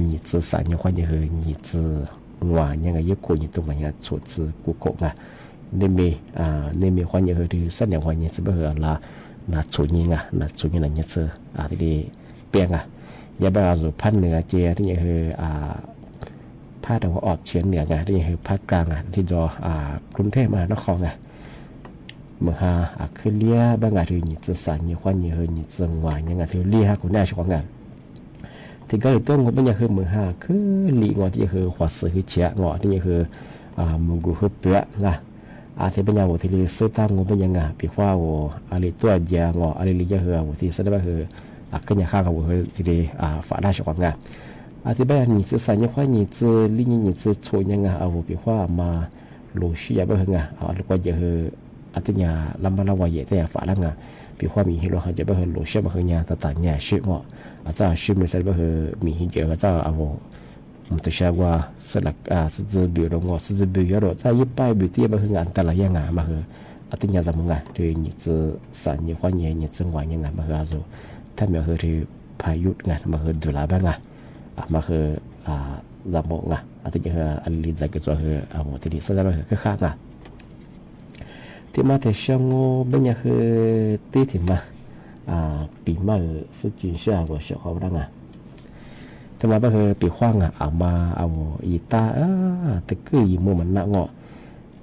หนีจือสารยังควันยังหนีจือว่ายังไงยิ่งกูยิตัวมันยังฉุดจือกูโกงเนี่ยมีควันยังที่สัญญาควันยังจะเบื่อละน่าฉุดยิงน่าฉุดยิงนั่นยังจือที่ได้ เปียงอย่าไปเอาสู่ภาคเหนือเจียที่นี่คือภาคตะวันออกเฉียงเหนือที่นี่คือภาคกลางที่จอกรุงเทพมหานครเมื่อขึ้นเลี้ยบางที่นี่จะสั่นยี่ห้อนี่คือนี่จังหวะยังที่เลี้ยคุณแน่ชงที่ก็อีกตัวงบางอย่างคือเมื่อคือลีงอที่คือหัวเสือคือเชียงอที่นี่คือมุกุคือเปียที่เป็นอย่างที่สุดท้ายงบางอย่างปีกว่าอะไรตัวเดียงอะไรลีเยอะที่สุดท้ายคือขึ้นอย่างข้างกับคือที่ฝ่าได้ชงที่เป็นอย่างนี้จะสั่นยี่ห้อนี่จะลีนี่จะช่วยยังปีกว่ามาโลชียาบ้างลูกว่าเยอะอาทิตย์นี้ลำบากละวายแต่ฝ่าละปีกว่ามีฮิโร่เขาจะบ้างโลชียาบ้างเนี่ยแต่ต่างเนี่ยชื่อว่าอาจารย์ชื่อไม่ใช่บ้างมีฮิเจออาจารย์มันจะใช้ว่าสลักสิ่งบิวลงสิ่งบิวเยอะ在一百บิวที่บ้างแต่ละอย่างมาคืออาทิตย์นี้จะมึง对你这三年半年你整完样嘛คือ说他们คือที่พายุมาคือดูแลบ้างมาคือจะมองอาทิตย์นี้คืออันนี้จะก็จะคือที่นี่สุดท้ายคือข้างที่มาแต่ช่วงเป็นอย่างคือที่ที่มาปีใหม่สุดจีนเช้าว่าเช้าเขาดังแต่มาเป็นคือปีขว้างเอามาเอาอีตาตะกี้อีมัวมันหนัก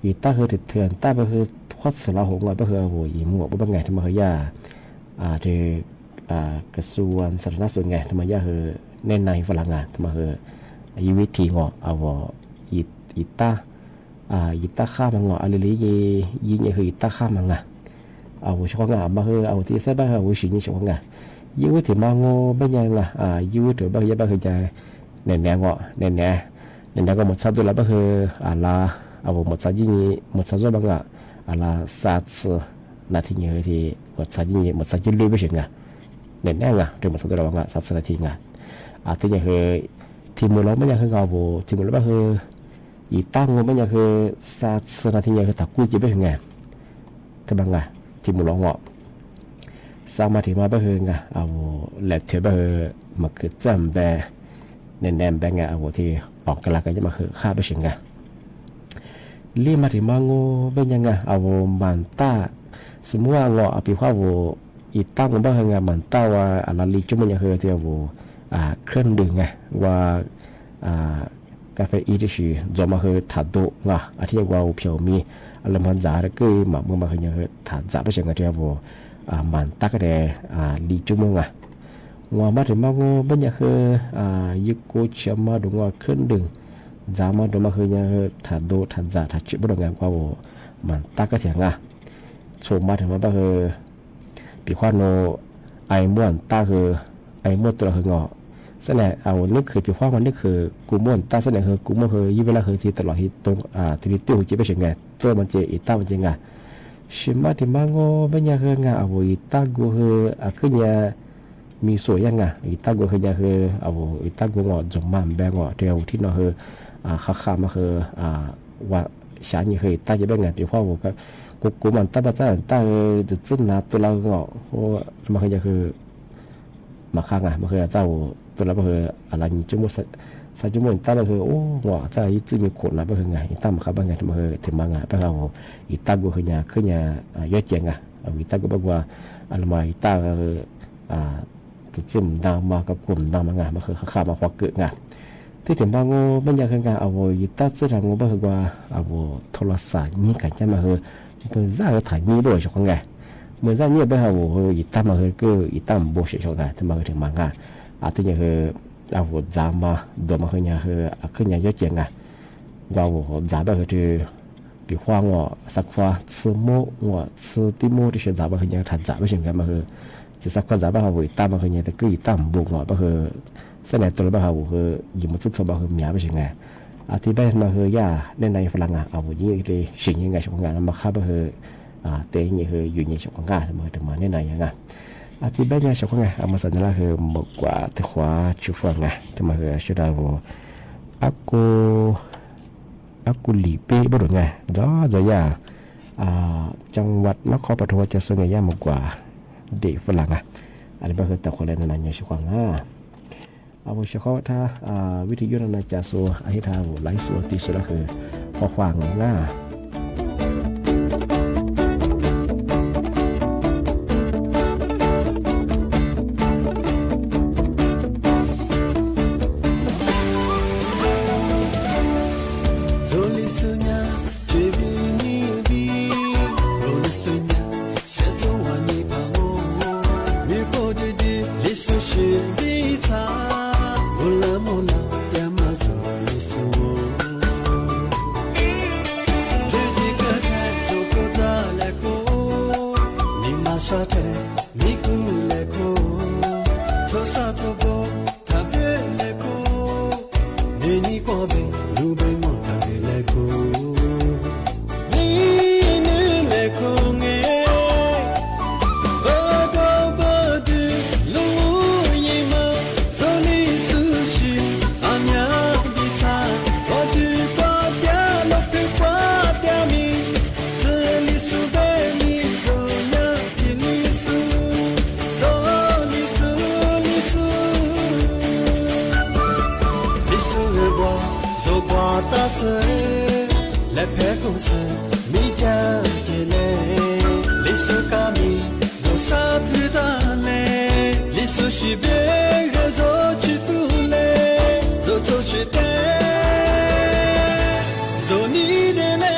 อีตาคือติดเถื่อนตาเป็นคือทอดสละหงเป็นคือเอาอีมัวเป็นไงที่มาคือยาที่กระทรวงสาธารณสุขไงที่มายาคือในฝรั่งที่มาคืออีวิธีเอาอีตาอีตาข้ามังอะไรยี่นี่คืออีตาข้ามังเอาช่องมาคือเอาที่ใส่บ้านเอาสิ่งนี้ช่องยูที่มังเป็นยังยูที่บ้านยังบ้านคือจะแน่ก็หมดสัตว์ตัวละบ้านคือเอาหมดสัตว์ยี่นี่หมดสัตว์ตัวบ้างสัตว์นาทีนี้ที่หมดสัตว์ยี่นี่หมดสัตว์ยี่ลี่ไม่ใช่แน่ที่หมดสัตว์ตัวละบ้างสัตว์นาทีที่นี่คือที่มือเราไม่ยังคือเอาที่มือเราบ้านคืออีตั้งมันยังคือศาสนาที่ยังคือตะกุยจีบไปถึงไงแต่บางที่มุลงสามารถที่มาไปถึงเอาแหลกเทไปมาคือจำแบบแน่นๆแบบเอาที่ออกกลางกันจะมาคือข้าไปถึงไงรีมาที่มางูเป็นยังไงเอามันตาสมมติว่าเอาปีว่าอีตั้งมันไปถึงมันตาว่าอะไรลิจุมันยังคือที่เครื่องดื่มไงว่ากาแฟอีที่ชื่อจะมาคือถัดโตอาทิตย์ว่าเพียวมีอะไรมันจ่าแล้วก็มาเมื่อมาคือยังคือถัดจ่าไปเชิงกันที่ว่ามันตักแต่ลีจุ่มว่ามาถึงมางูเป็นยังคือยุคกูเชื่อมาดูว่าเครื่องดื่มจ่ามาดูมาคือยังคือถัดโตถัดจ่าถัดจุ่มบ่ดงานกว่ามันตักก็เถียงชมมาถึงมาคือปีขวานโนไอม้วนตาคือไอม้วนตัวคืองเสนอเอานึกคือปีขว้างมันนึกคือกูม่วนตาเสนอคือกูม่วนคือยี่เวลาคือที่ตลอดที่ตรงที่ตู้จีบไปเฉยไงตัวมันเจอีตามันเจงชิมาที่มังโง่เป็นยังคืองเอาอีตากูคือขึ้นยามีสวยยังอีตากูคือยังคือเอาอีตากูจมมันแบงเดียวที่นอคือข้ามาคือว่าฉันยังคือตาจะเป็นไงปีขว้างกูมันตาบ้าจ้าตาจะจิ้นนะตัวเราโอ้มันคือยังคือมาข้างมันคือเจ้าตัวเราคืออะไรจุ่มใส่จุ่มตาเราคือโอ้หัวใจจะมีขนนะเป็นไงตั้มครับเป็นไงที่มันคือถึงมังเป็นเอาอีตากูคือยาขึ้นยายอดเจียงอีตากูบอกว่าอะไรมาอีตาคือจะจิ้มดาวมากับกลุ่มดาวมังมันคือข้ามาขวาเกิดที่ถึงบางงูมันยังคืองเอาอีตาซึ่งทางงูเป็นคือว่าเอาโทรศัพท์นี่กันจะมาคือเป็นจ่าถ่ายนี่ด้วยใช่ไหมเมื่อจ่านี่เป็นเอาอีตามาคือก็อีตาโบเฉยๆนะที่มาถึงมังที่ยังคือเอาจ่ามาโดนมาคือยังคือขึ้นยังยอดเจียงเราจ่าแบบคือปีขว้างสักว่าซื้อโม่ซื้อที่โม่ที่เชื่อจ่าแบบคือยังถัดจ่าไม่ใช่กันมาคือจะสักว่าจ่าแบบเอาอีตามาคือยังแต่ก็อีตาบุกแบบคือเสนอตัวแบบเอาคือยิ่งมันสุดตัวแบบคือมีไม่ใช่ไงที่บ้านมาคือย่าในฝรั่งเอายิ่งเลยสิ่งยังไงช่วงงานมาข้าแบบคือเตยนี่คืออยู่ในช่วงงานมาถึงมาในไหนยังไงที่บ้านเนี่ยช่วงงานเอามาสัญลักษณ์คือหมกกว่าที่ขวาชูฟังไงที่มาคือชื่อดาวaku lipe baruไงจะย่าจังหวัดนครปฐมจะส่วนใหญ่ย่ามากกว่าเด็กฝรั่งอันนี้ก็คือแต่คนเล่นนั่นอย่างช่วงงานเอาไปเฉพาะถ้าวิทยุนาจะส่วนอันที่ทางไลฟ์ส่วนที่สุดก็คือพอควางง่า te mi ku le ko to sa to bo ta be le ko ni ni ko be lu be mo ta be le ko ni ni le ko nge ba go ba de lu yi ma so ni su shi anya bi ta o du pa tia lo pe pa tia mi se li su be ni ko na ti ni su so ni su ni su ni su le bo zo ba ta se le pe ko se mi ja je le li su ka mi zo sa pu da le li su shi be ge zo chi tu le zo cho chi te zo ni de le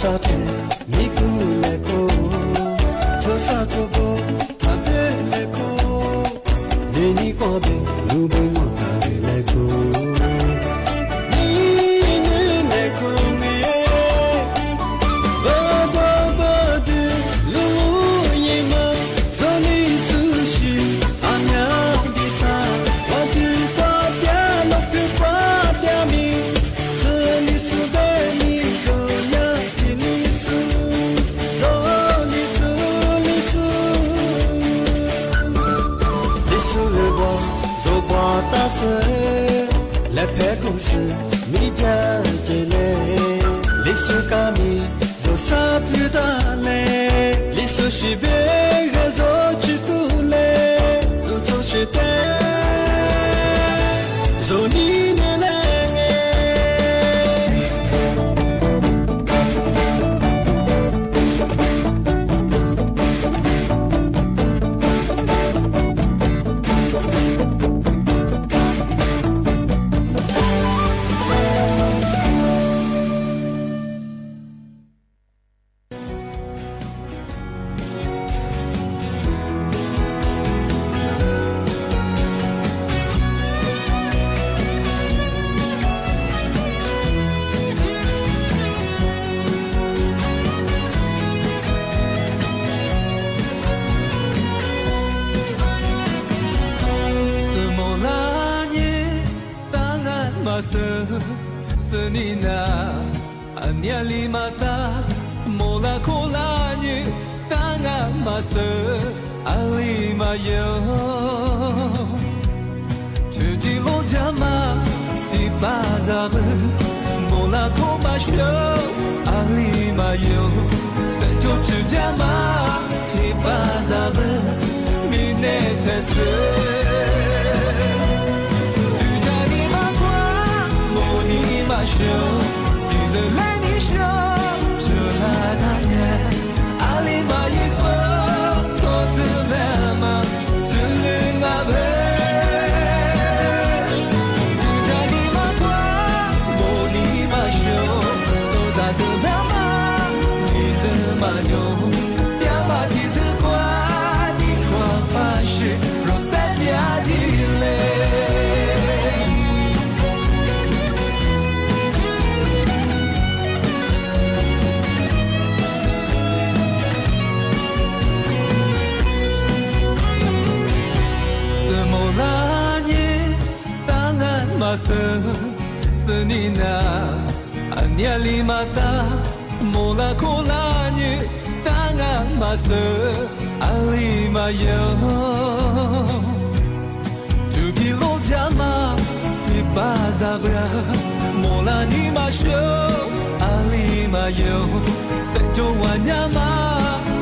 Sate mi ku le ko to sa to bo ta be le ko ni ni ko be lu be mo ta be le ko ni ni le ko me ba ba ba de lu yi ma so ni su shi anya di ta wa ti pa tia lo pe pa tia mi se ni su be ni ko ya ta se le pe ko se mi ja je le li su ka mi zo sa pu da le li su shi be ge zo chi tu le zo cho chi te zo ni ne le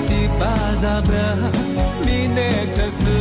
Ti bazabra minetası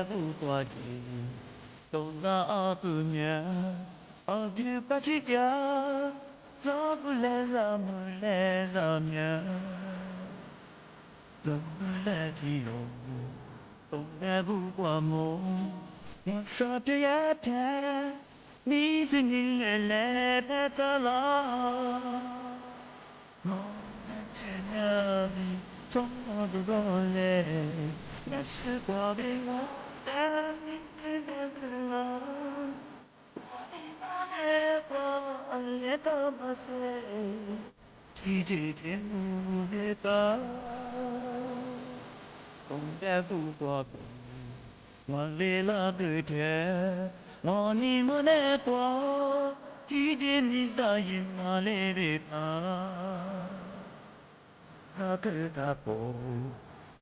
不挂记，都那不念，哦就把这家，咋不来咋不来咋念，怎么来的哟？都来不挂梦，我说这一天，你的你来来咋啦？我这样的总不过来。那是我的我的你的了，我的我也多么谁，体贴天不的吧，东北不过比，我来了个天，我你们的多，体贴你答应我来的吧，那个大伯。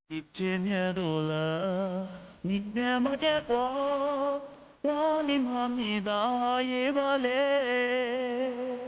一千年多了，你那么结果，我的妈咪大爷巴嘞。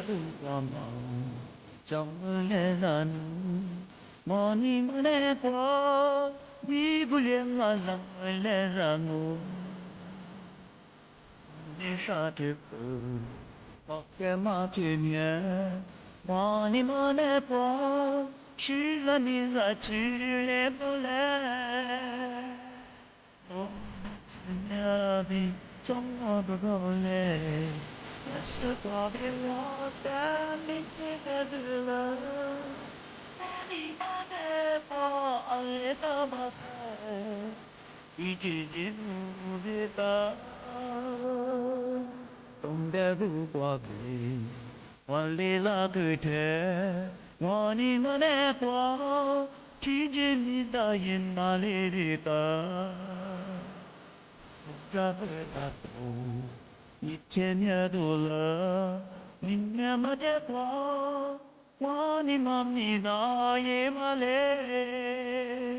不光芒，照来咱莫你莫来过，你不连我上来让我，你啥的不，我干嘛去面？莫你莫来过，是让你咋去来不来？我是那边总不过来。那是我的我的你的了，你的我也多么深，一句句不的吧，东北不过北，我来了个天，我你们的我，听见你答应哪里的吧，咋不打动？一千年多了，你那么的光，我的妈咪那也嘛嘞。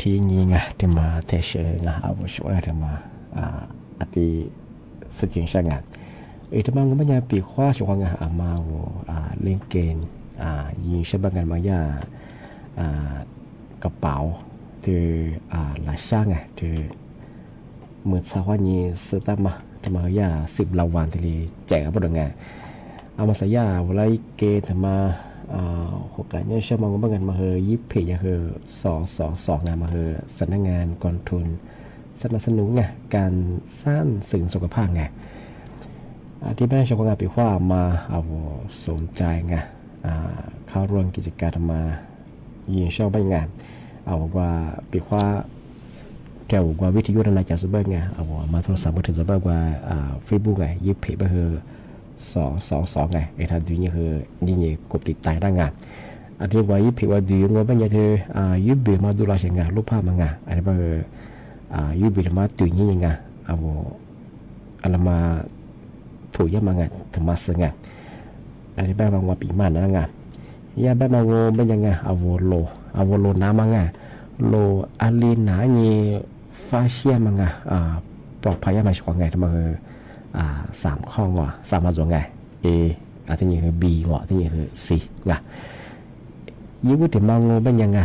ที่นี่ไงที่มาเทเชงาอาวุธอะไรที่มาอติสุจิงช่างงานที่มาก็ไม่ยาปีข้อช่วงงานมาเล่นเกมยิงใช้บางงานบางอย่างกระเป๋าที่หลายช่างไงที่เมื่อสักวันนี้สุดท้ายมาที่มาอย่า10 รางวัลที่แจกกับพนักงานเอามาใส่ยาเวลาเกมที่มาหกการเนี่ยชอบมองว่าบางงานมาเฮยิบเพย์ยังเฮสองงานมาเฮสำนักงานกองทุนสนับสนุนไงการสร้างสิ่งสุขภาพไงที่แม่ชาวงานปีว่ามาเอาสนใจไงเข้าร่วมกิจการมายิงชอบบ้างงานเอาว่าปีว่าเดี๋ยวว่าวิทยุนานาจากสุเบิร์ไงเอามาโทรศัพท์มาถึงสุเบิร์ว่าเฟซบุ๊กไงยิบเพย์มาเฮสองไงไอ้ท่านดูนี่คือยิ่งใหญ่กบติดตายได้ไงอันที่ว่ายิบเพย์ว่าดูงบางอย่างเธอยิบเบมาดูแลเสียงไงรูปภาพมันไงอันนี้ว่ายุบิลมาตุยนี่ยังไงอะไรมาถูกยับมาไงถึงมาสึงไงอันนี้แบบบางวันปีมันนั่นไงยาแบบบางวันเป็นยังไงโลน้ำมาไงโลอาลีนานี่ฟาเชียมาไงปลอดภัยยังไงช่วงไงทำไม3 ข้องว่ะ3 มาส่วนไงอันที่นี่คือ B ว่ะที่นี่คือ C ไงยุบิลมางเป็นยังไง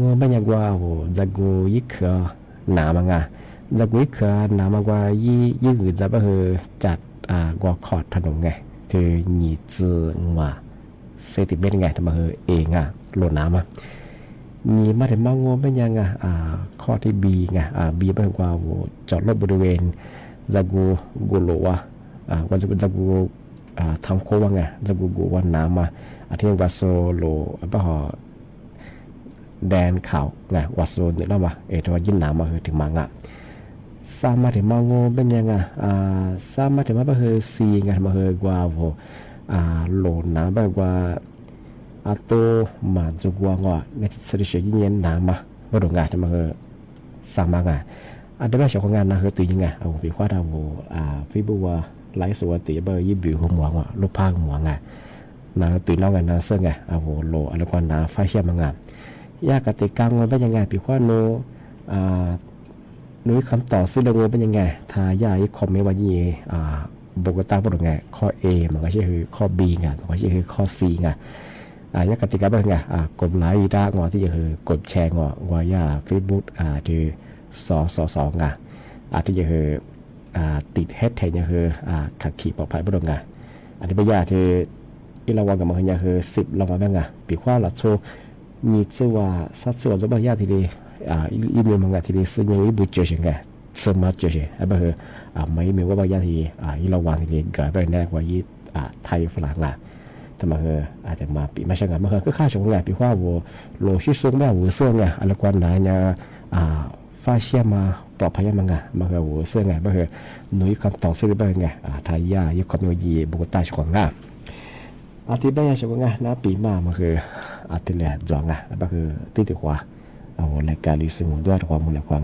งบางอย่างว่าจะกูยิ่งเขอหนามังจะกูยิ่งเขอหนามังว่ายิ่งอื่นจะแบบจัดกว่าคอร์ดถนนไงคือหนีจืดว่าเซติเมตรไงทำไมโหลดน้ำหนีมาถึงมังงบางอย่างข้อที่ B ไงB บางว่าจอดรถบริเวณจะกูโลว่าว่าจะกูทำโค้งว่าไงจะกูวันน้ำมาที่ว่าโซโลแบบแดนข่าวไงวัดโซนนี่แล้ววะที่ว่ายินหนามาคือถึงมังสามารถถึงมังโง่เป็นยังไงสามารถถึงมาคือซีไงมาคือกว่าโหลดน้ำแบบว่าโตมาจุกวางว่าในสถิติยิ่งหนามาบ่ดงงานมาคือสามารถไงอันเดียวกันของงานนะคือตัวยังไงวิเคราะห์เราฟิบูว่าไลฟ์สวัสดิ์แบบยิบบิวหัวว่าลูกพากหัวไงนะตัวน้องกันนะเสื้อไงโหลอะไรกว่าน้ำไฟเชี่ยมังยากติกางงเป็นยังไงปีว่าโนุ้ยคำตอบซึ่งเราเป็นยังไงทายาอีคอมเมนต์ว่ายี่บกตาบอกไงข้อ A มันก็ใช่คือข้อ B ไงมันก็ใช่คือข้อ C ไงยากติกาเป็นยังไงกดไลค์ได้งอที่จะคือกดแชร์งอว่าย่าเฟซบุ๊กที่สองไงที่จะคือติดแฮชแท็กยังคือขัดขี่ปลอดภัยบ่ดงไงอันนี้เป็นยาที่เราวางกับมันคือ10 รางวัลเป็นไงปีว่าเราโชว์你这话啥子话做不下体的一年么个体的是因为不觉醒个什么觉醒还不是没没我不下体一老王体的改变那个一ไทยฝรั่งทำไมอาจจะมาปีมาช่างกันมาก็ค่าชงไงปีว่าโลชิซุงแม่หัวเสื้อไงอะไรกว่าไหนเนี่ยฟาเชียมาปลอดภัยมั้งไงมาคือหัวเสื้อไงมาคือหนุ่ยคำตอบซื้อไปไงไทยยายุคคอมมิวยีบุกตาชงงาอาทิตย์ได้ยังชงงานะปีมามาคืออาทิตย์แรกจองไงก็คือติดขวารายการลิซึงด้วยความมุ่งหวัง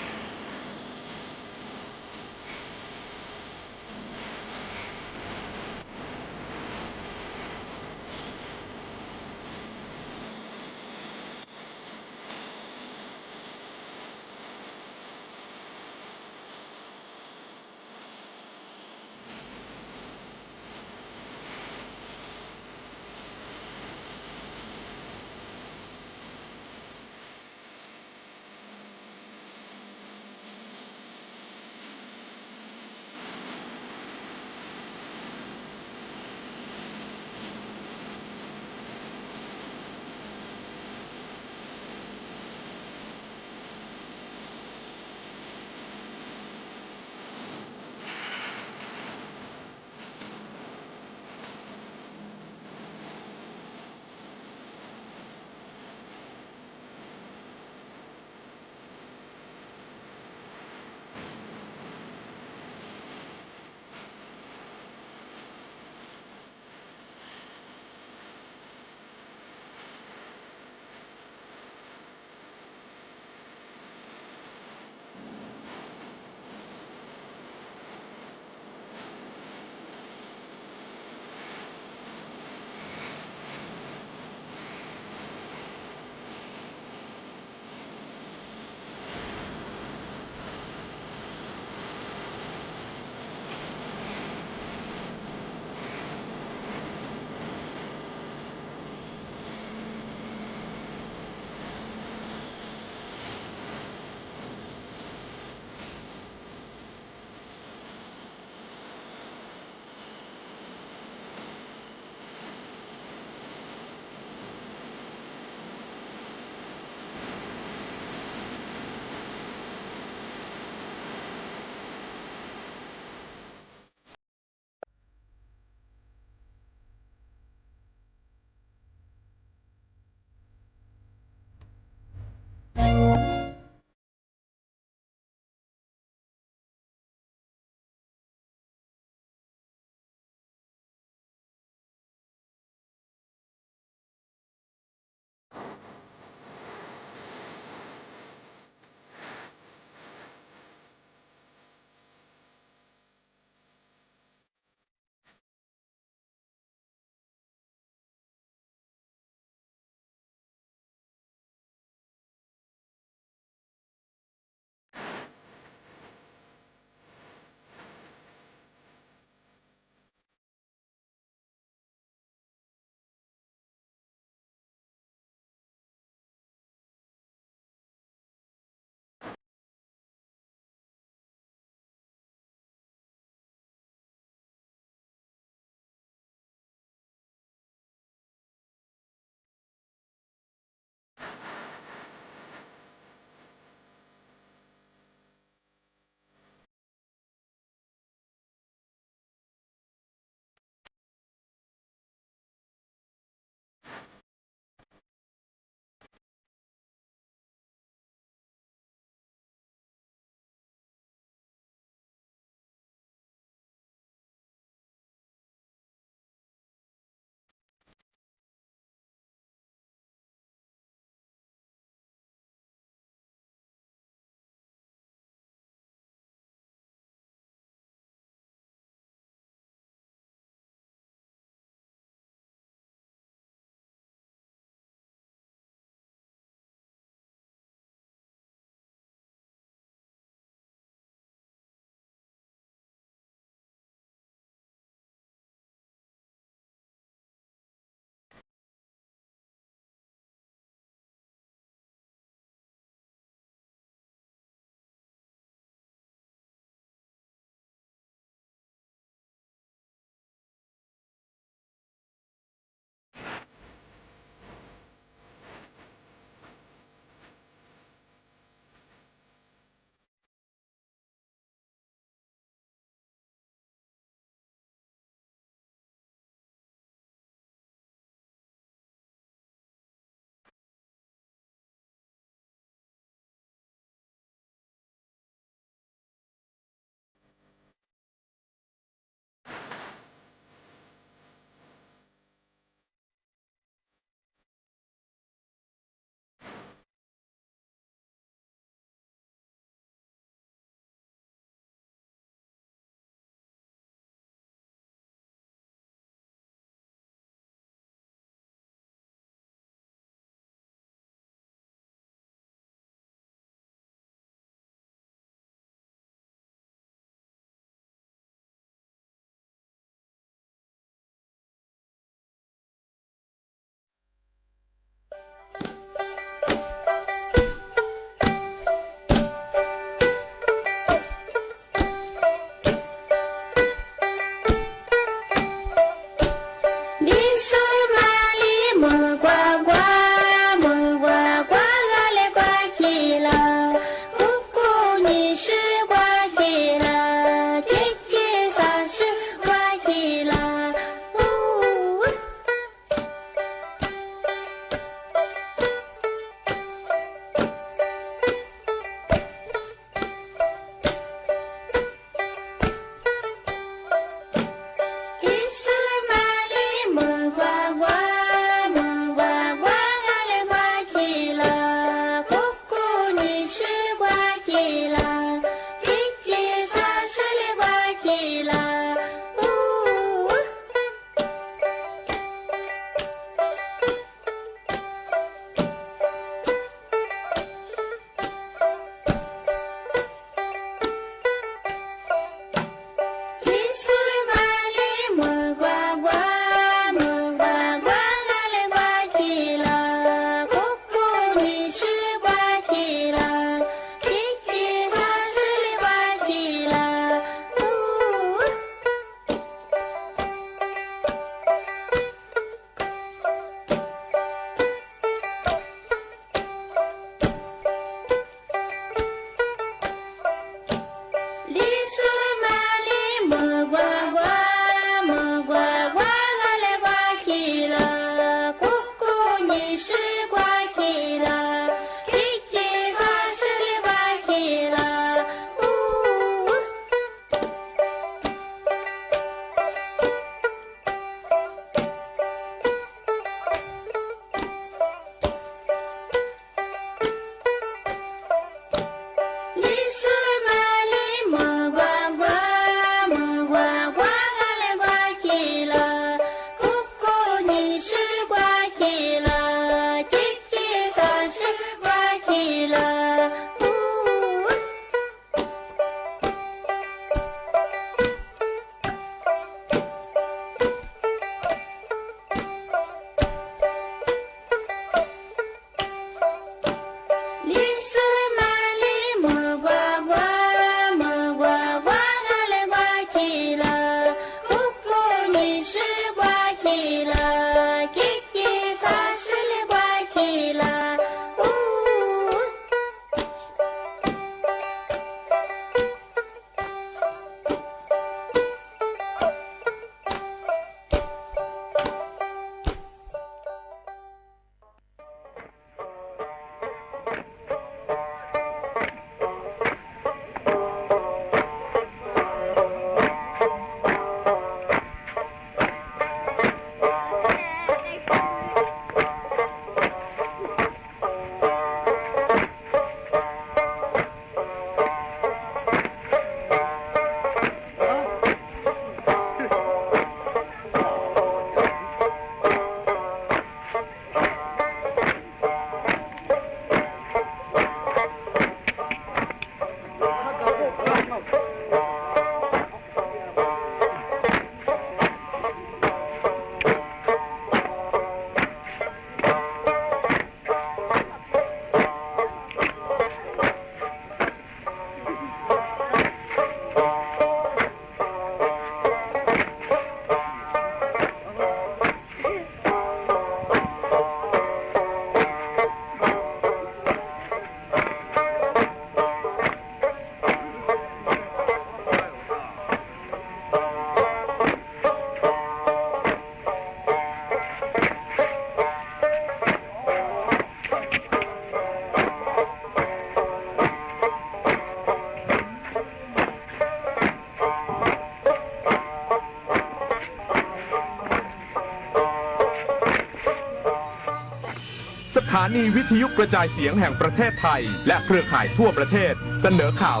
นีวิทยุกระจายเสียงแห่งประเทศไทยและเครือข่ายทั่วประเทศเสนอข่าว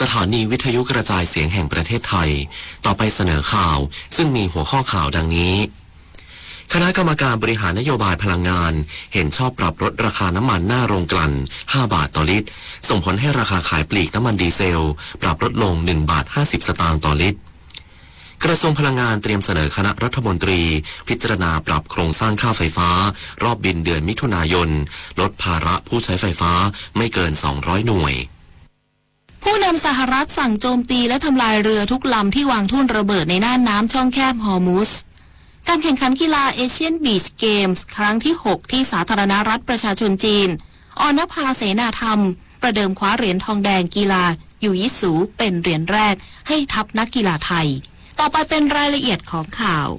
สถานีวิทยุกระจายเสียงแห่งประเทศไทยต่อไปเสนอข่าวซึ่งมีหัวข้อข่าวดังนี้คณะกรรมการบริหารนโยบายพลังงานเห็นชอบปรับลดราคาน้ำมันหน้าโรงกลั่น5 บาทต่อลิตรส่งผลให้ราคาขายปลีกน้ำมันดีเซลปรับลดลง1 บาท 50 สตางค์ต่อลิตรกระทรวงพลังงานเตรียมเสนอคณะรัฐมนตรีพิจารณาปรับโครงสร้างค่าไฟฟ้ารอบบินเดือนมิถุนายนลดภาระผู้ใช้ไฟฟ้าไม่เกิน200หน่วยผู้นำสหรัฐสั่งโจมตีและทำลายเรือทุกลำที่วางทุ่นระเบิดในน่านน้ำช่องแคบฮอร์มุซการแข่งขันกีฬาเอเชียนบีชเกมส์ครั้งที่ 6 ที่สาธารณรัฐประชาชนจีนอรณภาเสนาธรรมประเดิมคว้าเหรียญทองแดงกีฬายูยิสูเป็นเหรียญแรกให้ทัพนักกีฬาไทยต่อไปเป็นรายละเอียดของข่าว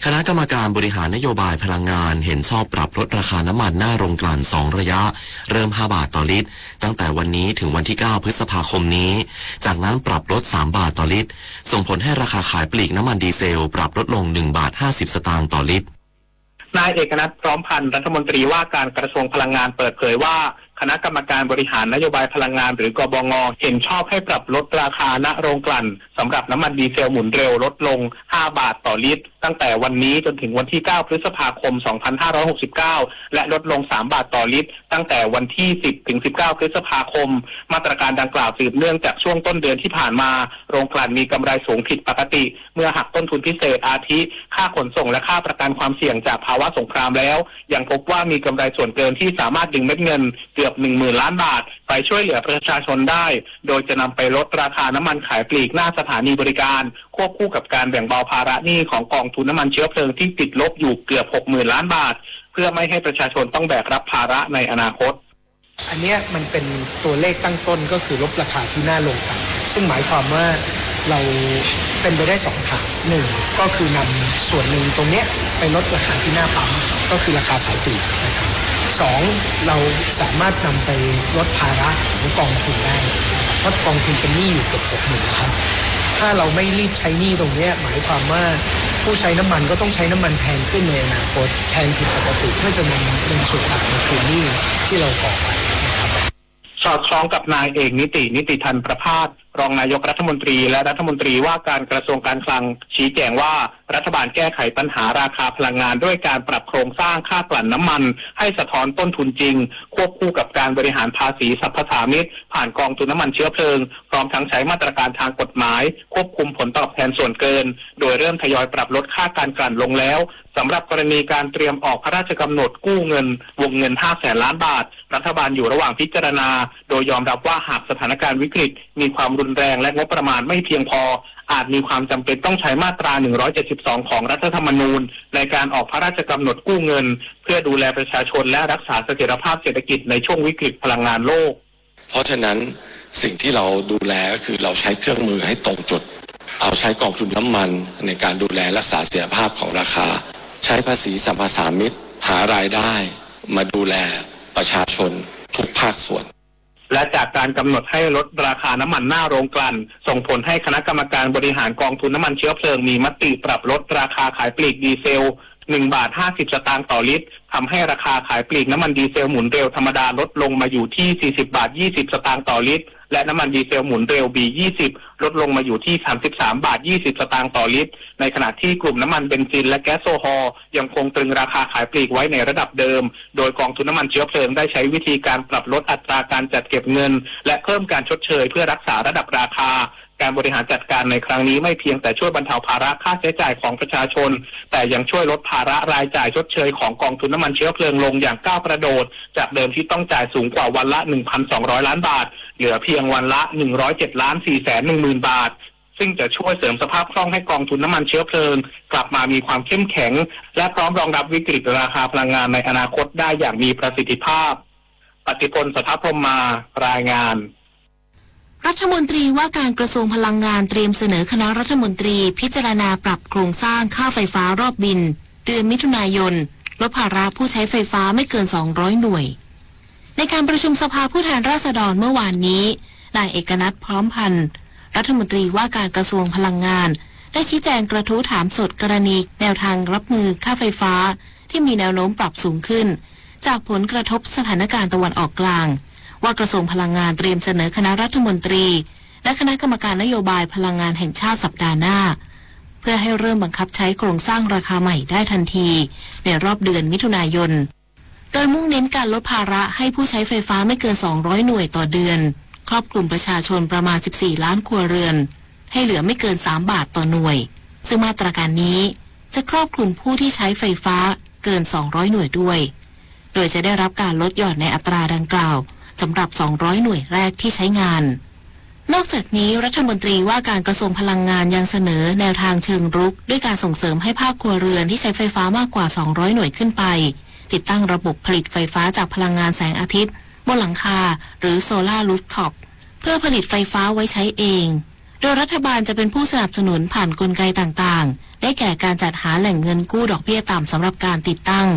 คณะกรรมการบริหารนโยบายพลังงานเห็นชอบปรับลดราคาน้ำมันหน้าโรงกลั่น2 ระยะเริ่ม5 บาทต่อลิตรตั้งแต่วันนี้ถึงวันที่9 พฤษภาคมนี้จากนั้นปรับลด3 บาทต่อลิตรส่งผลให้ราคาขายปลีกน้ำมันดีเซลปรับลดลง1 บาท 50 สตางค์ต่อลิตรนายเอกนัทพร้อมพันธ์รัฐมนตรีว่าการกระทรวงพลังงานเปิดเผยว่าคณะกรรมการบริหารนโยบายพลังงานหรือกบง.เห็นชอบให้ปรับลดราคาณโรงกลั่นสำหรับน้ำมันดีเซลหมุนเร็วลดลง5 บาทต่อลิตรตั้งแต่วันนี้จนถึงวันที่9 พฤษภาคม 2569และลดลง3 บาทต่อลิตรตั้งแต่วันที่10 ถึง 19 พฤษภาคมมาตรการดังกล่าวสืบเนื่องจากช่วงต้นเดือนที่ผ่านมาโรงกลั่นมีกำไรสูงผิดปกติเมื่อหักต้นทุนพิเศษอาทิค่าขนส่งและค่าประกันความเสี่ยงจากภาวะสงครามแล้วยังพบว่ามีกำไรส่วนเกินที่สามารถดึงเม็ดเงินเกือบ 10,000 ล้านบาทไปช่วยเหลือประชาชนได้โดยจะนำไปลดราคาน้ำมันขายปลีกหน้าสถานีบริการควบคู่กับการแบ่งเบาภาระหนี้ของกองทุนน้ำมันเชื้อเพลิงที่ติดลบอยู่เกือบ 60,000 ล้านบาทเพื่อไม่ให้ประชาชนต้องแบกรับภาระในอนาคตอันนี้มันเป็นตัวเลขตั้งต้นก็คือลดราคาที่หน้าโรงกลั่นซึ่งหมายความว่าเราเป็นไปได้2 ทาง1ก็คือนำส่วนหนึ่งตรงนี้ไปลดราคาที่หน้าปั๊มก็คือราคาขายปลีกนะครับ2เราสามารถนำไปลดภาระของกองทุนได้เพราะกองทุนจะหนี้อยู่เกือบ 60,000 ล้านถ้าเราไม่รีบใช้หนี้ตรงนี้หมายความว่าผู้ใช้น้ำมันก็ต้องใช้น้ำมันแพงขึ้นในอนาคตแพงผิดปกติเพื่อจะนำเงินส่วนต่างมาคืนหนี้ที่เราก่อไว้สอดคล้องกับนายเอกนิติทันประภาส รองนายกรัฐมนตรีและรัฐมนตรีว่าการกระทรวงการคลังชี้แจงว่ารัฐบาลแก้ไขปัญหาราคาพลังงานด้วยการปรับโครงสร้างค่ากลั่นน้ำมันให้สะท้อนต้นทุนจริงควบคู่กับการบริหารภาษีสรรพสามิตผ่านกองทุนน้ำมันเชื้อเพลิงพร้อมทั้งใช้มาตรการทางกฎหมายควบคุมผลตอบแทนส่วนเกินโดยเริ่มทยอยปรับลดค่าการกลั่นลงแล้วสำหรับกรณีการเตรียมออกพระราชกำหนดกู้เงินวงเงิน 500,000 ล้านบาทรัฐบาลอยู่ระหว่างพิจารณาโดยยอมรับว่าหากสถานการณ์วิกฤตมีความรุนแรงและงบประมาณไม่เพียงพออาจมีความจำเป็นต้องใช้มาตรา 172 ของรัฐธรรมนูญในการออกพระราชกำหนดกู้เงินเพื่อดูแลประชาชนและรักษาเสถียรภาพเศรษฐกิจในช่วงวิกฤตพลังงานโลกเพราะฉะนั้นสิ่งที่เราดูแลก็คือเราใช้เครื่องมือให้ตรงจุดเอาใช้กองทุนน้ำมันในการดูแลรักษาเสถียรภาพของราคาใช้ภาษีสรรพสามิตหารายได้มาดูแลประชาชนทุกภาคส่วนและจากการกำหนดให้ลดราคาน้ำมันหน้าโรงกลั่นส่งผลให้คณะกรรมการบริหารกองทุนน้ำมันเชื้อเพลิงมีมติปรับลดราคาขายปลีกดีเซล1 บาท 50 สตางค์ต่อลิตรทำให้ราคาขายปลีกน้ำมันดีเซลหมุนเร็วธรรมดาลดลงมาอยู่ที่40 บาท 20 สตางค์ต่อลิตรและน้ำมันดีเซลหมุนเร็ว B20 ลดลงมาอยู่ที่33 บาท 20 สตางค์ต่อลิตรในขณะที่กลุ่มน้ำมันเบนซินและแก๊สโซฮอลยังคงตรึงราคาขายปลีกไว้ในระดับเดิมโดยกองทุนน้ำมันเชื้อเพลิงได้ใช้วิธีการปรับลดอัตราการจัดเก็บเงินและเพิ่มการชดเชยเพื่อรักษาระดับราคาการบริหารจัดการในครั้งนี้ไม่เพียงแต่ช่วยบรรเทาภาระค่าใช้จ่ายของประชาชนแต่ยังช่วยลดภาระรายจ่ายชดเชยของกองทุนน้ำมันเชื้อเพลิงลงอย่างก้าวกระโดดจากเดิมที่ต้องจ่ายสูงกว่าวันละ 1,200 ล้านบาทเหลือเพียงวันละ 107,410,000 บาทซึ่งจะช่วยเสริมสภาพคล่องให้กองทุนน้ำมันเชื้อเพลิงกลับมามีความเข้มแข็งและพร้อมรองรับวิกฤตราคาพลังงานในอนาคตได้อย่างมีประสิทธิภาพปฏิพล สถาพรหมารายงานรัฐมนตรีว่าการกระทรวงพลังงานเตรียมเสนอคณะรัฐมนตรีพิจารณาปรับโครงสร้างค่าไฟฟ้ารอบบินเดือนมิถุนายนลดภาระผู้ใช้ไฟฟ้าไม่เกิน200หน่วยในการประชุมสภาผู้แทนราษฎรเมื่อวานนี้นายเอกนัทพร้อมพันธ์รัฐมนตรีว่าการกระทรวงพลังงานได้ชี้แจงกระทู้ถามสดกรณีแนวทางรับมือค่าไฟฟ้าที่มีแนวโน้มปรับสูงขึ้นจากผลกระทบสถานการณ์ตะวันออกกลางว่ากระทรวงพลังงานเตรียมเสนอคณะรัฐมนตรีและคณะกรรมการนโยบายพลังงานแห่งชาติสัปดาห์หน้าเพื่อให้เริ่มบังคับใช้โครงสร้างราคาใหม่ได้ทันทีในรอบเดือนมิถุนายนโดยมุ่งเน้นการลดภาระให้ผู้ใช้ไฟฟ้าไม่เกิน200หน่วยต่อเดือนครอบคลุมประชาชนประมาณ14ล้านครัวเรือนให้เหลือไม่เกิน3บาทต่อหน่วยซึ่งมาตรการนี้จะครอบคลุมผู้ที่ใช้ไฟฟ้าเกิน200หน่วยด้วยโดยจะได้รับการลดหย่อนในอัตราดังกล่าวสำหรับ200หน่วยแรกที่ใช้งานนอกจากนี้รัฐมนตรีว่าการกระทรวงพลังงานยังเสนอแนวทางเชิงรุกด้วยการส่งเสริมให้ภาคครัวเรือนที่ใช้ไฟฟ้ามากกว่า200หน่วยขึ้นไปติดตั้งระบบผลิตไฟฟ้าจากพลังงานแสงอาทิตย์บนหลังคาหรือโซลาร์รูฟท็อปเพื่อผลิตไฟฟ้าไว้ใช้เองโดยรัฐบาลจะเป็นผู้สนับสนุนผ่านกลไกต่างๆได้แก่การจัดหาแหล่งเงินกู้ดอกเบี้ยต่ำสำหรับการติดตั้ง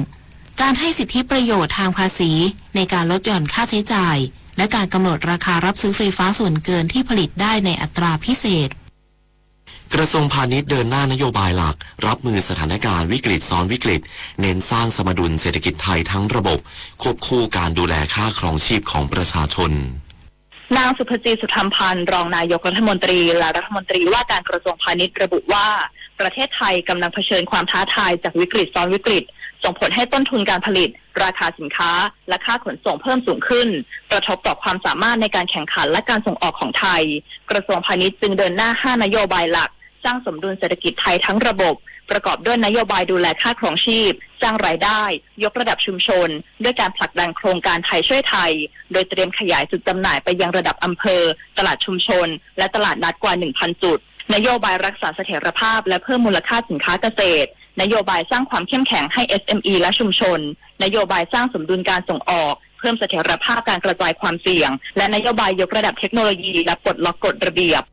การให้สิทธิประโยชน์ทางภาษีในการลดหย่อนค่าใช้จ่ายและการกำหนดราคารับซื้อไฟฟ้าส่วนเกินที่ผลิตได้ในอัตราพิเศษกระทรวงพาณิชย์เดินหน้านโยบายหลักรับมือสถานการณ์วิกฤตซ้อนวิกฤตเน้นสร้างสมดุลเศรษฐกิจไทยทั้งระบบควบคู่การดูแลค่าครองชีพของประชาชนนางสุภจีสุธรรมพันธ์รองนายกรัฐมนตรีและรัฐมนตรีว่าการกระทรวงพาณิชย์ระบุว่าประเทศไทยกำลังเผชิญความท้าทายจากวิกฤตซ้อนวิกฤตส่งผลให้ต้นทุนการผลิตราคาสินค้าและค่าขนส่งเพิ่มสูงขึ้นกระทบต่อความสามารถในการแข่งขันและการส่งออกของไทยกระทรวงพาณิชย์จึงเดินหน้า5นโยบายหลักสร้างสมดุลเศรษฐกิจไทยทั้งระบบประกอบด้วยนโยบายดูแลค่าครองชีพสร้างรายได้ยกระดับชุมชนด้วยการผลักดันโครงการไทยช่วยไทยโดยเตรียมขยายจุดจำหน่ายไปยังระดับอำเภอตลาดชุมชนและตลาดนัดกว่า 1,000 จุดนโยบายรักษาเสถียรภาพและเพิ่มมูลค่าสินค้าเกษตรนโยบายสร้างความเข้มแข็งให้ SME และชุมชนนโยบายสร้างสมดุลการส่งออกเพิ่มเสถียรภาพการกระจายความเสี่ยงและนโยบายยกระดับเทคโนโลยีและปลดล็อกกฎระเบียบ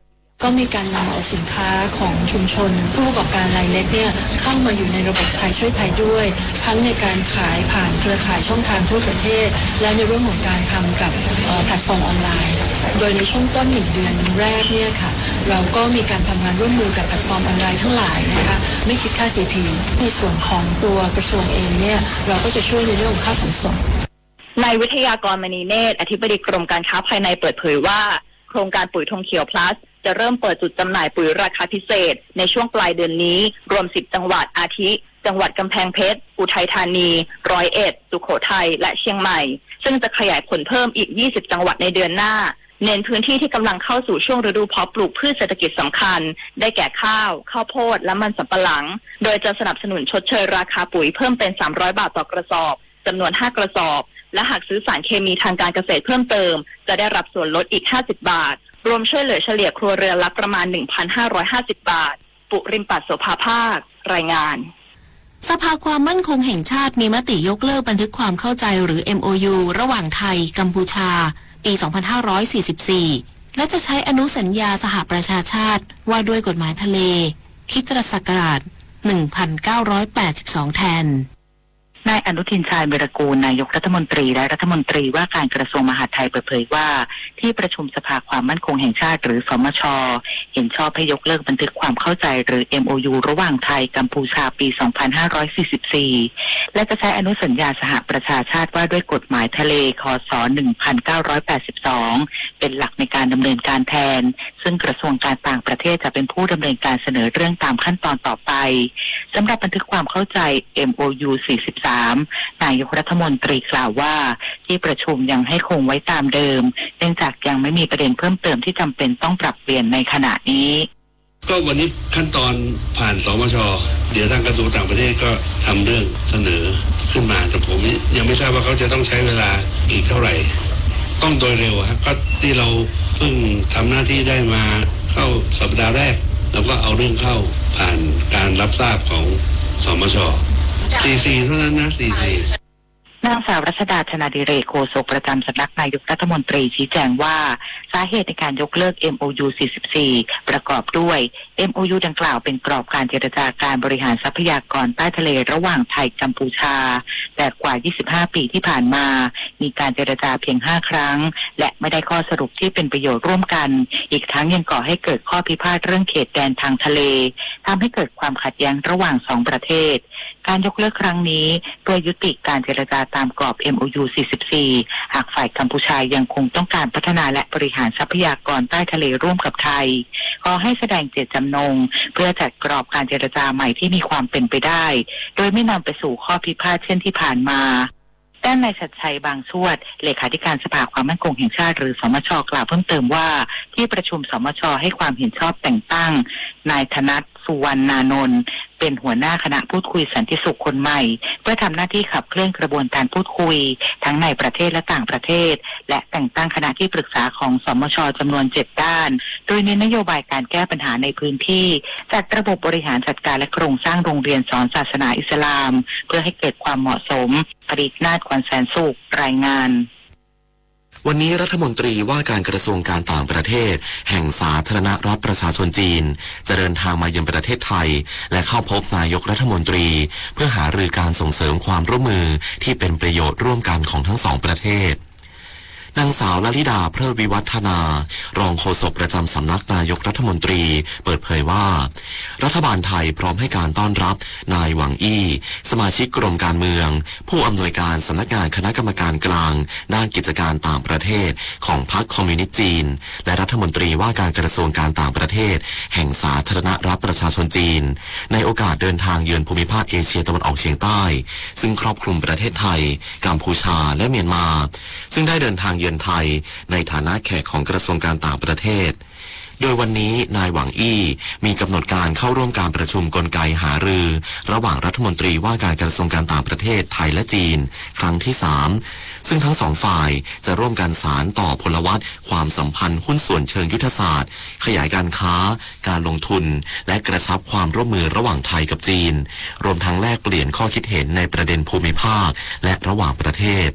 ก็มีการนำเอาสินค้าของชุมชนผู้ประกอบการรายเล็กเนี่ยเข้ามาอยู่ในระบบไทยช่วยไทยด้วยทั้งในการขายผ่านเครือข่ายช่องทางทั่วประเทศและในเรื่องของการทำกับแพลตฟอร์มออนไลน์โดยในช่วงต้น1 เดือนแรกเนี่ยค่ะเราก็มีการทำงานร่วมมือกับแพลตฟอร์มออนไลน์ทั้งหลายนะคะไม่คิดค่า GP ในส่วนของตัวกระทรวงเองเนี่ยเราก็จะช่วยในเรื่องของค่าขนส่ง นายวิทยากรมณีเนตรอธิบดีกรมการค้าภายในเปิดเผยว่าโค ครงการปุ๋ยธงเขียว plus จะเริ่มเปิดจุดจำหน่ายปุ๋ยราคาพิเศษในช่วงปลายเดือนนี้รวม10จังหวัดอาทิ จังหวัดกำแพงเพชร อุทัยธานี 101 สุโขทัย และเชียงใหม่ซึ่งจะขยายผลเพิ่มอีก20จังหวัดในเดือนหน้าเน้นพื้นที่ที่กำลังเข้าสู่ช่วงฤดูเพาะปลูกพืชเศรษฐกิจสำคัญได้แก่ข้าวโพดและมันสำปะหลังโดยจะสนับสนุนชดเชยราคาปุ๋ยเพิ่มเป็น300 บาทต่อกระสอบจำนวน5กระสอบและหากซื้อสารเคมีทางการเกษตรเพิ่มเติมจะได้รับส่วนลดอีก50 บาทรวมช่วยเหลือเฉลี่ยครัวเรือนละประมาณ 1,550 บาทปุริมปัตโสภาภาครายงานสภาความมั่นคงแห่งชาติมีมติยกเลิกบันทึกความเข้าใจหรือ MOU ระหว่างไทยกัมพูชาปี 2544 และจะใช้อนุสัญญาสหประชาชาติว่าด้วยกฎหมายทะเลคริสตศักราช 1982 แทนนายอนุทินชาญวีรกูลนายกรัฐมนตรีและรัฐมนตรีว่าการกระทรวงมหาดไทยเปิดเผยว่าที่ประชุมสภาความมั่นคงแห่งชาติหรือสมช.เห็นชอบให้ยกเลิกบันทึกความเข้าใจหรือ MOU ระหว่างไทยกัมพูชาปี 2544 และจะใช้อนุสัญญาสหประชาชาติว่าด้วยกฎหมายทะเลคศ 1982 เป็นหลักในการดำเนินการแทนซึ่งกระทรวงการต่างประเทศจะเป็นผู้ดำเนินการเสนอเรื่องตามขั้นตอนต่อไปสำหรับบันทึกความเข้าใจ MOU 43นายกรัฐมนตรีกล่าวว่าที่ประชุมยังให้คงไว้ตามเดิมเนื่องจากยังไม่มีประเด็นเพิ่มเติมที่จำเป็นต้องปรับเปลี่ยนในขณะนี้ก็วันนี้ขั้นตอนผ่านสมช.เดี๋ยวทางกระทรวงต่างประเทศก็ทำเรื่องเสนอขึ้นมาแต่ผมยังไม่ทราบว่าเขาจะต้องใช้เวลาอีกเท่าไหร่ต้องโดยเร็วครับก็ที่เราเพิ่งทำหน้าที่ได้มาเข้าสัปดาห์แรกแล้วก็เอาเรื่องเข้าผ่านการรับทราบของสมช44 เท่านั้นนะ44 นางสาวรัชดา ธนาดิเรกโฆษกประจำสำนักนายกรัฐมนตรีชี้แจงว่าสาเหตุในการยกเลิก MOU 44 ประกอบด้วย MOU ดังกล่าวเป็นกรอบการเจรจาการบริหารทรัพยากรใต้ทะเลระหว่างไทยกัมพูชาแต่กว่า 25 ปีที่ผ่านมามีการเจรจาเพียง 5 ครั้งและไม่ได้ข้อสรุปที่เป็นประโยชน์ร่วมกันอีกทั้งยังก่อให้เกิดข้อพิพาทเรื่องเขตแดนทางทะเลทำให้เกิดความขัดแย้งระหว่าง2ประเทศการยกเลิกครั้งนี้โดยยุติการเจรจาตามกรอบ MOU 44 หากฝ่ายกัมพูชายังคงต้องการพัฒนาและบริหารทรัพยากรใต้ทะเลร่วมกับไทยขอให้แสดงเจตจำนงเพื่อจัดกรอบการเจรจาใหม่ที่มีความเป็นไปได้โดยไม่นำไปสู่ข้อพิพาทเช่นที่ผ่านมาด้านนายชัดชัยบางชวดเลขาธิการสภาความมั่นคงแห่งชาติหรือสมช.กล่าวเพิ่มเติมว่าที่ประชุมสมช.ให้ความเห็นชอบแต่งตั้งนายธนัท สุวรรณานนท์เป็นหัวหน้าคณะพูดคุยสันติสุขคนใหม่เพื่อทำหน้าที่ขับเคลื่อนกระบวนการพูดคุยทั้งในประเทศและต่างประเทศและแต่งตั้งคณะที่ปรึกษาของสมช.จำนวน7ด้านโดยเน้นนโยบายการแก้ปัญหาในพื้นที่จัดระบบบริหารจัดการและโครงสร้างโรงเรียนสอนศาสนาอิสลามเพื่อให้เกิดความเหมาะสมปริศนาถ ขวัญแสนสุขรายงานวันนี้รัฐมนตรีว่าการกระทรวงการต่างประเทศแห่งสาธารณรัฐประชาชนจีนจะเดินทางมาเยือนประเทศไทยและเข้าพบนายกรัฐมนตรีเพื่อหารือการส่งเสริมความร่วมมือที่เป็นประโยชน์ร่วมกันของทั้งสองประเทศนางสาวลลิดาเพลิดวิวัฒนารองโฆษกประจำสำนักนายกรัฐมนตรีเปิดเผยว่ารัฐบาลไทยพร้อมให้การต้อนรับนายหวังอี้สมาชิกกรมการเมืองผู้อำนวยการสำนักงานคณะกรรมการกลางด้านกิจการต่างประเทศของพรรคคอมมิวนิสต์จีนและรัฐมนตรีว่าการกระทรวงการต่างประเทศแห่งสาธารณรัฐประชาชนจีนในโอกาสเดินทางเยือนภูมิภาคเอเชียตะวันออกเฉียงใต้ซึ่งครอบคลุมประเทศไทยกัมพูชาและเมียนมาซึ่งได้เดินทางเยือนไทยในฐานะแขกของกระทรวงการต่างประเทศโดยวันนี้นายหวังอี้มีกำหนดการเข้าร่วมการประชุมกลไกหารือระหว่างรัฐมนตรีว่าการกระทรวงการต่างประเทศไทยและจีนครั้งที่3ซึ่งทั้งสองฝ่ายจะร่วมกันสานต่อพลวัตความสัมพันธ์หุ้นส่วนเชิงยุทธศาสตร์ขยายการค้าการลงทุนและกระชับความร่วมมือระหว่างไทยกับจีนรวมทั้งแลกเปลี่ยนข้อคิดเห็นในประเด็นภูมิภาคและระหว่างประเทศ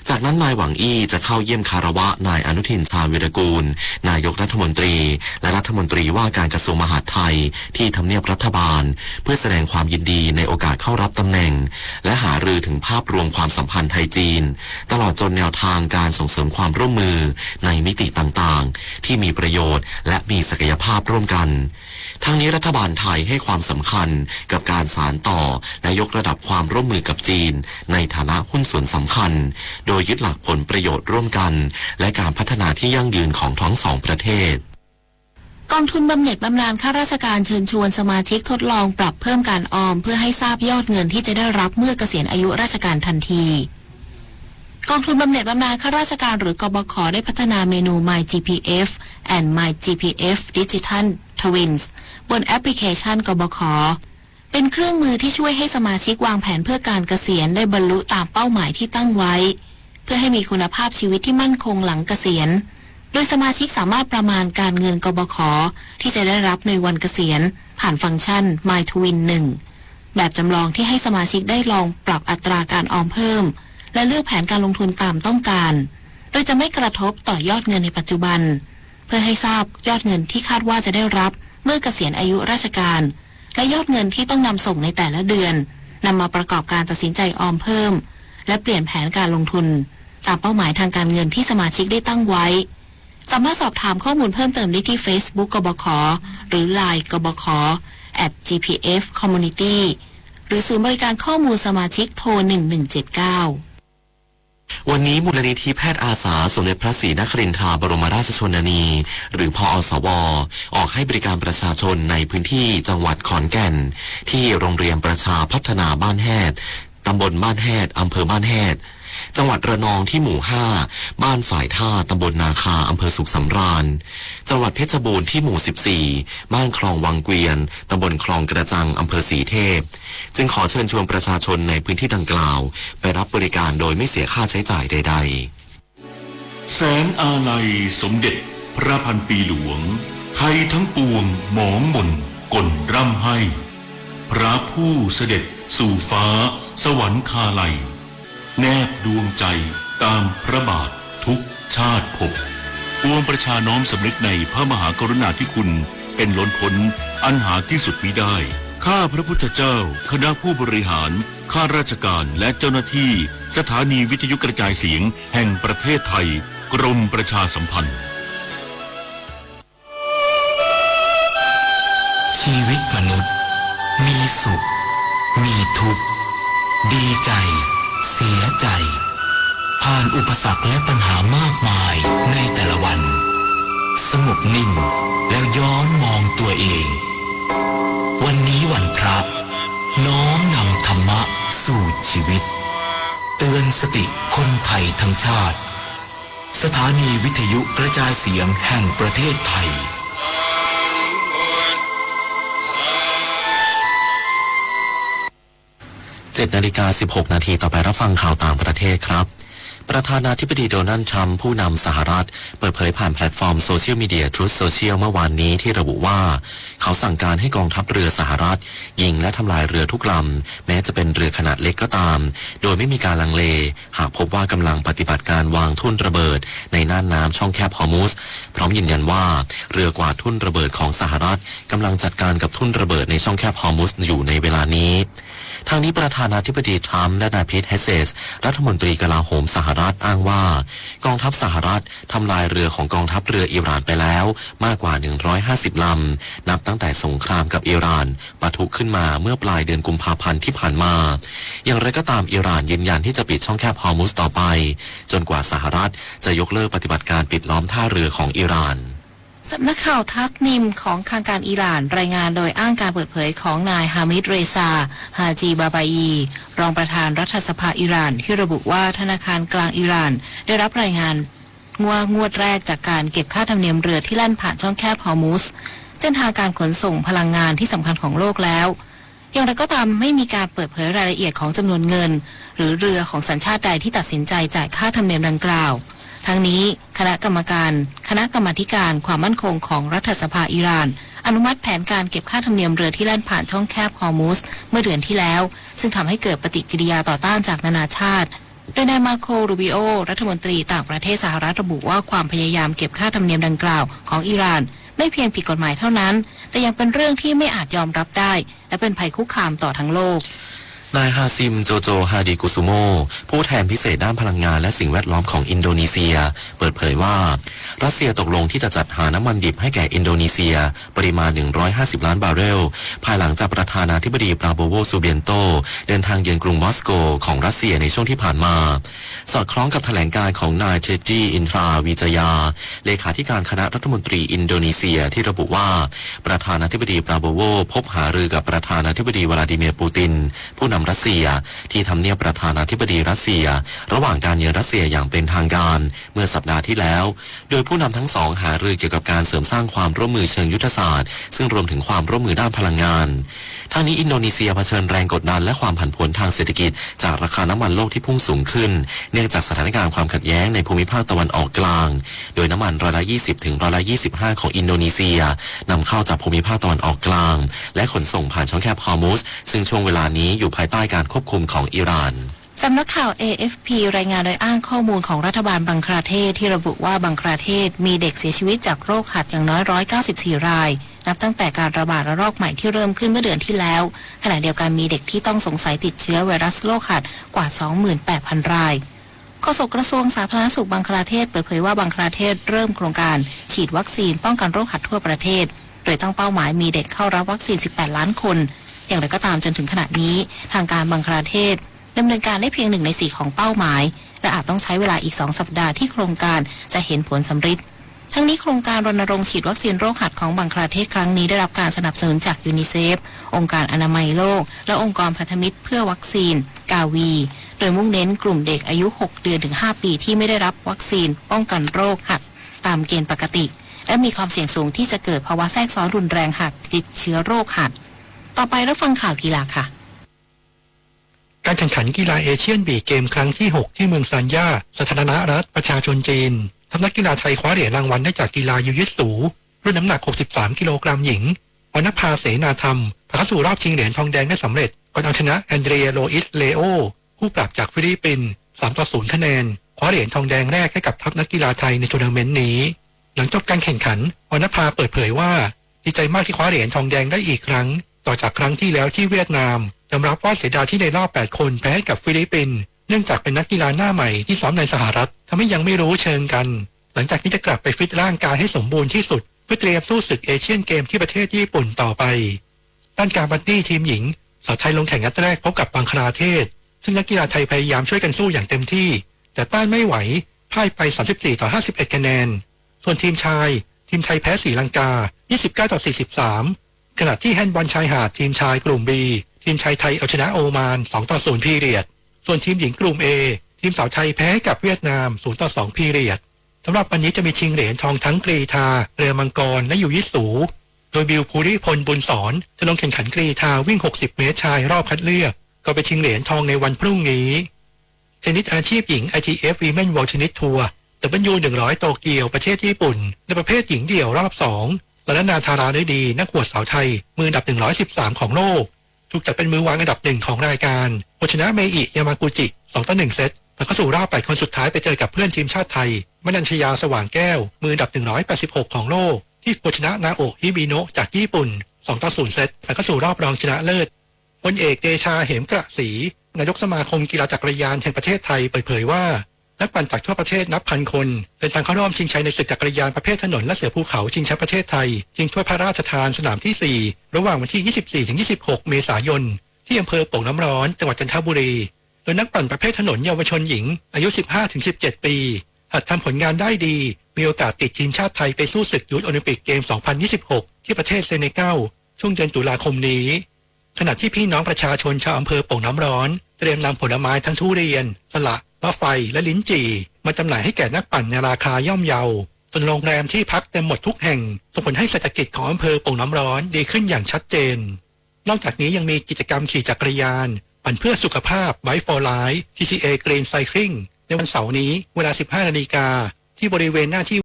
จากนั้นนายหวังอี้จะเข้าเยี่ยมคารวะนายอนุทินชาญวีรกูลนายกรัฐมนตรีและรัฐมนตรีว่าการกระทรวงมหาดไทยที่ทำเนียบรัฐบาลเพื่อแสดงความยินดีในโอกาสเข้ารับตำแหน่งและหารือถึงภาพรวมความสัมพันธ์ไทยจีนตลอดจนแนวทางการส่งเสริมความร่วมมือในมิติต่างๆที่มีประโยชน์และมีศักยภาพร่วมกันทั้งนี้รัฐบาลไทยให้ความสำคัญกับการสานต่อและยกระดับความร่วมมือกับจีนในฐานะหุ้นส่วนสำคัญโด โดยยึดหลักผลประโยชน์ร่วมกันและการพัฒนาที่ยั่งยืนของทั้งสองประเทศกองทุนบำเหน็จบำนาญข้าราชการเชิญชวนสมาชิกทดลองปรับเพิ่มการออมเพื่อให้ทราบยอดเงินที่จะได้รับเมื่อเกษียณอายุราชการทันทีกองทุนบำเหน็จบำนาญข้าราชการหรือกบข.ได้พัฒนาเมนู My GPF and My GPF Digital Twins บนแอปพลิเคชันกบข.เป็นเครื่องมือที่ช่วยให้สมาชิกวางแผนเพื่อการเกษียณได้บรรลุตามเป้าหมายที่ตั้งไว้เพื่อให้มีคุณภาพชีวิตที่มั่นคงหลังเกษียณโดยสมาชิกสามารถประมาณการเงินกบข.ที่จะได้รับในวันเกษียณผ่านฟังก์ชัน My Twin 1 แบบจำลองที่ให้สมาชิกได้ลองปรับอัตราการออมเพิ่มและเลือกแผนการลงทุนตามต้องการโดยจะไม่กระทบต่อยอดเงินในปัจจุบันเพื่อให้ทราบยอดเงินที่คาดว่าจะได้รับเมื่อเกษียณอายุราชการและยอดเงินที่ต้องนำส่งในแต่ละเดือนนำมาประกอบการตัดสินใจออมเพิ่มและเปลี่ยนแผนการลงทุนตามเป้าหมายทางการเงินที่สมาชิกได้ตั้งไว้สามารถสอบถามข้อมูลเพิ่มเติมได้ที่ Facebook กบข.หรือ LINE กบข. @GPF Community หรือศูนย์บริการข้อมูลสมาชิกโทร 1179วันนี้มูลนิธิแพทย์อาสาสมเด็จพระศรีนครินทราบรมราชชนนีหรือพอสว.ออกให้บริการประชาชนในพื้นที่จังหวัดขอนแก่นที่โรงเรียนประชาพัฒนาบ้านแฮดตำบลบ้านแฮดอำเภอบ้านแฮดจังหวัดระนองที่หมู่5บ้านฝ่ายท่าตำบลนาคาอำเภอสุขสำราญจังหวัดเพชรบูรณ์ที่หมู่14บ้านคลองวังเกวียนตำบลคลองกระจังอำเภอศรีเทพจึงขอเชิญชวนประชาชนในพื้นที่ดังกล่าวไปรับบริการโดยไม่เสียค่าใช้จ่ายใดๆแสนอาลัยสมเด็จพระพันปีหลวงไทยทั้งปวงหมองมนก่นร่ำให้พระผู้เสด็จสู่ฟ้าสวรรคาลัยแนบดวงใจตามพระบาททุกชาติภพปวงประชาน้อมสำนึกในพระมหากรุณาธิคุณเป็นล้นพ้นอันหาที่สุดมิได้ข้าพระพุทธเจ้าคณะผู้บริหารข้าราชการและเจ้าหน้าที่สถานีวิทยุกระจายเสียงแห่งประเทศไทยกรมประชาสัมพันธ์ชีวิตมนุษย์มีสุขมีทุกข์ดีใจเสียใจผ่านอุปสรรคและปัญหามากมายในแต่ละวันสงบนิ่งแล้วย้อนมองตัวเองวันนี้วันพระน้อมนำธรรมะสู่ชีวิตเตือนสติคนไทยทั้งชาติสถานีวิทยุกระจายเสียงแห่งประเทศไทย7:16 นาทีต่อไปรับฟังข่าวต่างประเทศครับประธานาธิบดีโดนัลด์ทรัมป์ผู้นำสหรัฐเปิดเผยผ่านแพลตฟอร์มโซเชียลมีเดีย Truth Social เมื่อวานนี้ที่ระบุว่าเขาสั่งการให้กองทัพเรือสหรัฐยิงและทำลายเรือทุกลำแม้จะเป็นเรือขนาดเล็กก็ตามโดยไม่มีการลังเลหากพบว่ากำลังปฏิบัติการวางทุ่นระเบิดในน่านน้ำช่องแคบฮอร์มุสพร้อมยืนยันว่าเรือกวาดทุ่นระเบิดของสหรัฐกำลังจัดการกับทุ่นระเบิดในช่องแคบฮอร์มุสอยู่ในเวลานี้ทางนี้ประธานาธิบดีทรัมป์และนายพีท เฮเซสรัฐมนตรีกลาโหมสหรัฐอ้างว่ากองทัพสหรัฐทำลายเรือของกองทัพเรืออิหร่านไปแล้วมากกว่า150ลำนับตั้งแต่สงครามกับอิหร่านปะทุขึ้นมาเมื่อปลายเดือนกุมภาพันธ์ที่ผ่านมาอย่างไรก็ตามอิหร่านยืนยันที่จะปิดช่องแคบฮอร์มุสต่อไปจนกว่าสหรัฐจะยกเลิกปฏิบัติการปิดล้อมท่าเรือของอิหร่านสำนักข่าวทัสนิมของทางการอิหร่านรายงานโดยอ้างการเปิดเผยของนายฮามิด เรซา ฮาจีบาบาอีรองประธานรัฐสภาอิหร่านที่ระบุว่าธนาคารกลางอิหร่านได้รับรายงานว่างวดแรกจากการเก็บค่าธรรมเนียมเรือที่แล่นผ่านช่องแคบฮอร์มุสเส้นทางการขนส่งพลังงานที่สำคัญของโลกแล้วอย่างไรก็ตามไม่มีการเปิดเผยรายละเอียดของจำนวนเงินหรือเรือของสัญชาติใดที่ตัดสินใจจ่ายค่าธรรมเนียมดังกล่าวทั้งนี้คณะกรรมาธิการความมั่นคงของรัฐสภาอิหร่านอนุมัติแผนการเก็บค่าธรรมเนียมเรือที่แล่นผ่านช่องแคบฮอร์มุสเมื่อเดือนที่แล้วซึ่งทำให้เกิดปฏิกิริยาต่อต้านจากนานาชาติโดยนายมาโค รูบิโอรัฐมนตรีต่างประเทศสหรัฐระบุว่าความพยายามเก็บค่าธรรมเนียมดังกล่าวของอิหร่านไม่เพียงผิดกฎหมายเท่านั้นแต่ยังเป็นเรื่องที่ไม่อาจยอมรับได้และเป็นภัยคุกคามต่อทั้งโลก นายฮาซิมโจโจฮาดิกุซุโมผู้แทนพิเศษด้านพลังงานและสิ่งแวดล้อมของอินโดนีเซียเปิดเผยว่ารัสเซียตกลงที่จะจัดหาน้ำมันดิบให้แก่อินโดนีเซียปริมาณ150ล้านบาร์เรลภายหลังจากประธานาธิบดีปราโบโวซูเบียนโตเดินทางเยือนกรุงมอสโกของรัสเซียในช่วงที่ผ่านมาสอดคล้องกับแถลงการของนายเจจีอินทราวิจยาเลขาธิการคณะรัฐมนตรีอินโดนีเซียที่ระบุว่าประธานาธิบดีปราโบโวพบหารือกับประธานาธิบดีวลาดิเมียร์ปูตินผู้นำรัสเซียที่ทำเนียบประธานาธิบดีรัสเซียระหว่างการเยือนรัสเซียอย่างเป็นทางการเมื่อสัปดาห์ที่แล้วโดยผู้นำทั้งสองหารือเกี่ยวกับการเสริมสร้างความร่วมมือเชิงยุทธศาสตร์ซึ่งรวมถึงความร่วมมือด้านพลังงานทางนี้อินโดนีเซียเผชิญแรงกดดันและความผันผวนทางเศรษฐกิจจากราคาน้ำมันโลกที่พุ่งสูงขึ้นเนื่องจากสถานการณ์ความขัดแย้งในภูมิภาคตะวันออกกลางโดยน้ำมัน20%ถึง25%ของอินโดนีเซียนำเข้าจากภูมิภาคตะวันออกกลางและขนส่งผ่านช่องแคบฮอร์มุซซึ่งช่วงเวลานี้อยู่ภายใต้การควบคุมของอิหร่านสำนักข่าว AFP รายงานโดยอ้างข้อมูลของรัฐบาลบังคลาเทศที่ระบุว่าบังคลาเทศมีเด็กเสียชีวิตจากโรคหัดอย่างน้อย194รายนับตั้งแต่การระบาดระลอกใหม่ที่เริ่มขึ้นเมื่อเดือนที่แล้วขณะเดียวกันมีเด็กที่ต้องสงสัยติดเชื้อไวรัสโรคหัดกว่า 28,000 รายโฆษกกระทรวงสาธารณสุขบังคลาเทศเปิดเผยว่าบังคลาเทศเริ่มโครงการฉีดวัคซีนป้องกันโรคหัดทั่วประเทศโดยตั้งเป้าหมายมีเด็กเข้ารับวัคซีน18ล้านคนอย่างไรก็ตามจนถึงขณะนี้ทางการบังคลาเทศดำเนินการได้เพียง1 ใน 4ของเป้าหมายและอาจต้องใช้เวลาอีก2 สัปดาห์ที่โครงการจะเห็นผลสำเร็จทั้งนี้โครงการรณรงค์ฉีดวัคซีนโรคหัดของบังคลาเทศครั้งนี้ได้รับการสนับสนุนจากยูนิเซฟองค์การอนามัยโลกและองค์กรพันธมิตรเพื่อวัคซีนกาวีโดยมุ่งเน้นกลุ่มเด็กอายุ6 เดือนถึง 5 ปีที่ไม่ได้รับวัคซีนป้องกันโรคหัดตามเกณฑ์ปกติและมีความเสี่ยงสูงที่จะเกิดภาวะแทรกซ้อนรุนแรงหากติดเชื้อโรคหัดต่อไปรับฟังข่าวกีฬาค่ะการแข่งขันกีฬาเอเชียนบีเกมครั้งที่6ที่เมืองซานย่าสาธารณรัฐประชาชนจีนทัพนักกีฬาไทยคว้าเหรียญรางวัลได้จากกีฬายูยิตสูรุ่นน้ำหนัก63กิโลกรัมหญิงวรรณภาเสนาธรรมผ่านเข้าสู่รอบชิงเหรียญทองแดงได้สำเร็จก่อนเอาชนะแอนเดรียโลอิสเลโอคู่ปรับจากฟิลิปปินส์3-0 คะแนนคว้าเหรียญทองแดงแรกให้กับทัพนักกีฬาไทยในทัวร์นาเมนต์นี้หลังจบการแข่งขันวรรณภาเปิดเผยว่าดีใจมากที่คว้าเหรียญทองแดงได้อีกครั้งต่อจากครั้งที่แล้วที่เวียดนามยอมรับว่าเสียดายที่ในรอบ8คนแพ้ให้กับฟิลิปปินส์เนื่องจากเป็นนักกีฬาหน้าใหม่ที่ซ้อมในสหรัฐทำให้ยังไม่รู้เชิงกันหลังจากนี้จะกลับไปฟิตร่างกายให้สมบูรณ์ที่สุดเพื่อเตรียมสู้ศึกเอเชียนเกมที่ประเทศญี่ปุ่นต่อไปด้านการบัดดี้ทีมหญิงสาวไทยลงแข่งนัดแรกพบกับบังคลาเทศซึ่งนักกีฬาไทยพยายามช่วยกันสู้อย่างเต็มที่แต่ต้านไม่ไหวพ่ายไป34-51คะแนนส่วนทีมชายทีมไทยแพ้ศรีลังกา29-43ขณะที่แฮนด์บอลชายหาดทีมชายกลุ่ม B ทีมชายไทยเอาชนะโอมาน2-0พีเรียดส่วนทีมหญิงกลุ่ม A ทีมสาวไทยแพ้กับเวียดนาม0-2พีเรียดสำหรับวันนี้จะมีชิงเหรียญทองทั้งกรีฑาเรือมังกรและยูยิสูโดยบิวภูริพลบุญสอนจะลงแข่งขันกรีฑาวิ่ง60เมตรชายรอบคัดเลือกก็ไปชิงเหรียญทองในวันพรุ่งนี้เทนนิสอาชีพหญิง ITF Women World Tennis Tour W100 โตเกียวประเทศญี่ปุ่นในประเภทหญิงเดี่ยวรอบ2และนาธาราฤดีนักหวดสาวไทยมืออันดับ113ของโลกถูกจัดเป็นมือวางอันดับ1ของรายการชนะเมอิยามากุจิ2-1เซตผ่านเข้าสู่รอบ8คนสุดท้ายไปเจอกับเพื่อนทีมชาติไทยมนัญชยาสว่างแก้วมืออันดับ186ของโลกที่ชนะนาโอะฮิบิโนะจากญี่ปุ่น2-0เซตผ่านเข้าสู่รอบรองชนะเลิศพลเอกเดชาเหมกระศรีนายกสมาคมกีฬาจักรยานแห่งประเทศไทยเปิดเผยว่านักปั่นจากทั่วประเทศนับพันคนเดินทางเข้าร่วมชิงชัยในศึกจักรยานประเภทถนนและเสือภูเขาชิงแชมป์ประเทศไทยชิงถ้วยพระราชทานสนามที่4ระหว่างวันที่24-26เมษายนที่อำเภอโป่งน้ำร้อนจังหวัดจันทบุรีโดยนักปั่นประเภทถนนเยาวชนหญิงอายุ 15-17 ปีหากทำผลงานได้ดีมีโอกาสติดทีมชาติไทยไปสู้ศึกยูทโอลิมปิกเกม 2026 ที่ประเทศเซเนกัลช่วงเดือนตุลาคมนี้ขณะที่พี่น้องประชาชนชาวอำเภอโป่งน้ำร้อนเตรียมนำผลไม้ทั้งทุเรียนสละมะไฟและลิ้นจี่มาจำหน่ายให้แก่นักปั่นในราคาย่อมเยาส่วนโรงแรมที่พักเต็มหมดทุกแห่งส่งผลให้เศรษฐกิจของอำเภอโป่งน้ำร้อนดีขึ้นอย่างชัดเจนนอกจากนี้ยังมีกิจกรรมขี่จักรยานปั่นเพื่อสุขภาพ Bike for Life TCA Green Cycling ในวันเสาร์นี้เวลา 15 นาฬิกาที่บริเวณหน้าที่